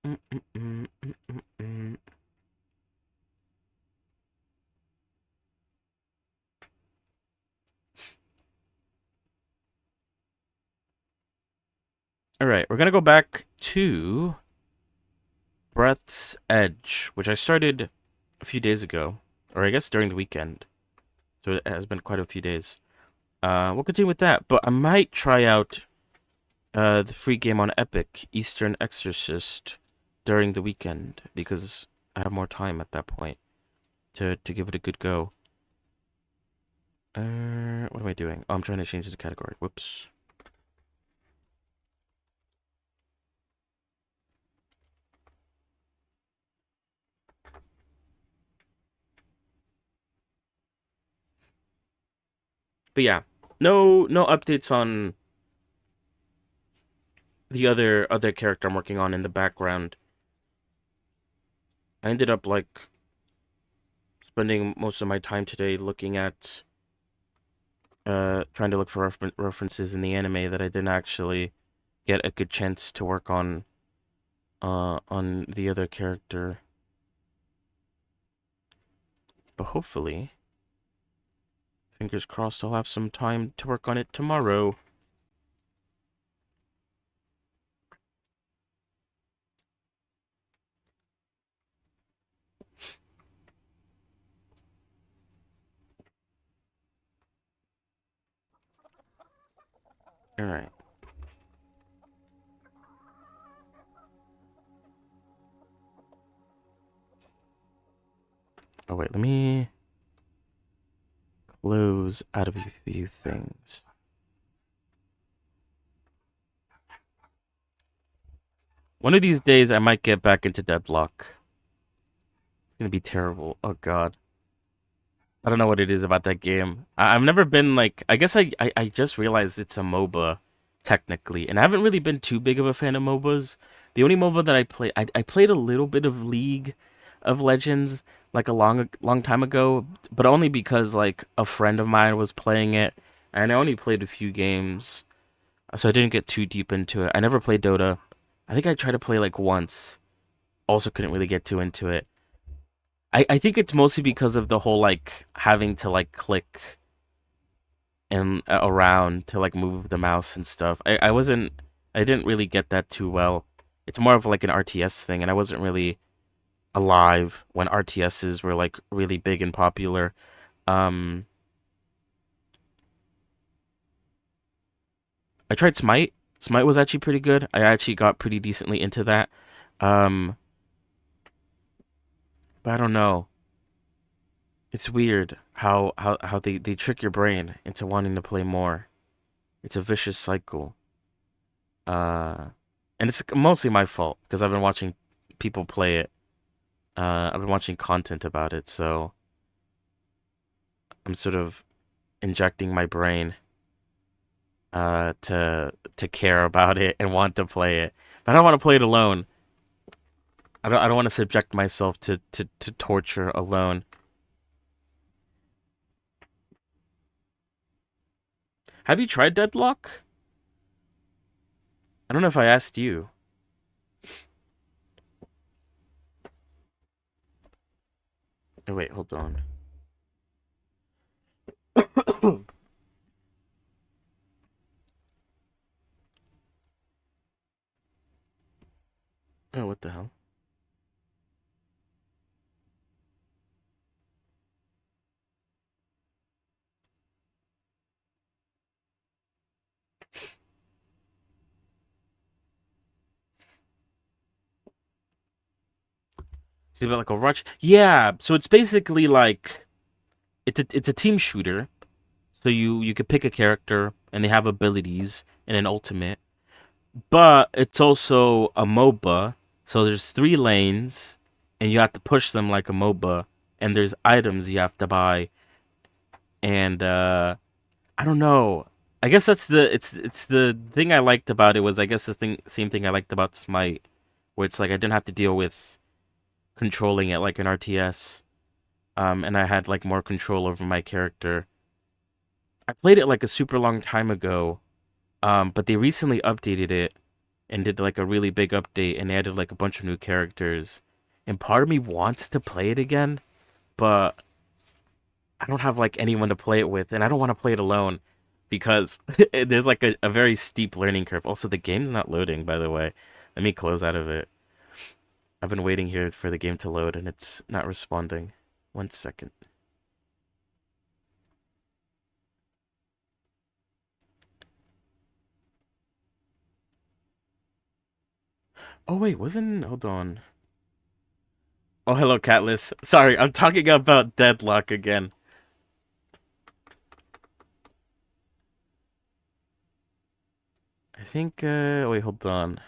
Speaker 1: Mm -mm -mm -mm -mm -mm. All right, we're gonna go back to Breath's Edge, which I started a few days ago, or I guess during the weekend. So it has been quite a few days. We'll continue with that, but I might try out the free game on Epic, Eastern Exorcist, during the weekend because I have more time at that point to give it a good go. What am I doing? Oh, I'm trying to change the category. Whoops. But yeah, no updates on the other character I'm working on in the background. I ended up like spending most of my time today looking at trying to look for references in the anime that I didn't actually get a good chance to work on the other character. But hopefully, fingers crossed, I'll have some time to work on it tomorrow. All right. Oh wait, let me close out of a few things. One of these days, I might get back into Deadlock. It's gonna be terrible. Oh god. I don't know what it is about that game. I've never been like. I guess I just realized it's a MOBA, technically, and I haven't really been too big of a fan of MOBAs. The only MOBA that I played a little bit of League of Legends like a long time ago, but only because like a friend of mine was playing it, and I only played a few games, so I didn't get too deep into it. I never played Dota. I think I tried to play like once, also couldn't really get too into it. I think it's mostly because of the whole like having to like click and around to like move the mouse and stuff. I didn't really get that too well. It's more of like an RTS thing, and I wasn't really alive when RTSs were like really big and popular. Um, I tried Smite. Smite was actually pretty good. I actually got pretty decently into that. Um, but I don't know. It's weird how they trick your brain into wanting to play more. It's a vicious cycle. Uh, and it's mostly my fault because I've been watching people play it. I've been watching content about it, so I'm sort of injecting my brain to care about it and want to play it. But I don't want to play it alone. I don't want to subject myself to torture alone. Have you tried Deadlock? I don't know if I asked you. Oh, wait, hold on. Oh, what the hell? Is it like a rush? Yeah, so it's basically like it's a team shooter. So you could pick a character and they have abilities and an ultimate, but it's also a MOBA. So there's three lanes, and you have to push them like a MOBA. And there's items you have to buy, and I don't know. I guess that's it's the thing I liked about it was I guess the thing same thing I liked about Smite, where it's like I didn't have to deal with controlling it like an RTS. And I had like more control over my character. I played it like a super long time ago, but they recently updated it and did like a really big update and added like a bunch of new characters. And part of me wants to play it again, but I don't have like anyone to play it with, and I don't want to play it alone because there's like a very steep learning curve. Also, the game's not loading, by the way. Let me close out of it. I've been waiting here for the game to load and it's not responding. 1 second. Oh wait, wasn't hold on. Oh hello Catless. Sorry, I'm talking about Deadlock again. I think wait, hold on.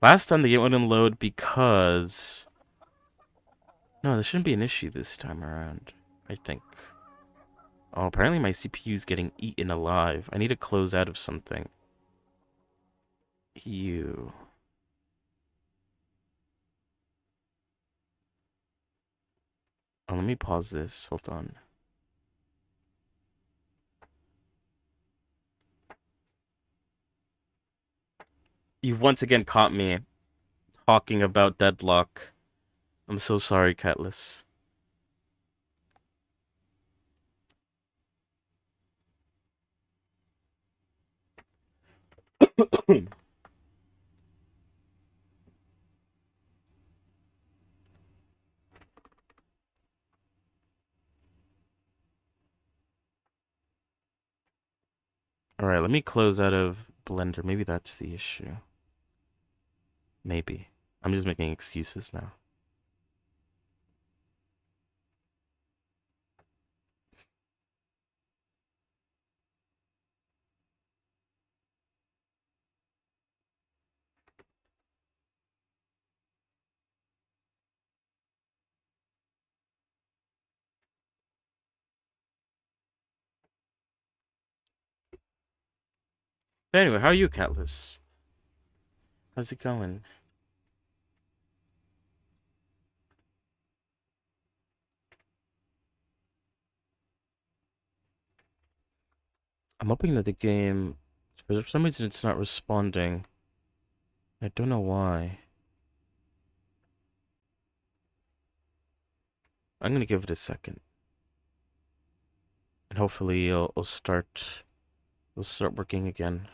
Speaker 1: Last time the game wouldn't load because no, there shouldn't be an issue this time around. I think. Oh, apparently my CPU is getting eaten alive. I need to close out of something. You. Oh, let me pause this. Hold on. You've once again caught me talking about Deadlock. I'm so sorry, Catless. Alright, let me close out of Blender. Maybe that's the issue. Maybe. I'm just making excuses now. But anyway, how are you, Catless? How's it going? I'm hoping that the game, for some reason, it's not responding. I don't know why. I'm gonna give it a second, and hopefully it'll start working again.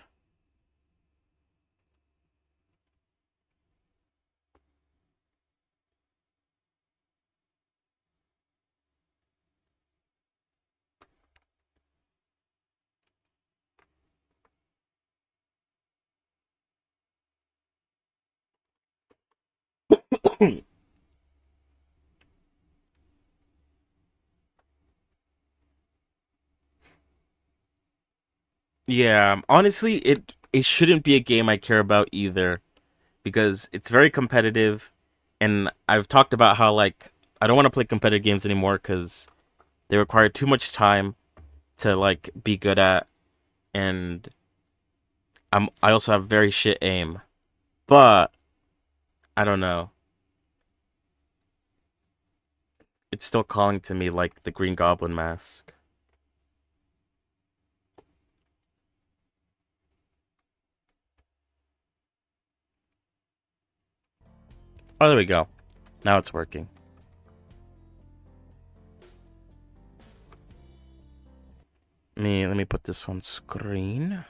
Speaker 1: Yeah, honestly, it shouldn't be a game I care about either because it's very competitive, and I've talked about how like I don't want to play competitive games anymore because they require too much time to like be good at, and I also have very shit aim, but I don't know. It's still calling to me like the Green Goblin mask. Oh, there we go. Now it's working. Let me put this on screen.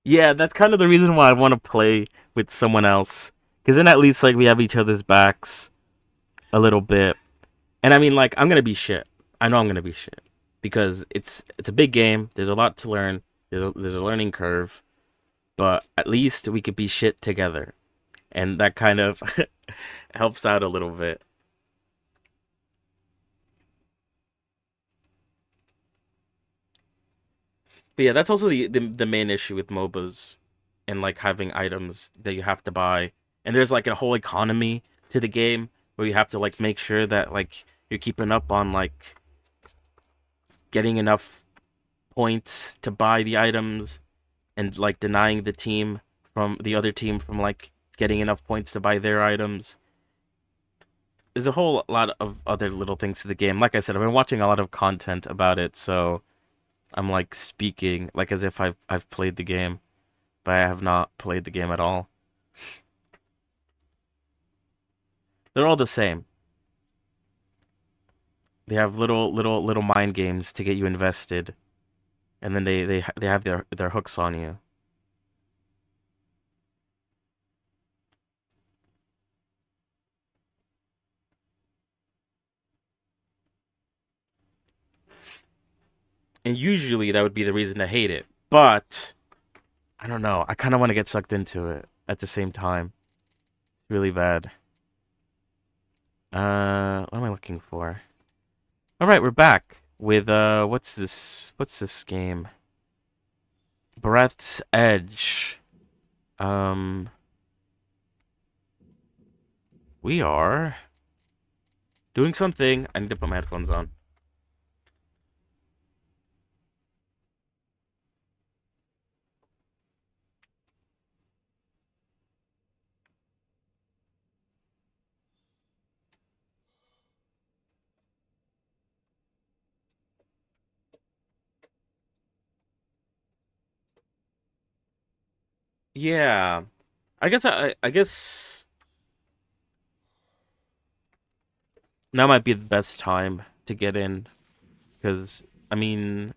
Speaker 1: Yeah, that's kind of the reason why I want to play with someone else. Because then at least like we have each other's backs a little bit. And I mean like I'm gonna be shit. I know I'm gonna be shit. Because it's a big game. There's a lot to learn. There's a learning curve. But at least we could be shit together. And that kind of helps out a little bit. But yeah, that's also the main issue with MOBAs and like having items that you have to buy. And there's like a whole economy to the game where you have to like make sure that like you're keeping up on like getting enough points to buy the items and like denying the other team from like getting enough points to buy their items. There's a whole lot of other little things to the game. Like I said, I've been watching a lot of content about it, so I'm like speaking like as if I've played the game, but I have not played the game at all. They're all the same. They have little mind games to get you invested, and then they have their hooks on you. And usually that would be the reason to hate it. But I don't know. I kind of want to get sucked into it at the same time. It's really bad. What am I looking for? All right, we're back with what's this? What's this game? Breath's Edge. Um, we are doing something. I need to put my headphones on. Yeah, I guess now might be the best time to get in because I mean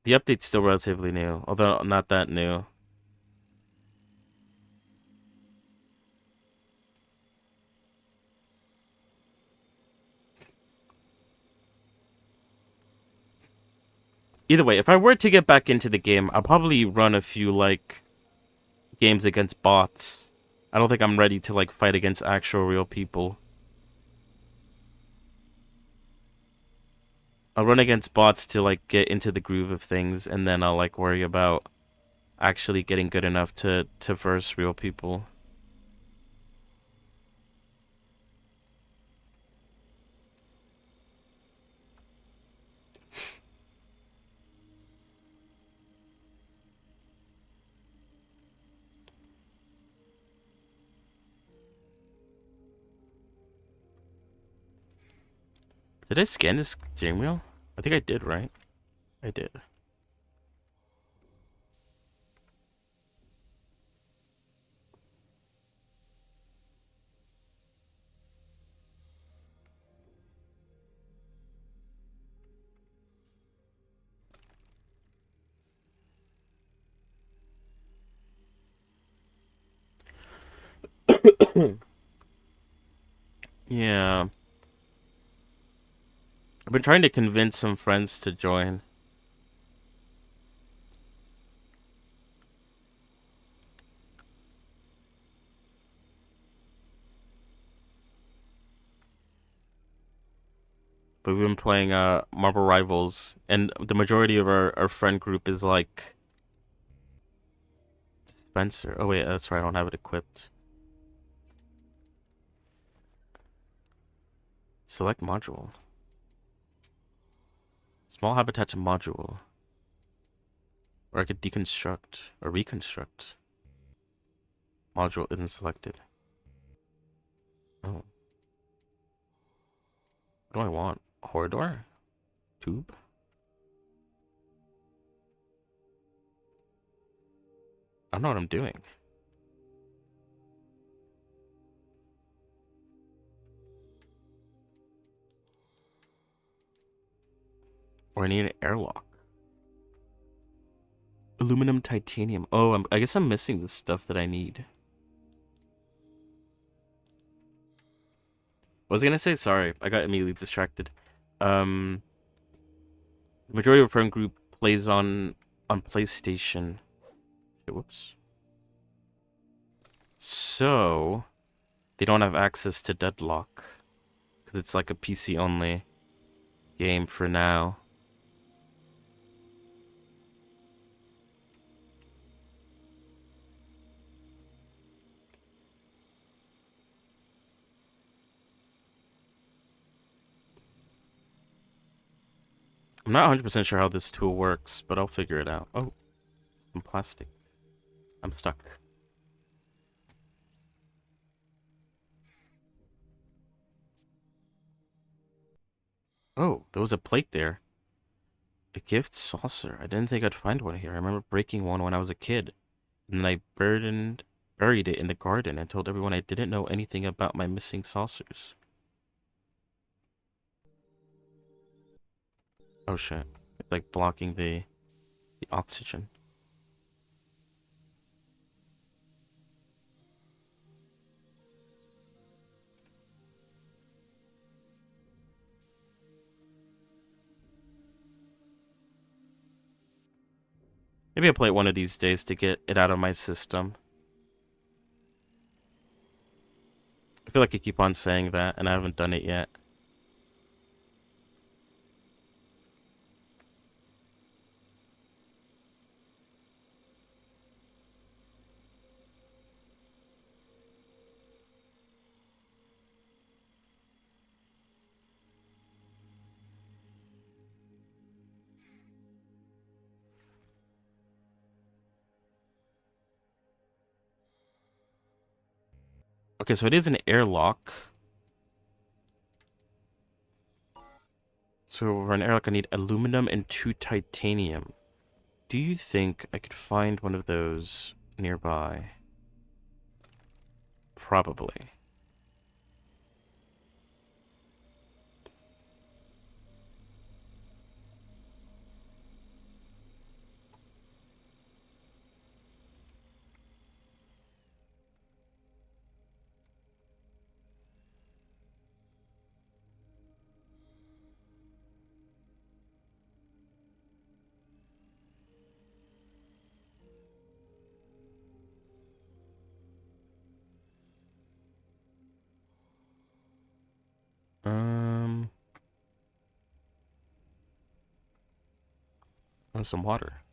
Speaker 1: the update's still relatively new, although not that new. Either way, if I were to get back into the game, I'll probably run a few like games against bots. I don't think I'm ready to like fight against actual real people. I'll run against bots to like get into the groove of things, and then I'll like worry about actually getting good enough to verse real people. Did I scan this steering wheel? I think I did, right? I did. Yeah. I've been trying to convince some friends to join. But we've been playing Marble Rivals, and the majority of our friend group is like Spencer. Oh wait, that's right, I don't have it equipped. Select module. Small habitats module. Or I could deconstruct or reconstruct. Module isn't selected. Oh. What do I want? Corridor? Tube? I don't know what I'm doing. Or I need an airlock. Aluminum titanium. Oh, I guess I'm missing the stuff that I need. I was gonna say sorry. I got immediately distracted. Um, the majority of our friend group plays on PlayStation. Whoops. So they don't have access to Deadlock because it's like a PC only game for now. I'm not 100% sure how this tool works, but I'll figure it out. Oh, some plastic. I'm stuck. Oh, there was a plate there. A gift saucer. I didn't think I'd find one here. I remember breaking one when I was a kid, and then I buried it in the garden and told everyone I didn't know anything about my missing saucers. Oh shit. It's like blocking the oxygen. Maybe I'll play it one of these days to get it out of my system. I feel like I keep on saying that, and I haven't done it yet. Okay, so it is an airlock. So for an airlock, I need aluminum and 2 titanium. Do you think I could find one of those nearby? Probably. Um, oh, some water.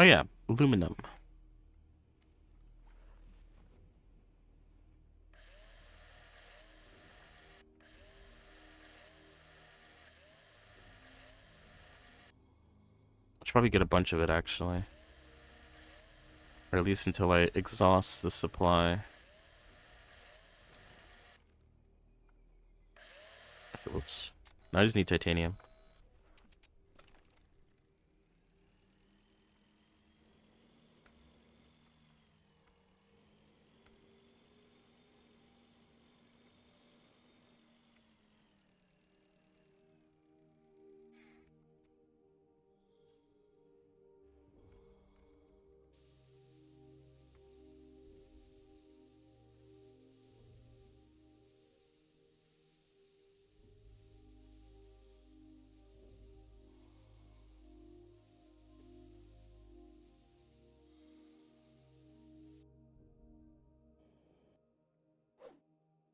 Speaker 1: Oh yeah, aluminum. I should probably get a bunch of it actually. Or at least until I exhaust the supply. Whoops. Now I just need titanium.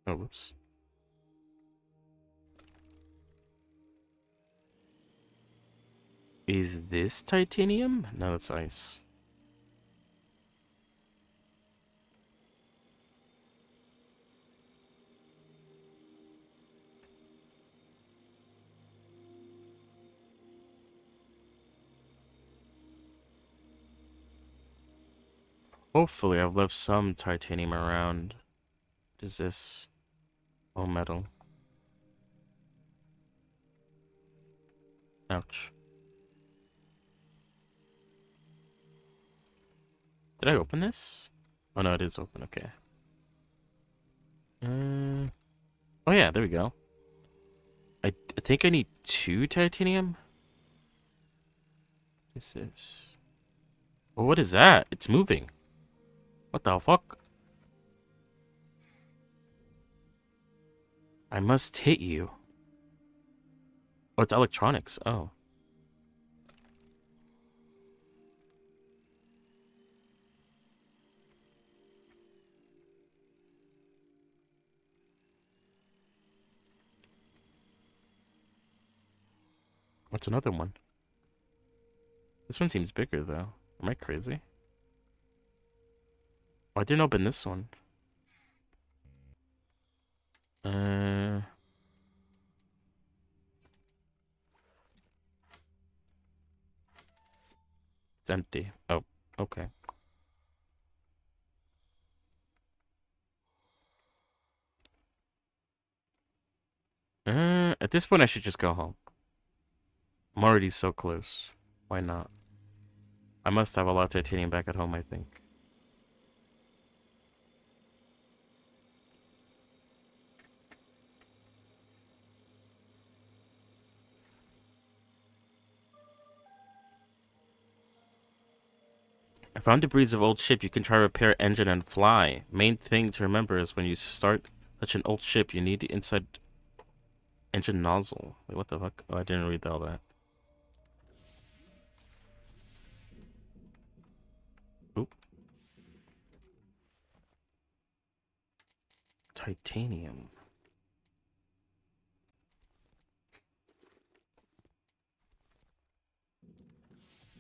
Speaker 1: Oh, whoops. Is this titanium? No, it's ice. Hopefully I've left some titanium around. What is this? Oh, metal. Ouch. Did I open this? Oh no, it is open, okay. Oh yeah, there we go. I think I need 2 titanium? This is... Oh, what is that? It's moving. What the fuck? I must hit you. Oh, it's electronics. Oh. What's another one? This one seems bigger, though. Am I crazy? Oh, I didn't open this one. Uh... It's empty. Oh, okay. At this point, I should just go home. I'm already so close. Why not? I must have a lot of titanium back at home, I think. I found debris of old ship. You can try repair engine and fly. Main thing to remember is when you start such an old ship, you need the inside engine nozzle. Wait, what the fuck? Oh, I didn't read all that. Oop. Titanium.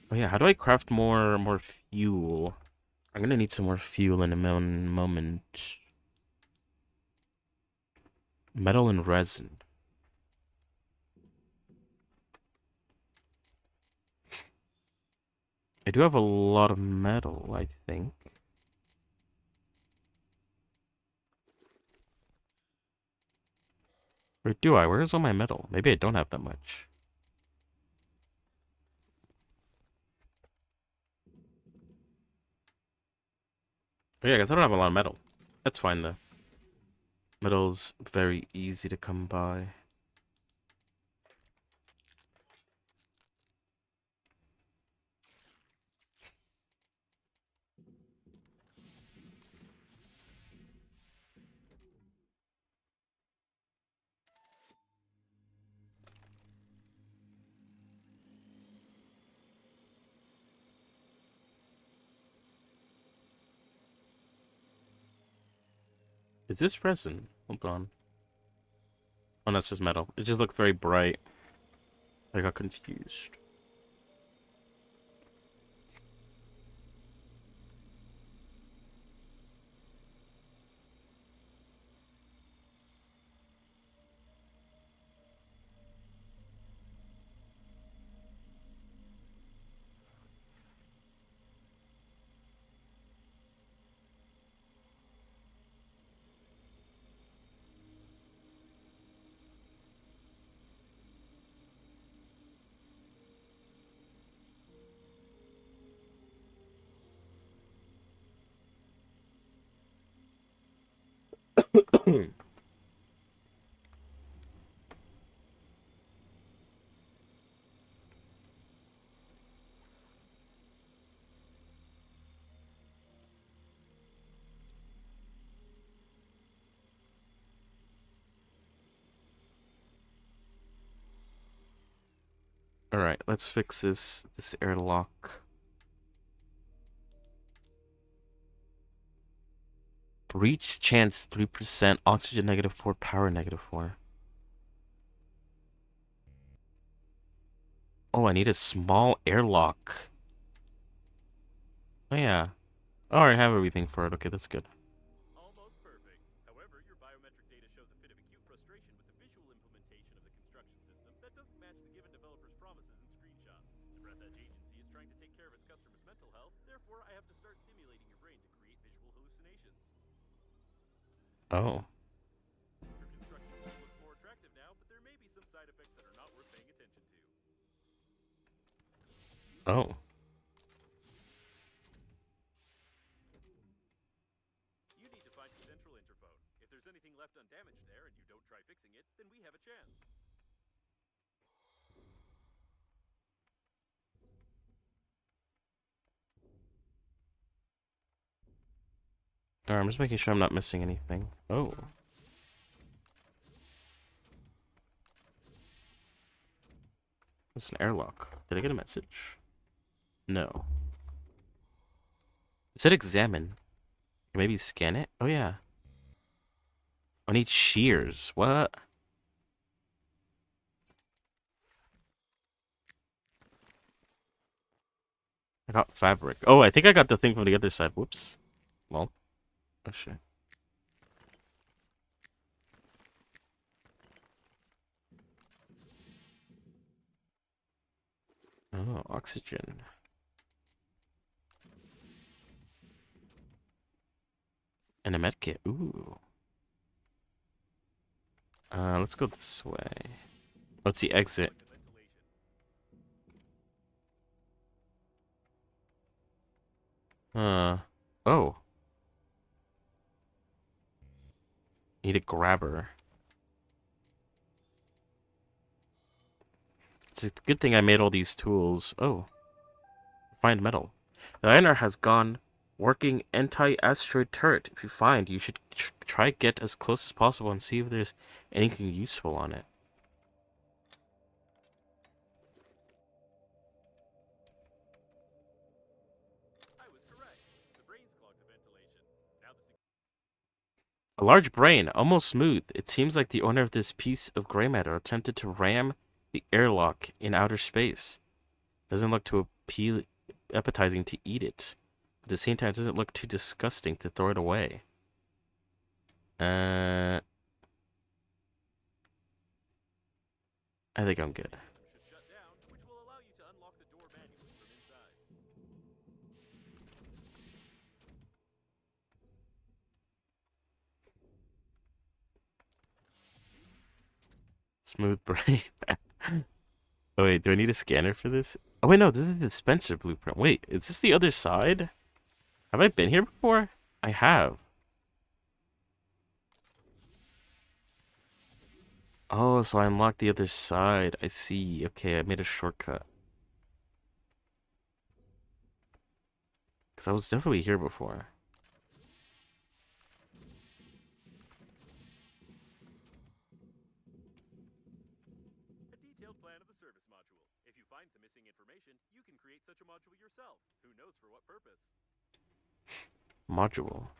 Speaker 1: Oh yeah, how do I craft more fuel? I'm gonna need some more fuel in a moment. Metal and resin. I do have a lot of metal, I think. Or do I? Where's all my metal? Maybe I don't have that much. But yeah, I guess I don't have a lot of metal. That's fine though. Metal's very easy to come by. Is this resin? Hold on. Oh, no, it's just metal. It just looked very bright. I got confused. Alright, let's fix this airlock. Breach chance 3%, oxygen -4, power -4. Oh, I need a small airlock. Oh yeah. Oh, I have everything for it. Okay, that's good.
Speaker 2: Almost perfect. However, your biometric data shows a bit of acute frustration with the visual implementation of the construction system that doesn't match the given developer's promises and screenshots. The Breath Edge agency is trying to take care of its customers' mental health, therefore I have to start stimulating your brain to create visual hallucinations.
Speaker 1: Oh.
Speaker 2: Your construction system looks more attractive now, but there may be some side effects that are not worth paying attention to.
Speaker 1: Oh.
Speaker 2: You need to find the central interphone. If there's anything left undamaged there and you don't try fixing it, then we have a chance.
Speaker 1: Alright, I'm just making sure I'm not missing anything. Oh. It's an airlock. Did I get a message? No. It said examine. Maybe scan it? Oh yeah. I need shears. What? I got fabric. Oh, I think I got the thing from the other side. Whoops. Well. Oh shit. Oh, oxygen. And a medkit. Ooh. Let's go this way. What's the exit? Oh. Need a grabber. It's a good thing I made all these tools. Oh. Find metal. The liner has gone working anti-asteroid turret. If you find, you should try get as close as possible and see if there's anything useful on it.
Speaker 2: I was correct. The brains clogged the ventilation. Now the
Speaker 1: A large brain, almost smooth. It seems like the owner of this piece of gray matter attempted to ram the airlock in outer space. Doesn't look too appetizing to eat it. At the same time, it doesn't look too disgusting to throw it away. I think I'm good.
Speaker 2: system should shut down, which will allow you to unlock the door manually from inside.
Speaker 1: Smooth brain. Oh wait, do I need a scanner for this? Oh wait, no, this is the dispenser blueprint. Wait, is this the other side? Have I been here before? I have. Oh, so I unlocked the other side. I see. Okay, I made a shortcut. Because I was definitely here before.
Speaker 2: A detailed plan of the service module. If you find the missing information, you can create such a module yourself. Who knows for what purpose?
Speaker 1: Module.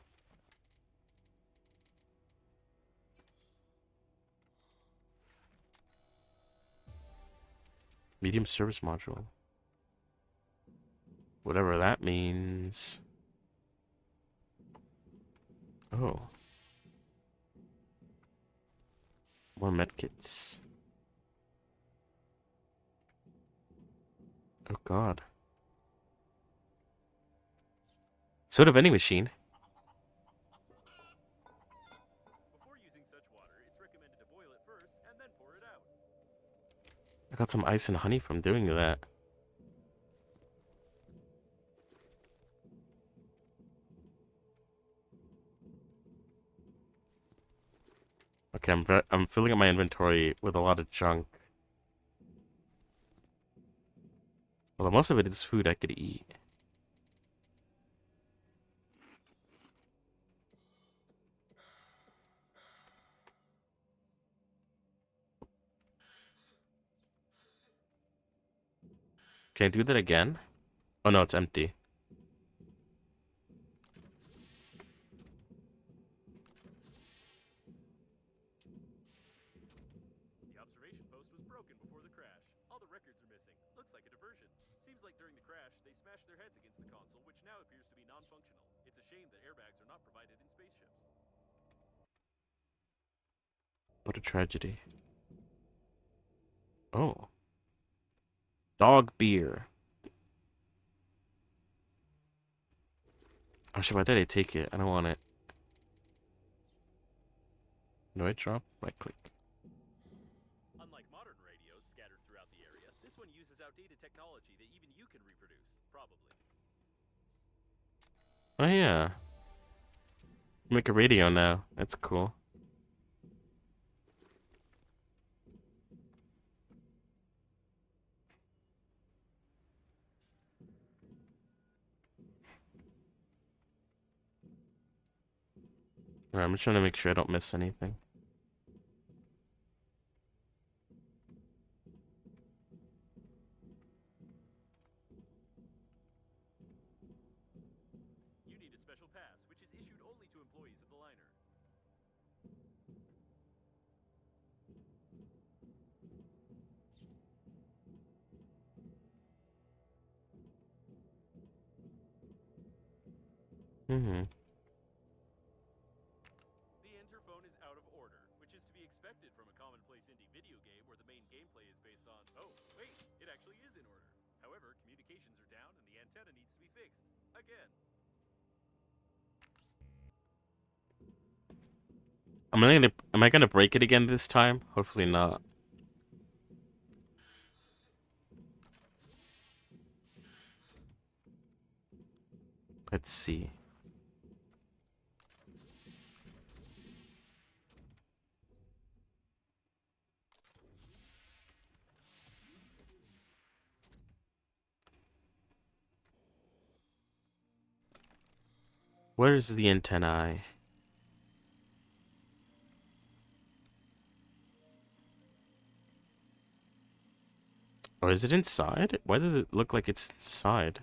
Speaker 1: Medium service module. Whatever that means. Oh. More medkits. Oh god. Soda vending machine.
Speaker 2: Before using such water, it's recommended to boil it first and then pour it out.
Speaker 1: I got some ice and honey from doing that. Okay, I'm filling up my inventory with a lot of junk. Well, most of it is food I could eat. Can I do that again? Oh no, it's empty.
Speaker 2: The observation post was broken before the crash. All the records are missing. Looks like a diversion. Seems like during the crash, they smashed their heads against the console, which now appears to be non-functional. It's a shame that airbags are not provided in spaceships.
Speaker 1: What a tragedy. Oh. Dog beer. Oh shit, why did I take it? I don't want it. Do I drop? Right click.
Speaker 2: Unlike modern radios scattered throughout the area, this one uses outdated technology that even you can reproduce, probably.
Speaker 1: Oh yeah. Make a radio now. That's cool. Alright, I'm just trying to make sure I don't miss anything.
Speaker 2: You need a special pass, which is issued only to employees of the liner.
Speaker 1: Mm-hmm.
Speaker 2: The interphone is out of order, which is to be expected from a commonplace indie video game where the main gameplay is based on, oh, wait, it actually is in order. However, communications are down and the antenna needs to be fixed. Again.
Speaker 1: Am I gonna break it again this time? Hopefully not. Let's see. Where is the antennae? Or is it inside? Why does it look like it's inside?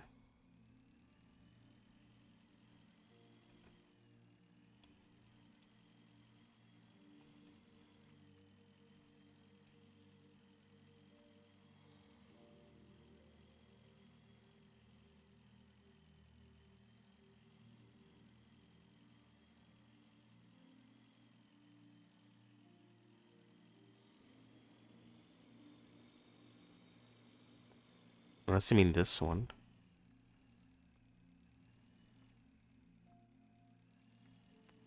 Speaker 1: Unless you mean this one.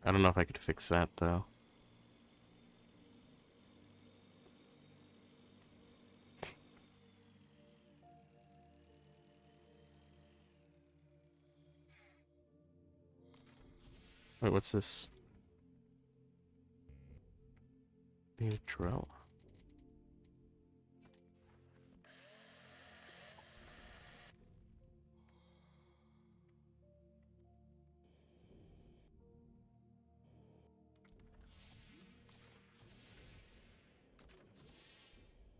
Speaker 1: I don't know if I could fix that though. Wait, what's this? Need a drill.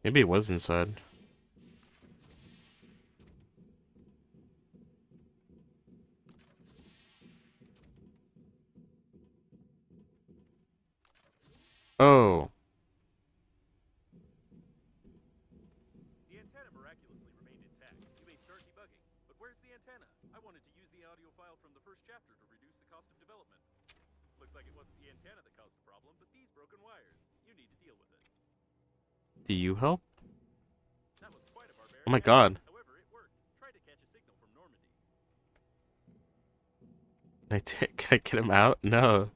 Speaker 1: Maybe it was inside. Oh.
Speaker 2: The antenna miraculously remained intact. You may start debugging. But where's the antenna? I wanted to use the audio file from the first chapter to reduce the cost of development. Looks like it wasn't the antenna that caused the problem, but these broken wires. You need to deal with it.
Speaker 1: Do you help?
Speaker 2: That was quite a
Speaker 1: Oh
Speaker 2: barbaric
Speaker 1: my
Speaker 2: hack.
Speaker 1: god.
Speaker 2: However, it worked. Try to catch a signal from Normandy.
Speaker 1: Can I get him out? No.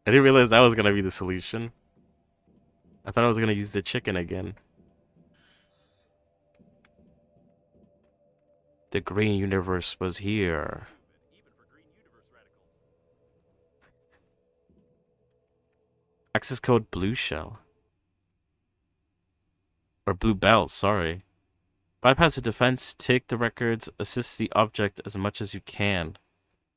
Speaker 1: I didn't realize that was gonna be the solution. I thought I was gonna use the chicken again. The green universe was here.
Speaker 2: Movement, even for green universe radicals.
Speaker 1: Access code blue shell. Or blue bell, sorry. Bypass the defense, take the records, assist the object as much as you can.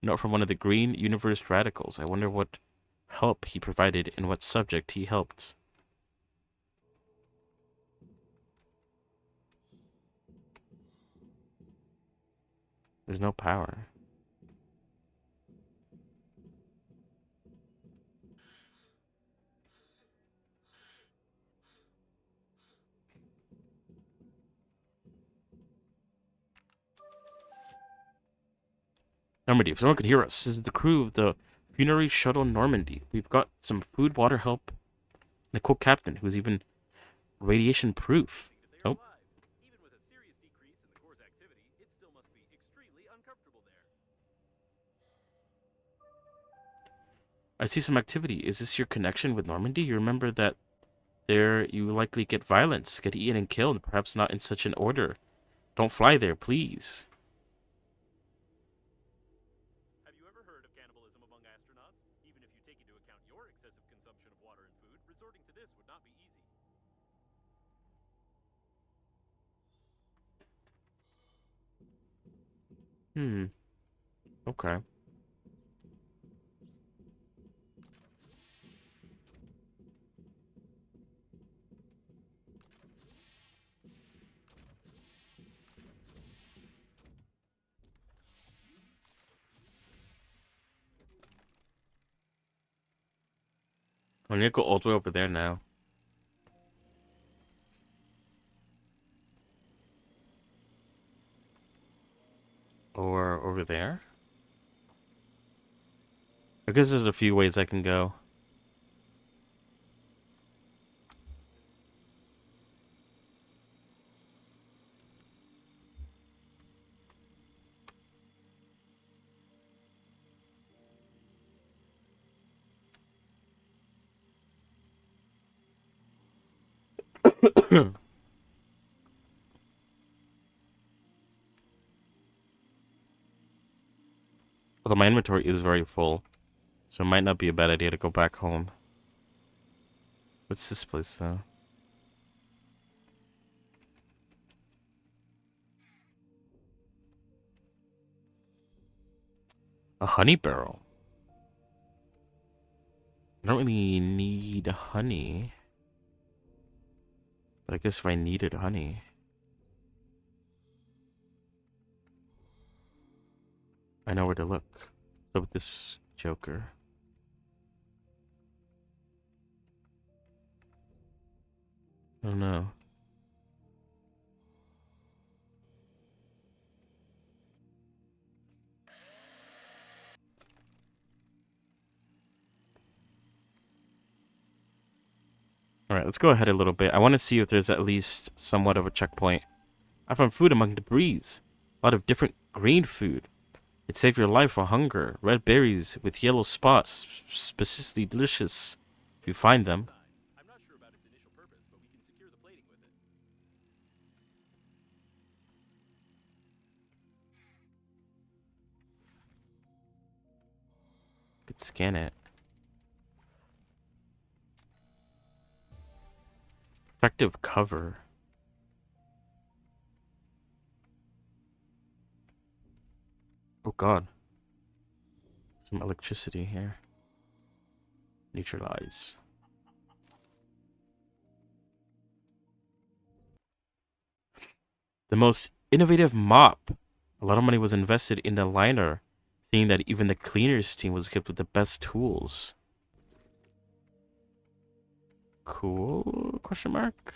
Speaker 1: Note from one of the green universe radicals. I wonder what help he provided and what subject he helped. There's no power. Normandy, if someone could hear us, this is the crew of the funerary shuttle Normandy. We've got some food, water, help, and a co-captain who's even radiation proof.
Speaker 2: That they are
Speaker 1: Oh,
Speaker 2: alive. Even with a serious decrease in the core's activity, it still must be extremely uncomfortable there.
Speaker 1: I see some activity. Is this your connection with Normandy? You remember that there you likely get violence, get eaten and killed, perhaps not in such an order. Don't fly there, please.
Speaker 2: Have you ever heard of cannibalism among astronauts? Even if you take into account your excessive consumption of water and food, resorting to this would not be easy.
Speaker 1: Hmm, okay. I need to go all the way over there now. Or over there? I guess there's a few ways I can go. Although my inventory is very full, so it might not be a bad idea to go back home. What's this place, though? A honey barrel. I don't really need honey. But I guess if I needed honey, I know where to look. So with this Joker. Oh no. Alright, let's go ahead a little bit. I want to see if there's at least somewhat of a checkpoint. I found food among debris. A lot of different green food. It saved your life from hunger. Red berries with yellow spots. Specifically delicious. If you find them.
Speaker 2: Inside. I'm not sure about its initial purpose, but we can secure the plating with it.
Speaker 1: Could scan it. Effective cover. Oh god. Some electricity here. Neutralize. The most innovative mop. A lot of money was invested in the liner, seeing that even the cleaners team was equipped with the best tools. Cool? Question mark?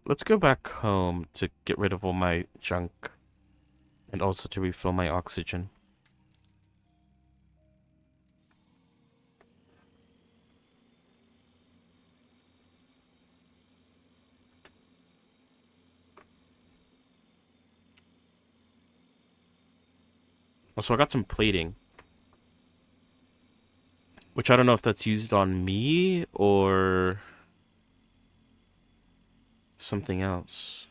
Speaker 1: Let's go back home to get rid of all my junk and also to refill my oxygen. Also, I got some plating, which I don't know if that's used on me or something else.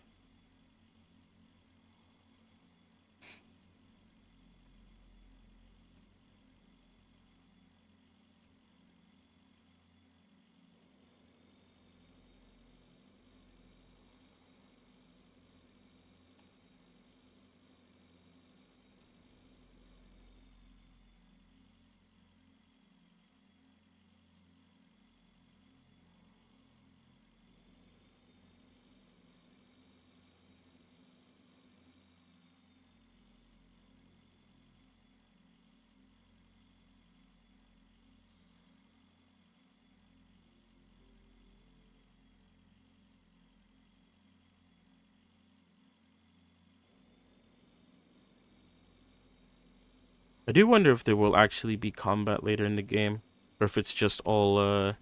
Speaker 1: I do wonder if there will actually be combat later in the game, or if it's just all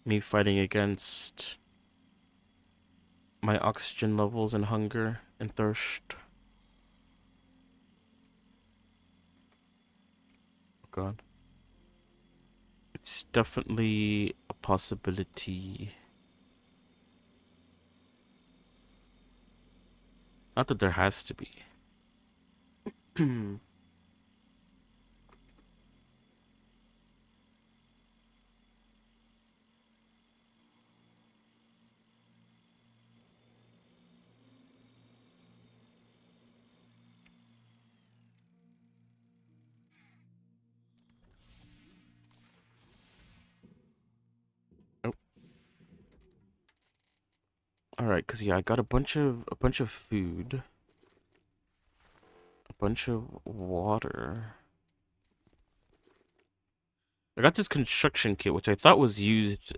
Speaker 1: me fighting against my oxygen levels and hunger and thirst. Oh God, it's definitely a possibility. Not that there has to be. Oh, all right, cause yeah, I got a bunch of food, a bunch of water. I got this construction kit, which I thought was used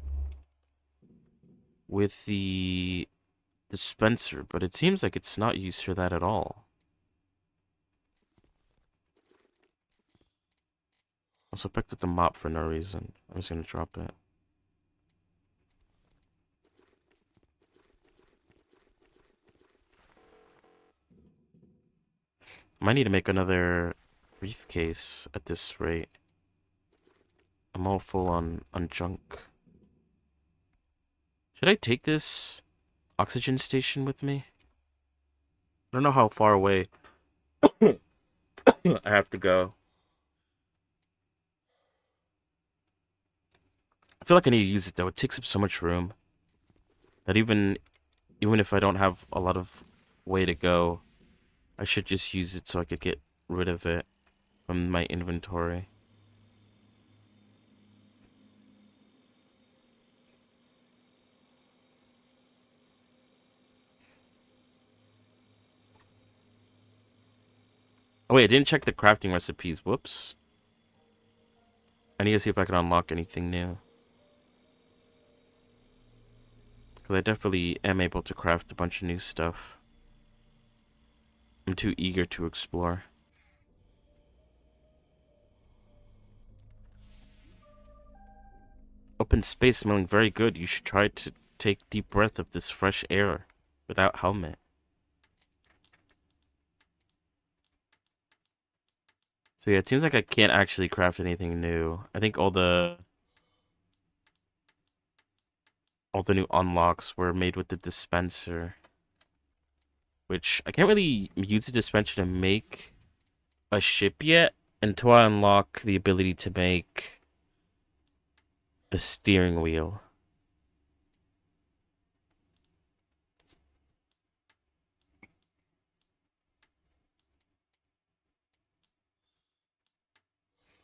Speaker 1: with the dispenser, but it seems like it's not used for that at all. Also picked up the mop for no reason. I'm just gonna drop it. Might need to make another briefcase at this rate. I'm all full on junk. Should I take this oxygen station with me? I don't know how far away I have to go. I feel like I need to use it though. It takes up so much room that even if I don't have a lot of way to go, I should just use it so I could get rid of it from my inventory. Oh wait, I didn't check the crafting recipes. Whoops. I need to see if I can unlock anything new. Because I definitely am able to craft a bunch of new stuff. I'm too eager to explore. Open space smelling very good. You should try to take deep breath of this fresh air without helmet. So yeah, it seems like I can't actually craft anything new. I think all the new unlocks were made with the dispenser, which I can't really use the dispenser to make a ship yet until I unlock the ability to make a steering wheel.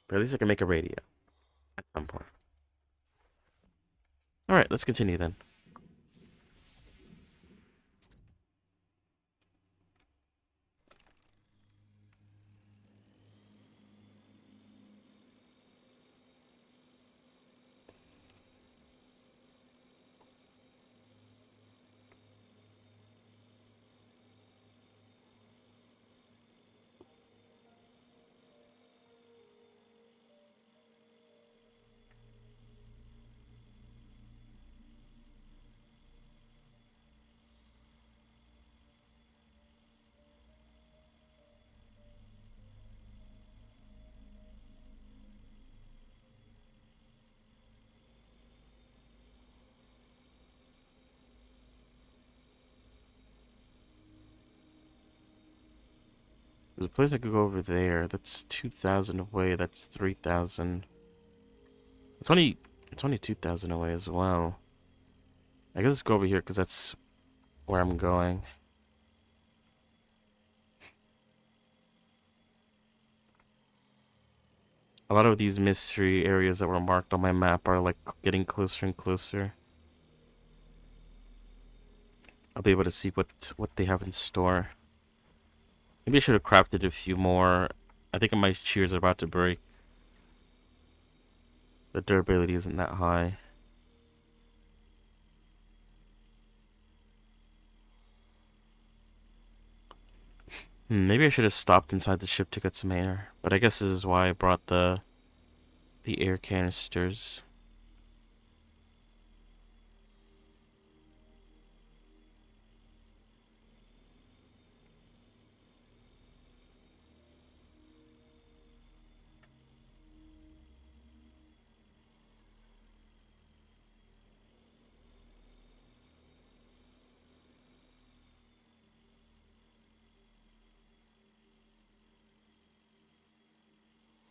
Speaker 1: But at least I can make a radio at some point. All right, let's continue then. There's a place I could go over there. That's 2,000 away. That's 3,000. It's only 2,000 away as well. I guess let's go over here because that's where I'm going. A lot of these mystery areas that were marked on my map are like getting closer and closer. I'll be able to see what they have in store. Maybe I should have crafted a few more. I think my shears are about to break. The durability isn't that high. Maybe I should have stopped inside the ship to get some air. But I guess this is why I brought the air canisters.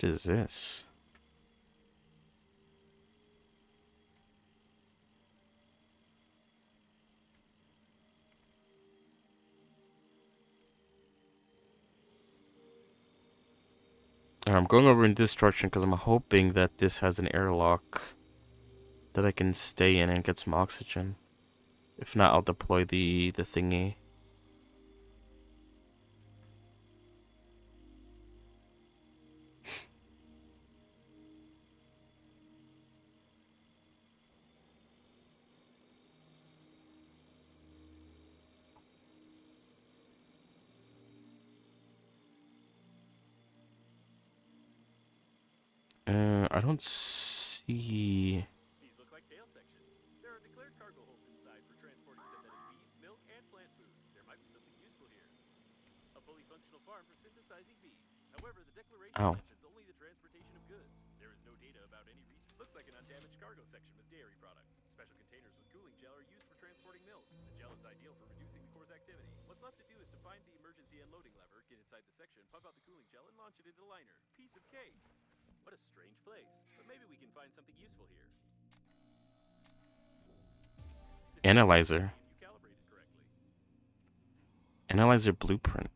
Speaker 1: What is this? I'm going over in this direction because I'm hoping that this has an airlock that I can stay in and get some oxygen. If not, I'll deploy the thingy. I don't see.
Speaker 2: These look like tail sections. There are declared cargo holds inside for transporting synthetic beef, milk, and plant food. There might be something useful here. A fully functional farm for synthesizing beef. However, the declaration
Speaker 1: Oh.
Speaker 2: mentions only the transportation of goods. There is no data about any research. Looks like an undamaged cargo section with dairy products. Special containers with cooling gel are used for transporting milk. The gel is ideal for reducing the core's activity. What's left to do is to find the emergency unloading lever, get inside the section, pump out the cooling gel, and launch it into the liner. Piece of cake! What a strange place. But maybe we can find something useful here. This doesn't seem to
Speaker 1: Analyzer.
Speaker 2: be if you calibrate it correctly.
Speaker 1: Analyzer blueprint.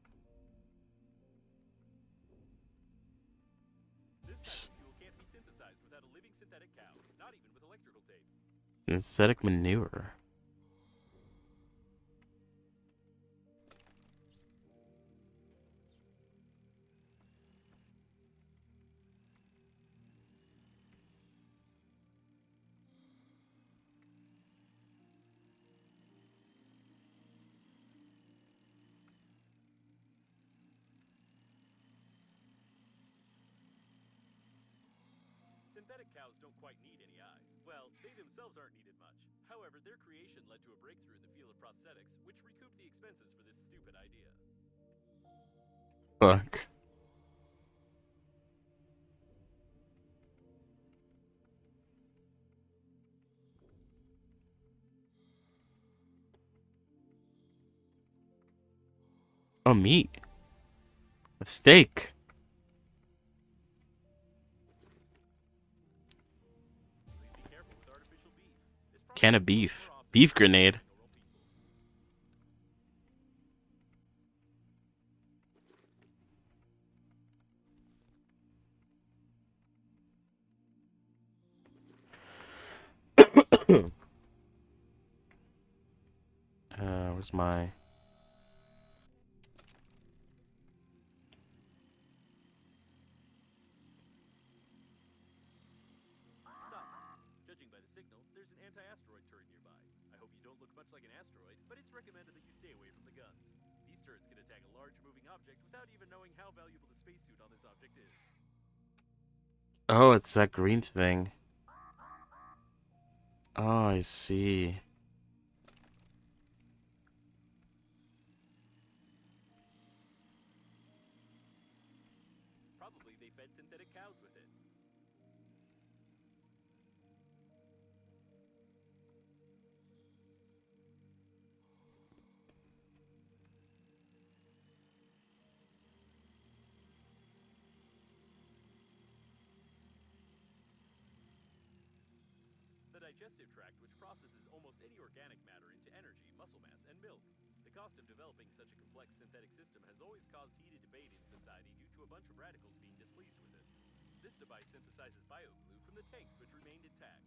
Speaker 2: This type of fuel can't be synthesized without a living synthetic cow, not even with electrical tape.
Speaker 1: Synthetic manure.
Speaker 2: Synthetic cows don't quite need any eyes. Well, they themselves aren't needed much. However, their creation led to a breakthrough in the field of prosthetics, which recouped the expenses for this stupid idea.
Speaker 1: Fuck. Oh, meat. A steak.
Speaker 2: Please be careful with artificial beef. This
Speaker 1: Can
Speaker 2: process
Speaker 1: of
Speaker 2: is used
Speaker 1: beef.
Speaker 2: more often
Speaker 1: Beef
Speaker 2: than
Speaker 1: grenade.
Speaker 2: normal people.
Speaker 1: Where's my...
Speaker 2: Stop. Judging by the signal, there's an anti-asteroid turret nearby. I hope you don't look much like an asteroid, but it's recommended that you stay away from the guns. These turrets can attack a large moving object without even knowing how valuable the spacesuit on this object is.
Speaker 1: Oh, it's that green thing. Oh, I see.
Speaker 2: Probably they fed synthetic cows with it. The digestive tract, which processes almost any organic matter into energy, muscle mass, and milk. The cost of developing such a complex synthetic system has always caused heated debate in society due to a bunch of radicals being displeased with it. This device synthesizes bioglue from the tanks which remained intact.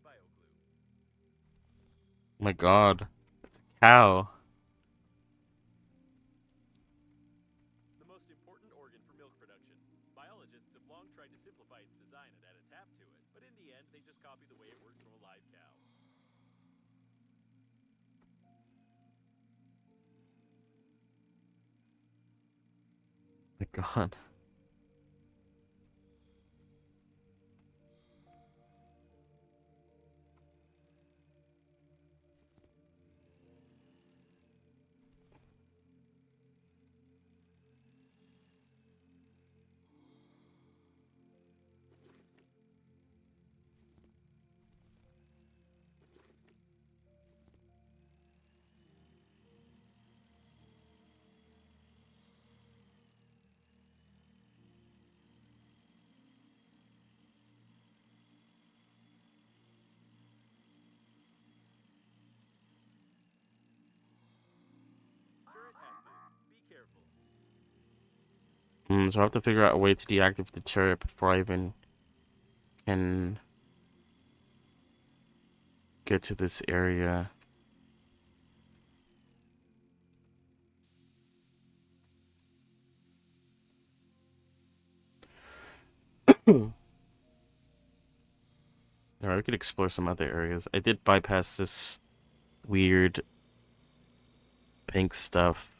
Speaker 2: the bioglue.
Speaker 1: Oh my god. It's a cow.
Speaker 2: The most important organ for milk production. Biologists have long tried to simplify its design and add a tap to it, but in the end, they just copy the way it works from a live cow.
Speaker 1: Oh my god.
Speaker 2: Turret active. Be careful.
Speaker 1: So I have to figure out a way to deactivate the turret before I even can get to this area. Alright, we could explore some other areas. I did bypass this weird pink stuff.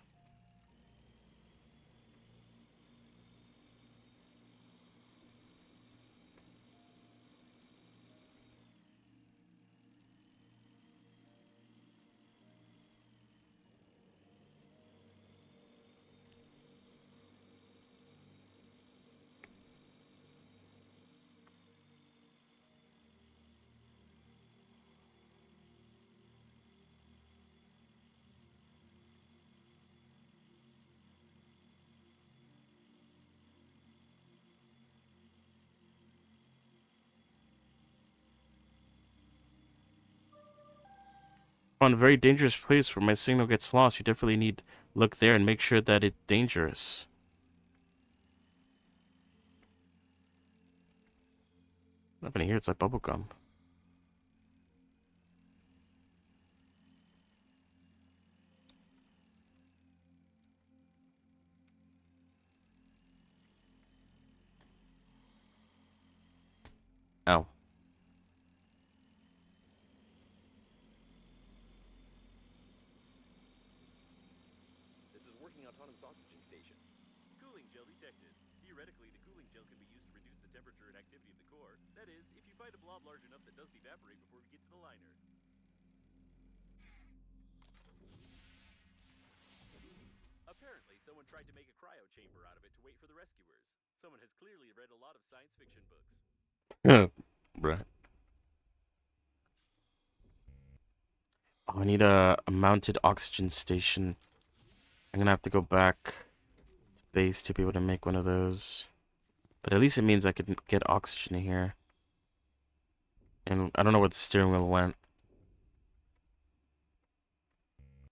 Speaker 1: On a very dangerous place where my signal gets lost. You definitely need look there and make sure that it's dangerous. Nothing here. It's like bubblegum. Ow.
Speaker 2: This is working autonomous oxygen station. Cooling gel detected. Theoretically, the cooling gel can be used to reduce the temperature and activity of the core. That is, if you find a blob large enough that doesn't evaporate before we get to the liner. Apparently, someone tried to make a cryo chamber out of it to wait for the rescuers. Someone has clearly read a lot of science fiction books.
Speaker 1: Bruh. Oh, I need a mounted oxygen station. I'm gonna have to go back to base to be able to make one of those. But at least it means I can get oxygen here. And I don't know where the steering wheel went.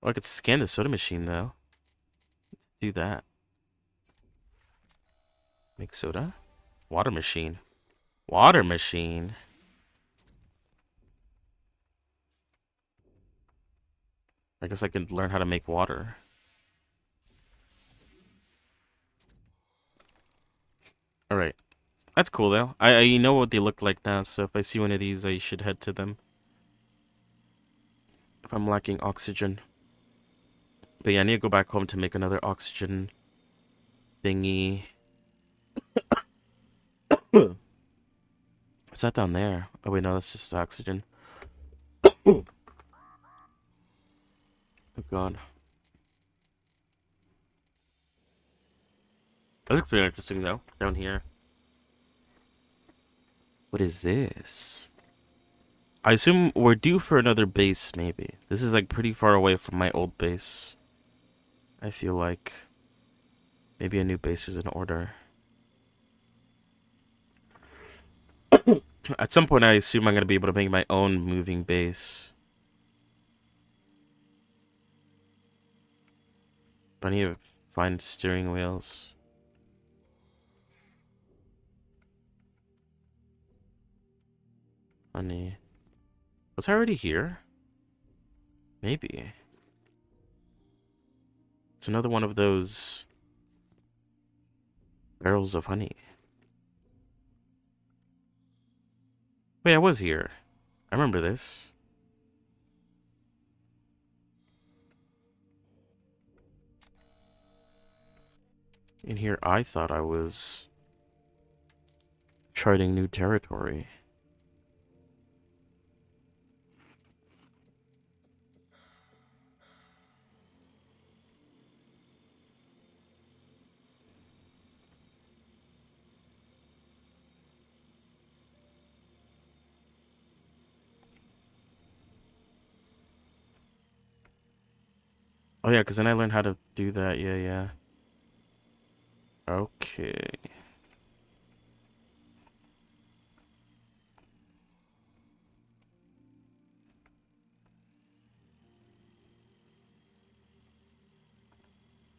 Speaker 1: Oh, I could scan the soda machine, though. Let's do that. Make soda? Water machine. Water machine? I guess I could learn how to make water. Alright. That's cool, though. I know what they look like now, so if I see one of these, I should head to them. If I'm lacking oxygen. But yeah, I need to go back home to make another oxygen thingy. What's that down there? Oh wait, no, that's just oxygen. Oh god. That looks pretty interesting though, down here. What is this? I assume we're due for another base, maybe. This is like pretty far away from my old base. I feel like maybe a new base is in order. At some point, I assume I'm gonna be able to make my own moving base. But I need to find steering wheels. Honey. Was I already here? Maybe. It's another one of those barrels of honey. Wait, I was here. I remember this. In here, I thought I was charting new territory. Oh yeah, because then I learned how to do that. Yeah, yeah. Okay.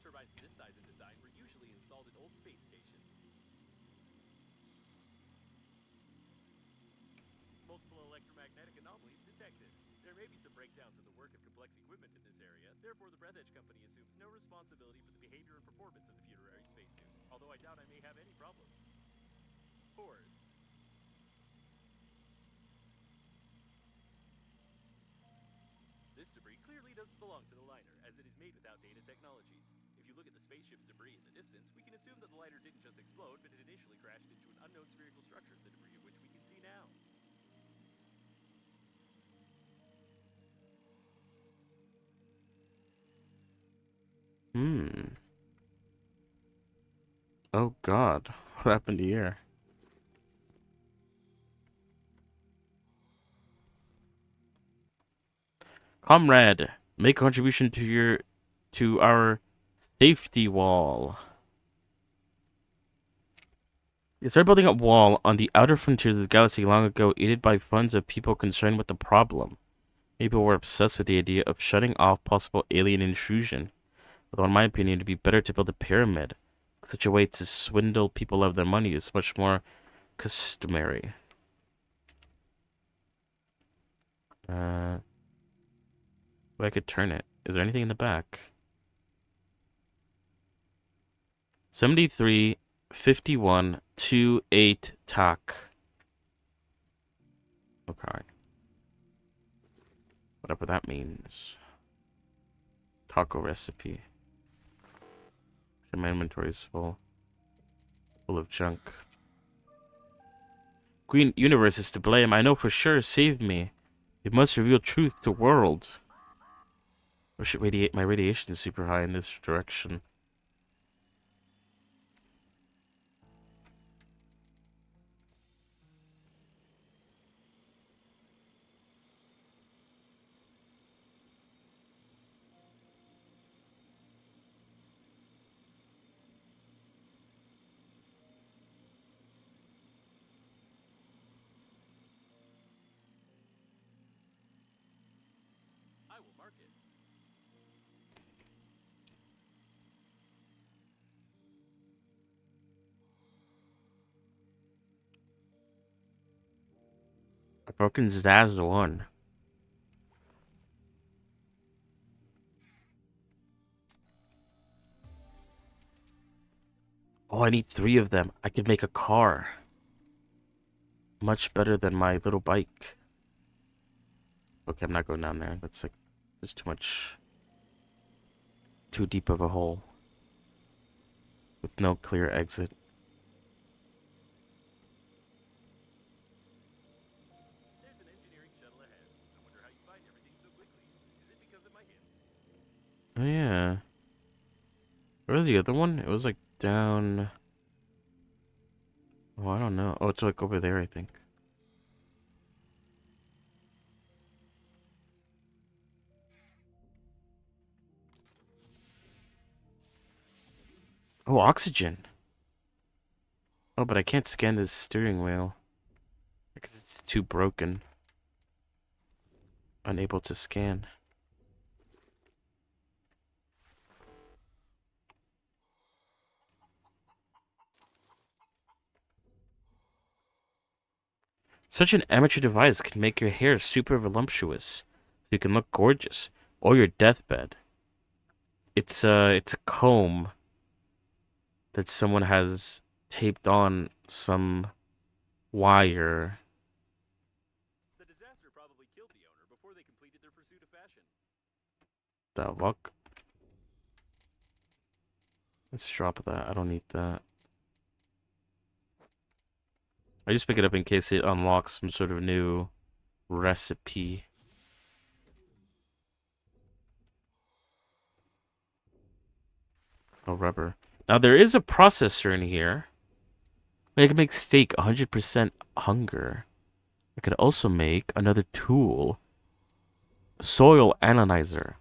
Speaker 2: Turbines of this size and design were usually installed in old space stations. Multiple electromagnetic anomalies detected. There may be some breakdowns in the work of complex equipment in this area, therefore the Breath Edge Company assumes no responsibility for the behavior and performance of the funerary spacesuit, although I doubt I may have any problems. Pores. This debris clearly doesn't belong to the liner, as it is made without data technologies. If you look at the spaceship's debris in the distance, we can assume that the liner didn't just explode, but it initially crashed into an unknown spherical structure, the debris of which we can see now.
Speaker 1: Hmm. Oh God. What happened here? Comrade, make a contribution to our safety wall. They started building a wall on the outer frontier of the galaxy long ago, aided by funds of people concerned with the problem. People were obsessed with the idea of shutting off possible alien intrusion. Although in my opinion, it'd be better to build a pyramid. Such a way to swindle people of their money is much more customary. Uh, well, I could turn it. Is there anything in the back? 73, 51, 28 tac. Okay. Whatever that means. Taco recipe. My inventory is full of junk. Green Universe is to blame. I know for sure. Save me. It must reveal truth to world. Or should radiate my radiation is super high in this direction.
Speaker 2: I will mark it.
Speaker 1: A broken Zaz one. Oh, I need 3 of them. I could make a car. Much better than my little bike. Okay, I'm not going down there. That's like, there's too much, too deep of a hole. With no clear exit.
Speaker 2: There's an engineering shuttle ahead. I wonder how you find everything so quickly. Is it because of my hints?
Speaker 1: Oh yeah. Where was the other one? It was like down... Oh, I don't know. Oh, it's like over there, I think. Oh, oxygen. Oh, but I can't scan this steering wheel. Because it's too broken. Unable to scan. Such an amateur device can make your hair super voluptuous, so you can look gorgeous, or your deathbed. It's a comb that someone has taped on some wire.
Speaker 2: The disaster probably killed the owner before they completed their pursuit of fashion.
Speaker 1: The fuck? Let's drop that. I don't need that. I just pick it up in case it unlocks some sort of new recipe. Oh, rubber. Now there is a processor in here. I can make steak 100% hunger. I could also make another tool, soil analyzer,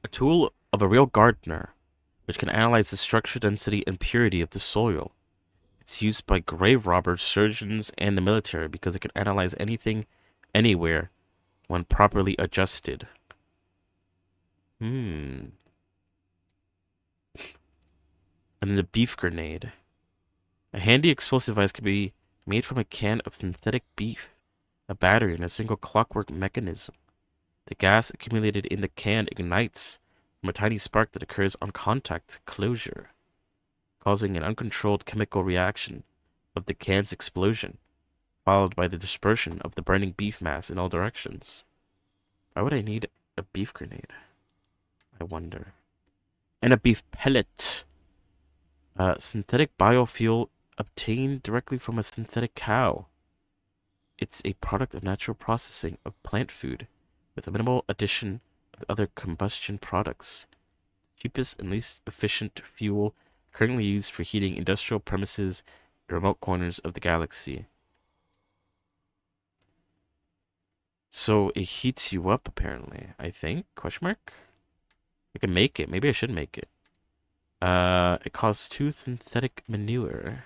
Speaker 1: a tool of a real gardener, which can analyze the structure, density, and purity of the soil. It's used by grave robbers, surgeons, and the military because it can analyze anything, anywhere, when properly adjusted. Hmm. And then the beef grenade. A handy explosive device can be made from a can of synthetic beef, a battery, and a single clockwork mechanism. The gas accumulated in the can ignites from a tiny spark that occurs on contact closure, causing an uncontrolled chemical reaction of the can's explosion, followed by the dispersion of the burning beef mass in all directions. Why would I need a beef grenade? I wonder. And a beef pellet. Synthetic biofuel obtained directly from a synthetic cow. It's a product of natural processing of plant food with a minimal addition of other combustion products. Cheapest and least efficient fuel currently used for heating industrial premises in remote corners of the galaxy. So it heats you up apparently, I think? Question mark? I can make it. Maybe I should make it. It costs 2 synthetic manure.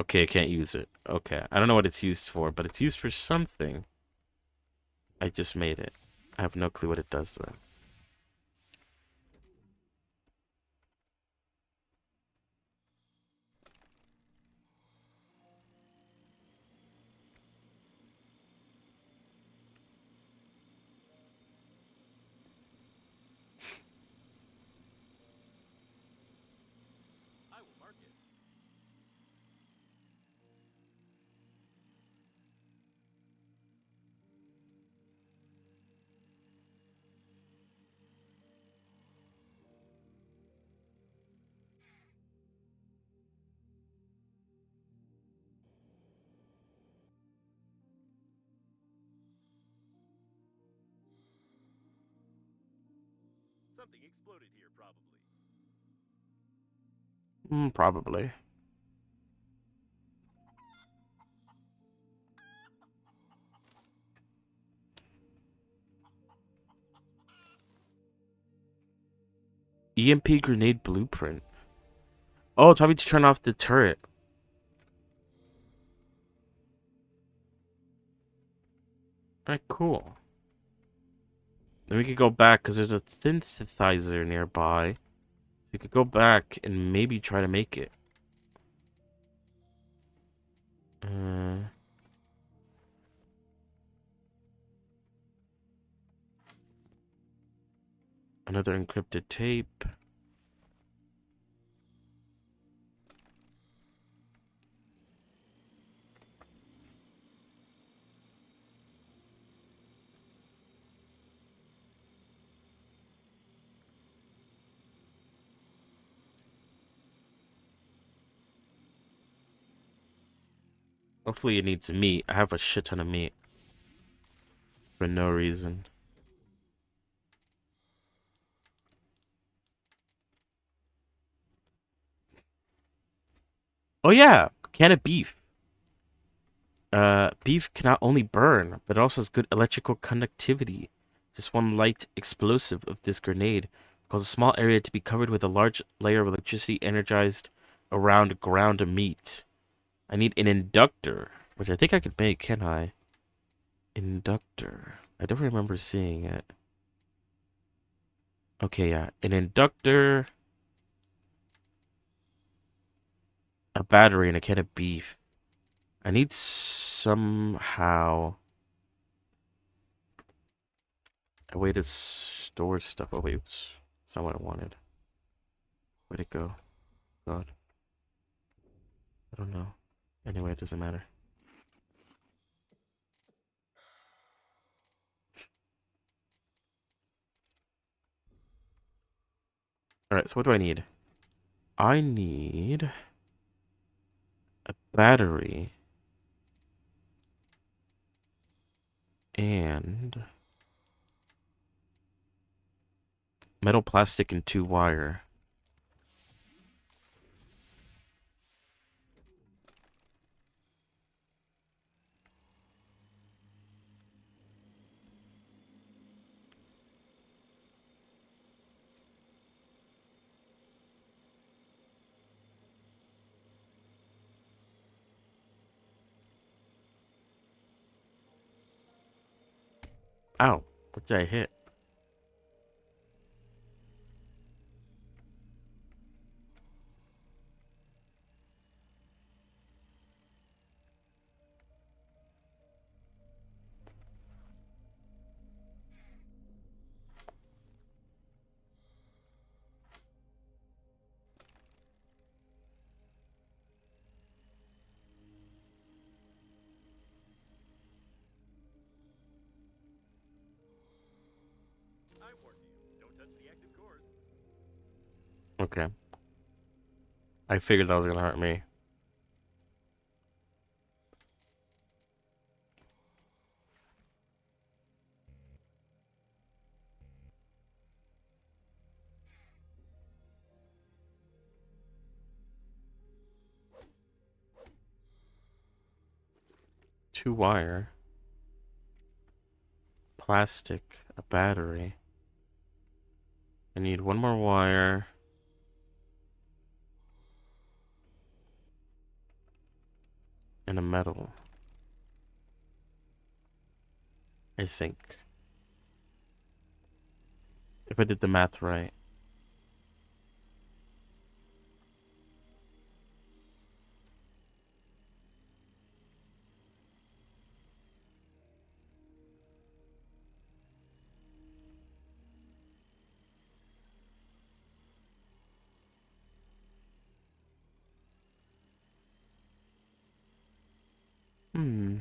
Speaker 1: Okay, I can't use it. Okay, I don't know what it's used for, but it's used for something. I just made it. I have no clue what it does though.
Speaker 2: I will mark it. Something exploded here, probably.
Speaker 1: Probably. EMP grenade blueprint. Oh, it's probably to turn off the turret. Alright, cool. Then we could go back because there's a synthesizer nearby. We could go back and maybe try to make it. Uh, Another encrypted tape. Hopefully it needs meat. I have a shit ton of meat. For no reason. Oh yeah! Can of beef. Beef can not only burn, but it also has good electrical conductivity. Just one light explosive of this grenade causes a small area to be covered with a large layer of electricity energized around ground meat. I need an inductor, which I think I could make, can I? Inductor. I don't remember seeing it. Okay, yeah. An inductor, a battery, and a can of beef. I need somehow a way to store stuff. Oh, wait. That's not what I wanted. Where'd it go? God. I don't know. Anyway, it doesn't matter. Alright, so what do I need? I need a battery and metal, plastic, and 2 wire. Ow, what did I hit?
Speaker 2: I warned you. Don't touch the active cores.
Speaker 1: Okay. I figured that was gonna hurt me. Two wire, plastic, a battery. I need one more wire and a metal. I think. If I did the math right. Hmm.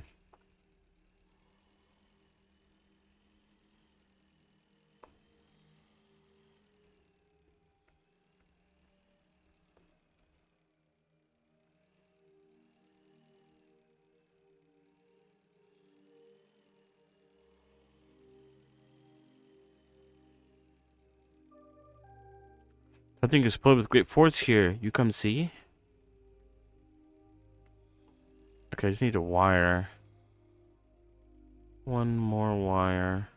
Speaker 1: Nothing is explode with great force here. You come see? Okay, I just need a wire. One more wire.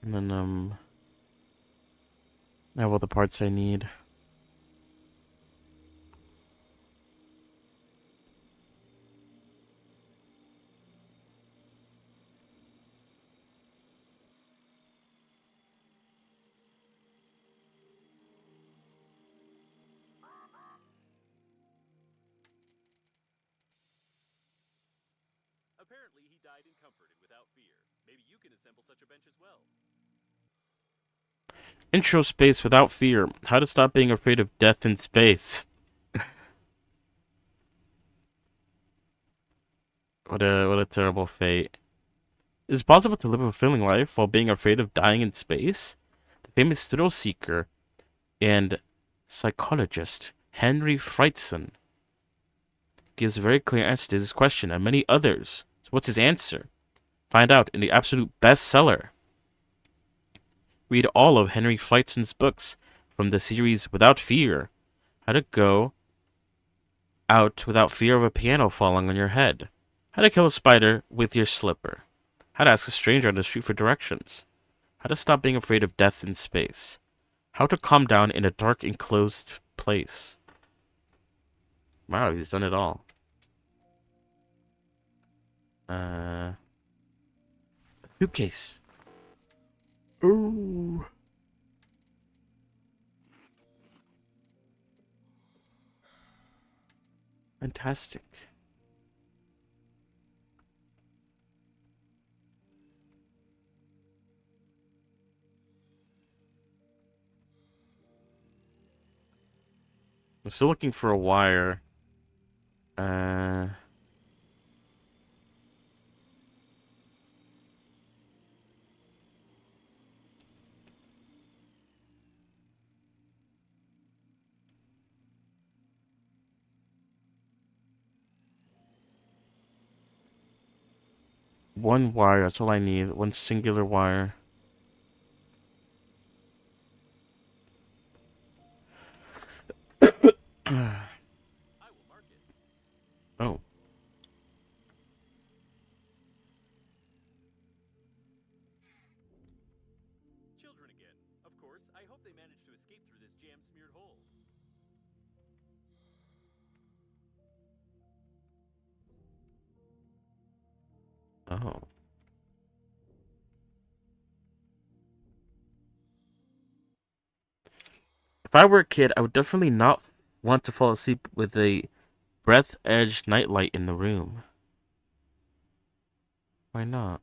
Speaker 1: And then, I have all the parts I need.
Speaker 2: Apparently, he died in comfort and without fear. Maybe you can assemble such a bench as well.
Speaker 1: Intro space without fear. How to stop being afraid of death in space. What a terrible fate. Is it possible to live a fulfilling life while being afraid of dying in space? The famous thrill seeker and psychologist Henry Frightson gives a very clear answer to this question and many others. So what's his answer? Find out in the absolute bestseller. Read all of Henry Frightson's books from the series Without Fear. How to go out without fear of a piano falling on your head. How to kill a spider with your slipper. How to ask a stranger on the street for directions. How to stop being afraid of death in space. How to calm down in a dark enclosed place. Wow, he's done it all. Suitcase. Ooh. Fantastic. I'm still looking for a wire. Uh, one wire, that's all I need. One singular wire.
Speaker 2: I will mark it.
Speaker 1: Oh.
Speaker 2: Children again. Of course, I hope they manage to escape through this jam-smeared hole.
Speaker 1: Oh. If I were a kid, I would definitely not want to fall asleep with a breath-edged nightlight in the room. Why not?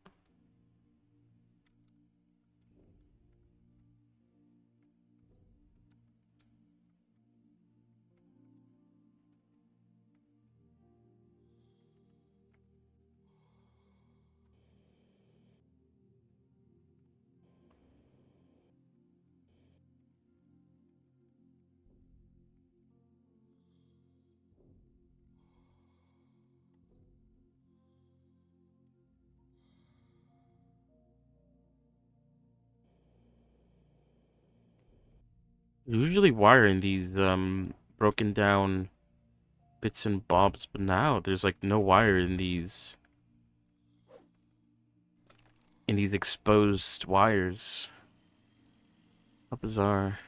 Speaker 1: Usually wiring these broken down bits and bobs, but now there's like no wire in these exposed wires. How bizarre.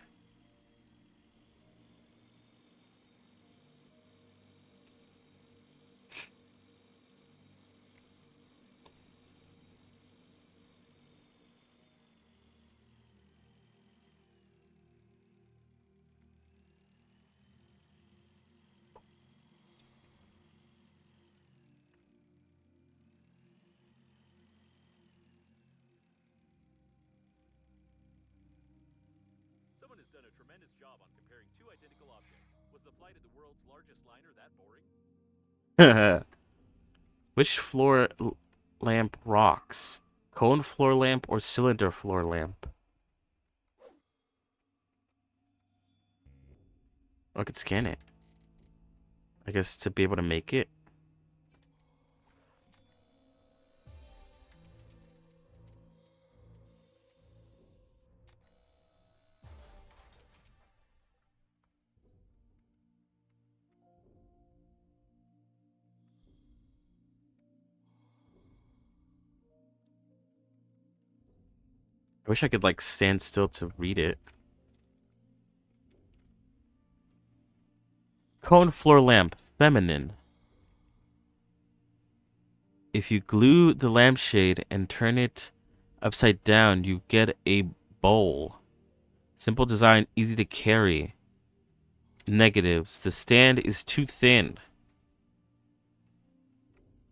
Speaker 2: Someone has done a tremendous job on comparing two identical objects. Was the flight of the world's largest liner that boring?
Speaker 1: Which floor lamp rocks? Cone floor lamp or cylinder floor lamp? I could scan it. I guess to be able to make it. I wish I could like stand still to read it. Cone floor lamp, feminine. If you glue the lampshade and turn it upside down, you get a bowl. Simple design, easy to carry. Negatives. The stand is too thin.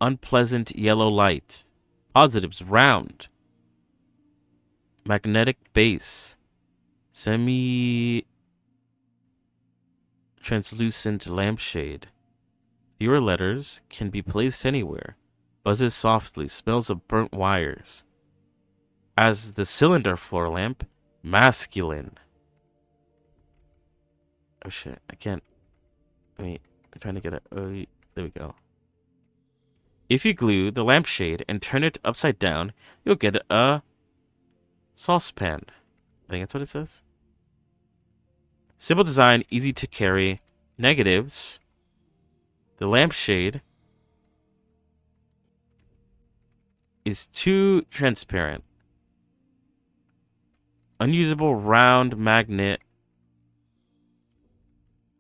Speaker 1: Unpleasant yellow light. Positives, round. Magnetic base. Semi translucent lampshade. Fewer letters, can be placed anywhere. Buzzes softly, smells of burnt wires. As the cylinder floor lamp, masculine. Oh shit, I can't. Wait, I'm trying to get it. Oh, there we go. If you glue the lampshade and turn it upside down, you'll get a saucepan. I think that's what it says. Simple design, easy to carry. Negatives. The lampshade is too transparent. Unusable round magnet.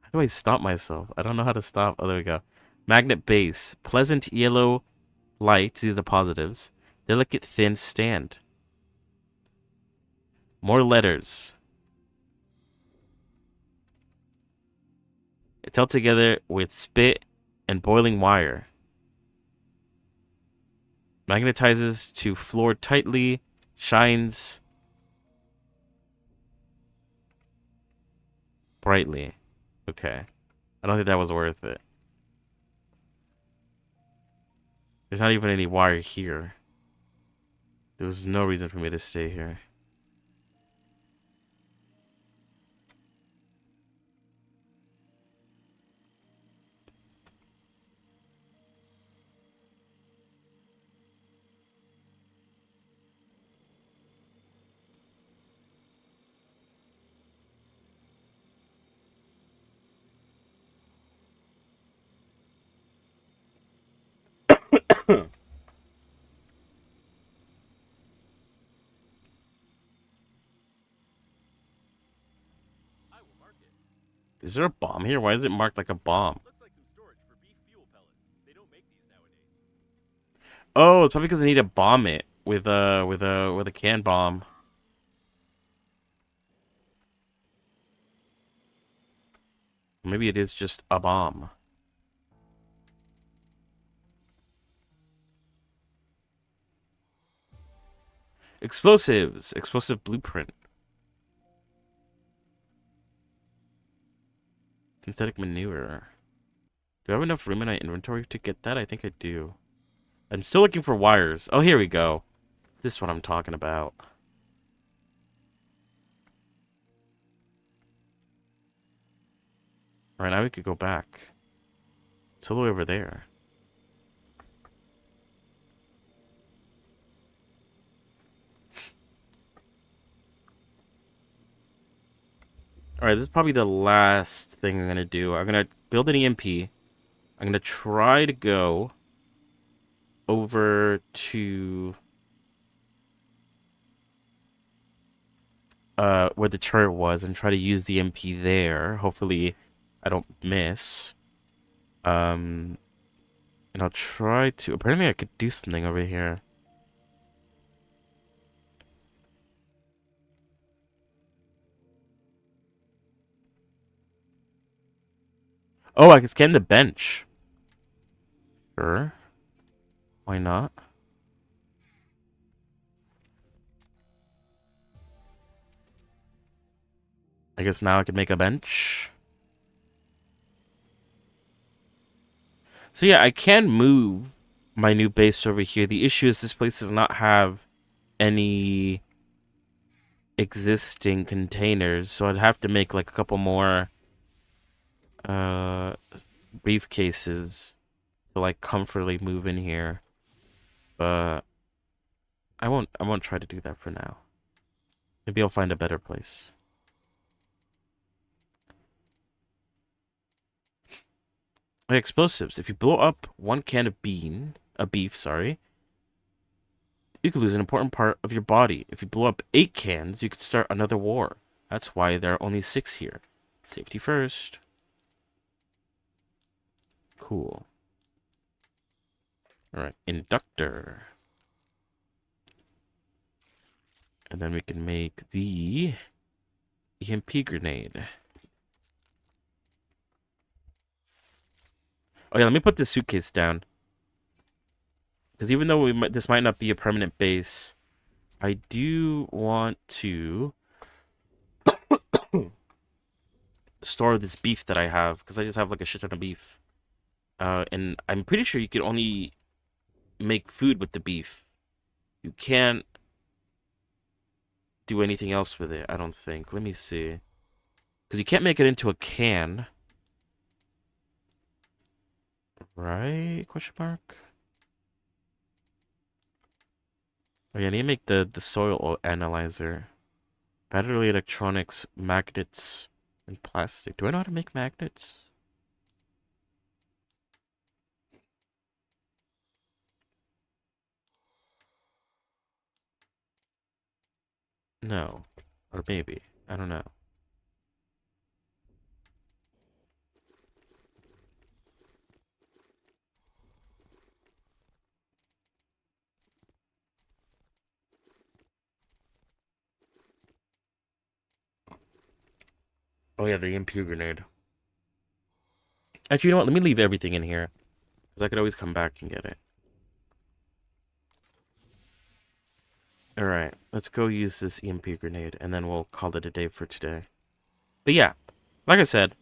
Speaker 1: How do I stop myself? I don't know how to stop. Oh, there we go. Magnet base. Pleasant yellow light. These are the positives. Delicate thin stand. More letters. It's held together with spit and boiling wire. Magnetizes to floor tightly. Shines brightly. Okay. I don't think that was worth it. There's not even any wire here. There was no reason for me to stay here.
Speaker 2: I will mark it.
Speaker 1: Is there a bomb here? Why is it marked like a bomb?
Speaker 2: Looks like some storage for beef fuel pellets. They don't make these nowadays.
Speaker 1: Oh, it's probably because I need to bomb it with a can bomb. Maybe it is just a bomb. Explosives. Explosive blueprint. Synthetic manure. Do I have enough room in my inventory to get that? I think I do. I'm still looking for wires. Oh, here we go. This is what I'm talking about. Alright, now we could go back. It's all the way over there. Alright, this is probably the last thing I'm gonna do. I'm gonna build an EMP. I'm gonna try to go over to where the turret was and try to use the EMP there. Hopefully I don't miss. Um and I'll try to apparently I could do something over here. Oh, I can scan the bench. Sure. Why not? I guess now I can make a bench. So yeah, I can move my new base over here. The issue is this place does not have any existing containers, so I'd have to make like a couple more uh briefcases to like comfortably move in here. But I won't try to do that for now. Maybe I'll find a better place. Like explosives. If you blow up one can of beef, sorry, you could lose an important part of your body. If you blow up 8 cans, you could start another war. That's why there are only 6 here. Safety first. Cool. Alright, inductor. And then we can make the EMP grenade. Oh yeah, let me put this suitcase down. Because even though this might not be a permanent base, I do want to store this beef that I have. Because I just have like a shit ton of beef. And I'm pretty sure you can only make food with the beef. You can't do anything else with it, I don't think. Let me see. Because you can't make it into a can. Right? Question mark? Oh yeah, I need to make the soil analyzer. Battery electronics, magnets, and plastic. Do I know how to make magnets? No. Or maybe. I don't know. Oh yeah, the EMP grenade. Actually, you know what? Let me leave everything in here. Because I could always come back and get it. Alright, let's go use this EMP grenade, and then we'll call it a day for today. But yeah, like I said,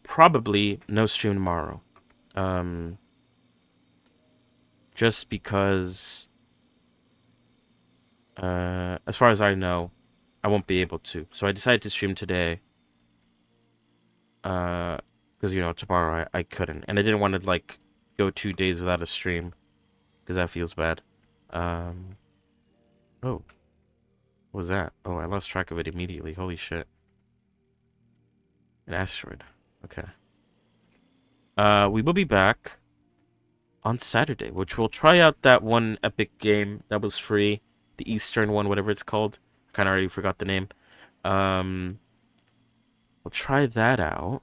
Speaker 1: probably no stream tomorrow. Um, just because, as far as I know, I won't be able to. So I decided to stream today, because, tomorrow I couldn't. And I didn't want to, like, go 2 days without a stream, because that feels bad. Um, oh, what was that? Oh, I lost track of it immediately. Holy shit. An asteroid. Okay. We will be back on Saturday, which we'll try out that one epic game that was free, the Eastern one, whatever it's called. I kind of already forgot the name. Um, we'll try that out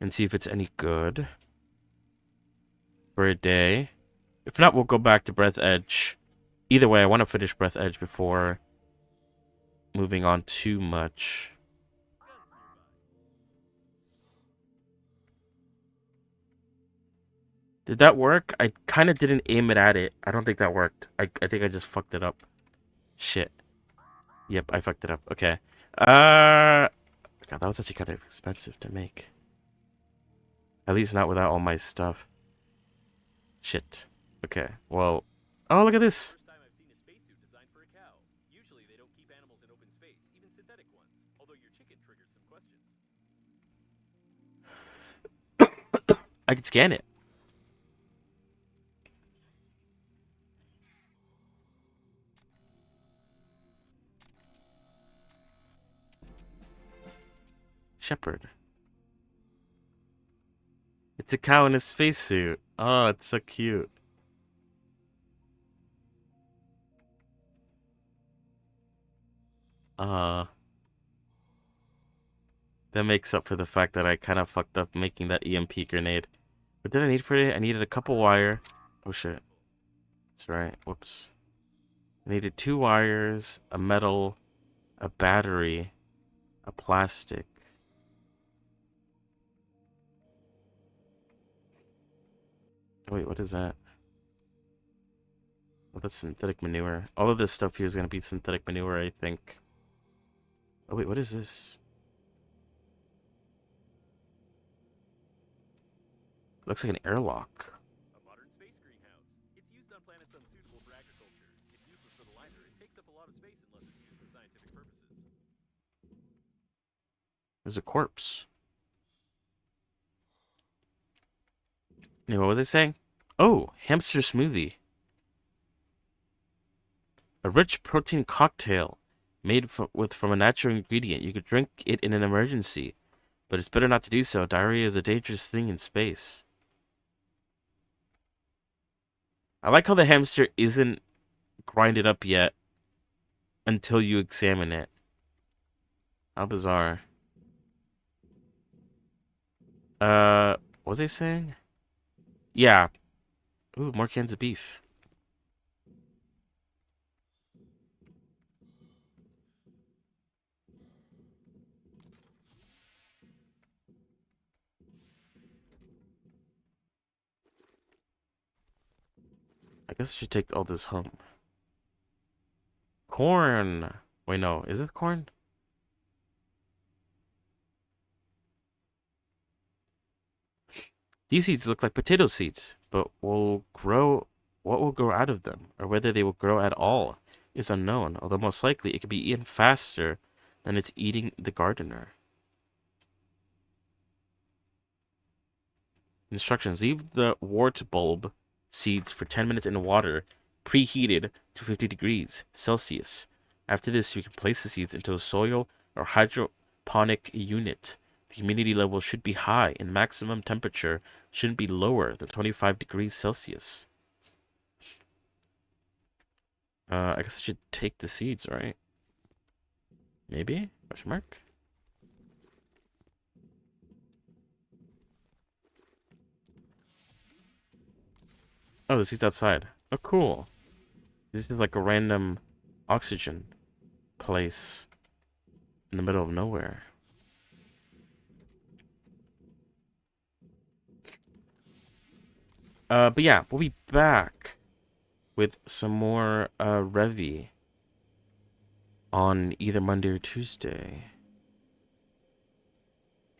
Speaker 1: and see if it's any good for a day. If not, we'll go back to Breath Edge. Either way, I want to finish Breath Edge before moving on too much. Did that work? I kind of didn't aim it at it. I don't think that worked. I think I just fucked it up. Shit. Yep, I fucked it up. Okay. God, that was actually kind of expensive to make. At least not without all my stuff. Shit. Okay, well... Oh, look at this!
Speaker 2: First time I've seen a spacesuit designed for a cow. Usually they don't keep animals in open space, even synthetic ones. Although your chicken triggers some questions.
Speaker 1: I can scan it. Shepherd. It's a cow in a spacesuit. Oh, it's so cute. Uh, that makes up for the fact that I kind of fucked up making that EMP grenade. What did I need for it? I needed a couple wire. Oh shit. That's right. Whoops. I needed 2 wires, a metal, a battery, a plastic. Wait, what is that? Oh, that's synthetic manure. All of this stuff here is going to be synthetic manure, I think. Oh, wait, what is this? Looks like an airlock.
Speaker 2: A modern space greenhouse. It's used on planets unsuitable for agriculture. It's useless for the liner. It takes up a lot of space unless it's used for scientific purposes.
Speaker 1: There's a corpse. Hey, what was I saying? Oh, hamster smoothie. A rich protein cocktail made from a natural ingredient. You could drink it in an emergency, but it's better not to do so. Diarrhea is a dangerous thing in space. I like how the hamster isn't grinded up yet until you examine it. How bizarre. What was I saying? Yeah. Ooh, more cans of beef. I guess I should take all this home. Corn. Wait, no. Is it corn? These seeds look like potato seeds, but what will grow out of them, or whether they will grow at all, is unknown, although most likely it could be eaten faster than it's eating the gardener. Instructions: leave the wart bulb seeds for 10 minutes in water, preheated to 50 degrees Celsius. After this, you can place the seeds into a soil or hydroponic unit. The humidity level should be high, and maximum temperature shouldn't be lower than 25 degrees Celsius. I guess I should take the seeds, right? Maybe? Question mark? Oh, the seed's outside. Oh, cool. This is like a random oxygen place in the middle of nowhere. But yeah, we'll be back with some more Revy on either Monday or Tuesday.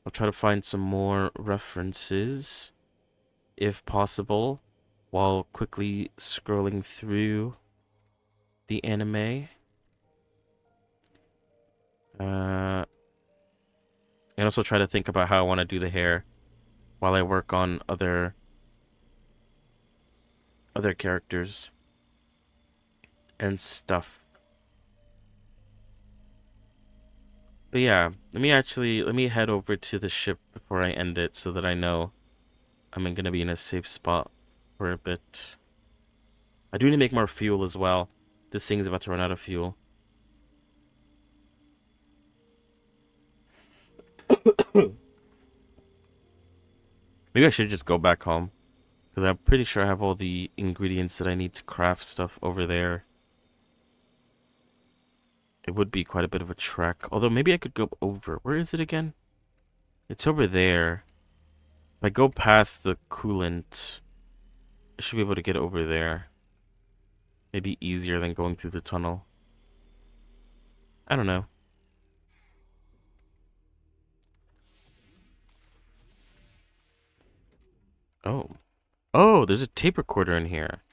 Speaker 1: I'll try to find some more references, if possible, while quickly scrolling through the anime. Uh, and also try to think about how I want to do the hair while I work on other characters and stuff. But yeah, let me head over to the ship before I end it so that I know I'm gonna be in a safe spot for a bit. I do need to make more fuel as well. This thing's about to run out of fuel. Maybe I should just go back home. Because I'm pretty sure I have all the ingredients that I need to craft stuff over there. It would be quite a bit of a trek. Although maybe I could go over. Where is it again? It's over there. If I go past the coolant, I should be able to get over there. Maybe easier than going through the tunnel. I don't know. Oh. Oh, there's a tape recorder in here.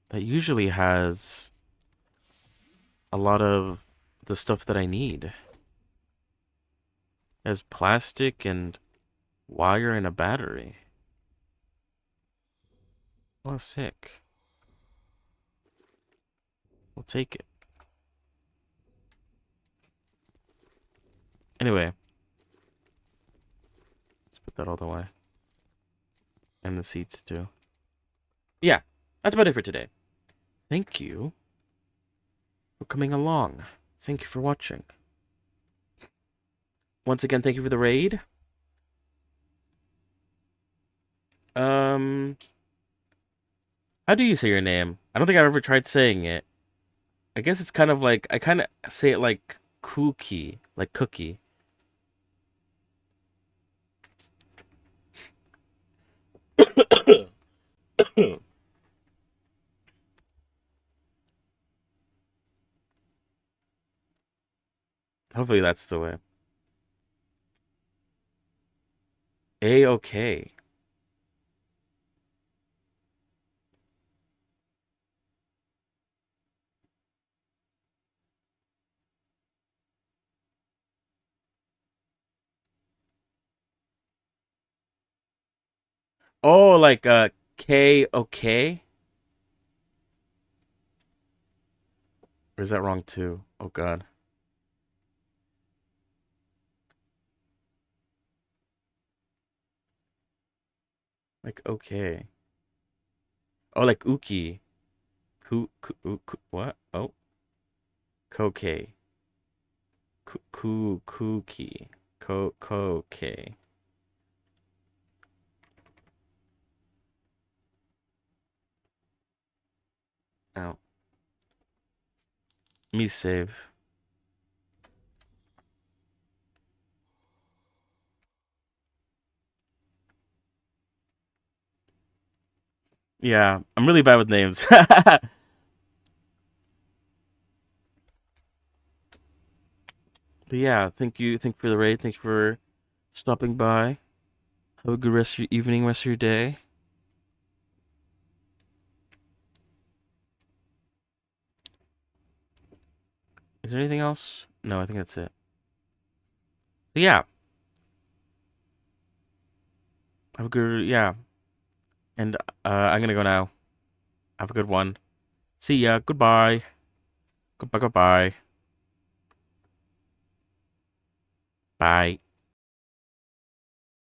Speaker 1: That usually has a lot of the stuff that I need. It has plastic and wire and a battery. Oh, sick. We'll take it. Anyway, let's put that all the way. And the seats too. Yeah, that's about it for today. Thank you for coming along. Thank you for watching. Once again, thank you for the raid. Um, how do you say your name? I don't think I've ever tried saying it. I guess it's kind of like I kind of say it like cookie, like cookie. Hopefully that's the way. A-okay. Oh, like K-okay? Or is that wrong too? Oh God. Like okay. Oh, like uki. What? Oh, Koke. Kuki. Koke. Oh, me save. Yeah, I'm really bad with names. But yeah, thank you for the raid. Thank you for stopping by. Have a good rest of your evening, rest of your day. Is there anything else? No, I think that's it. So yeah, have a good yeah, and I'm gonna go now. Have a good one. See ya. Goodbye. Goodbye. Goodbye. Bye.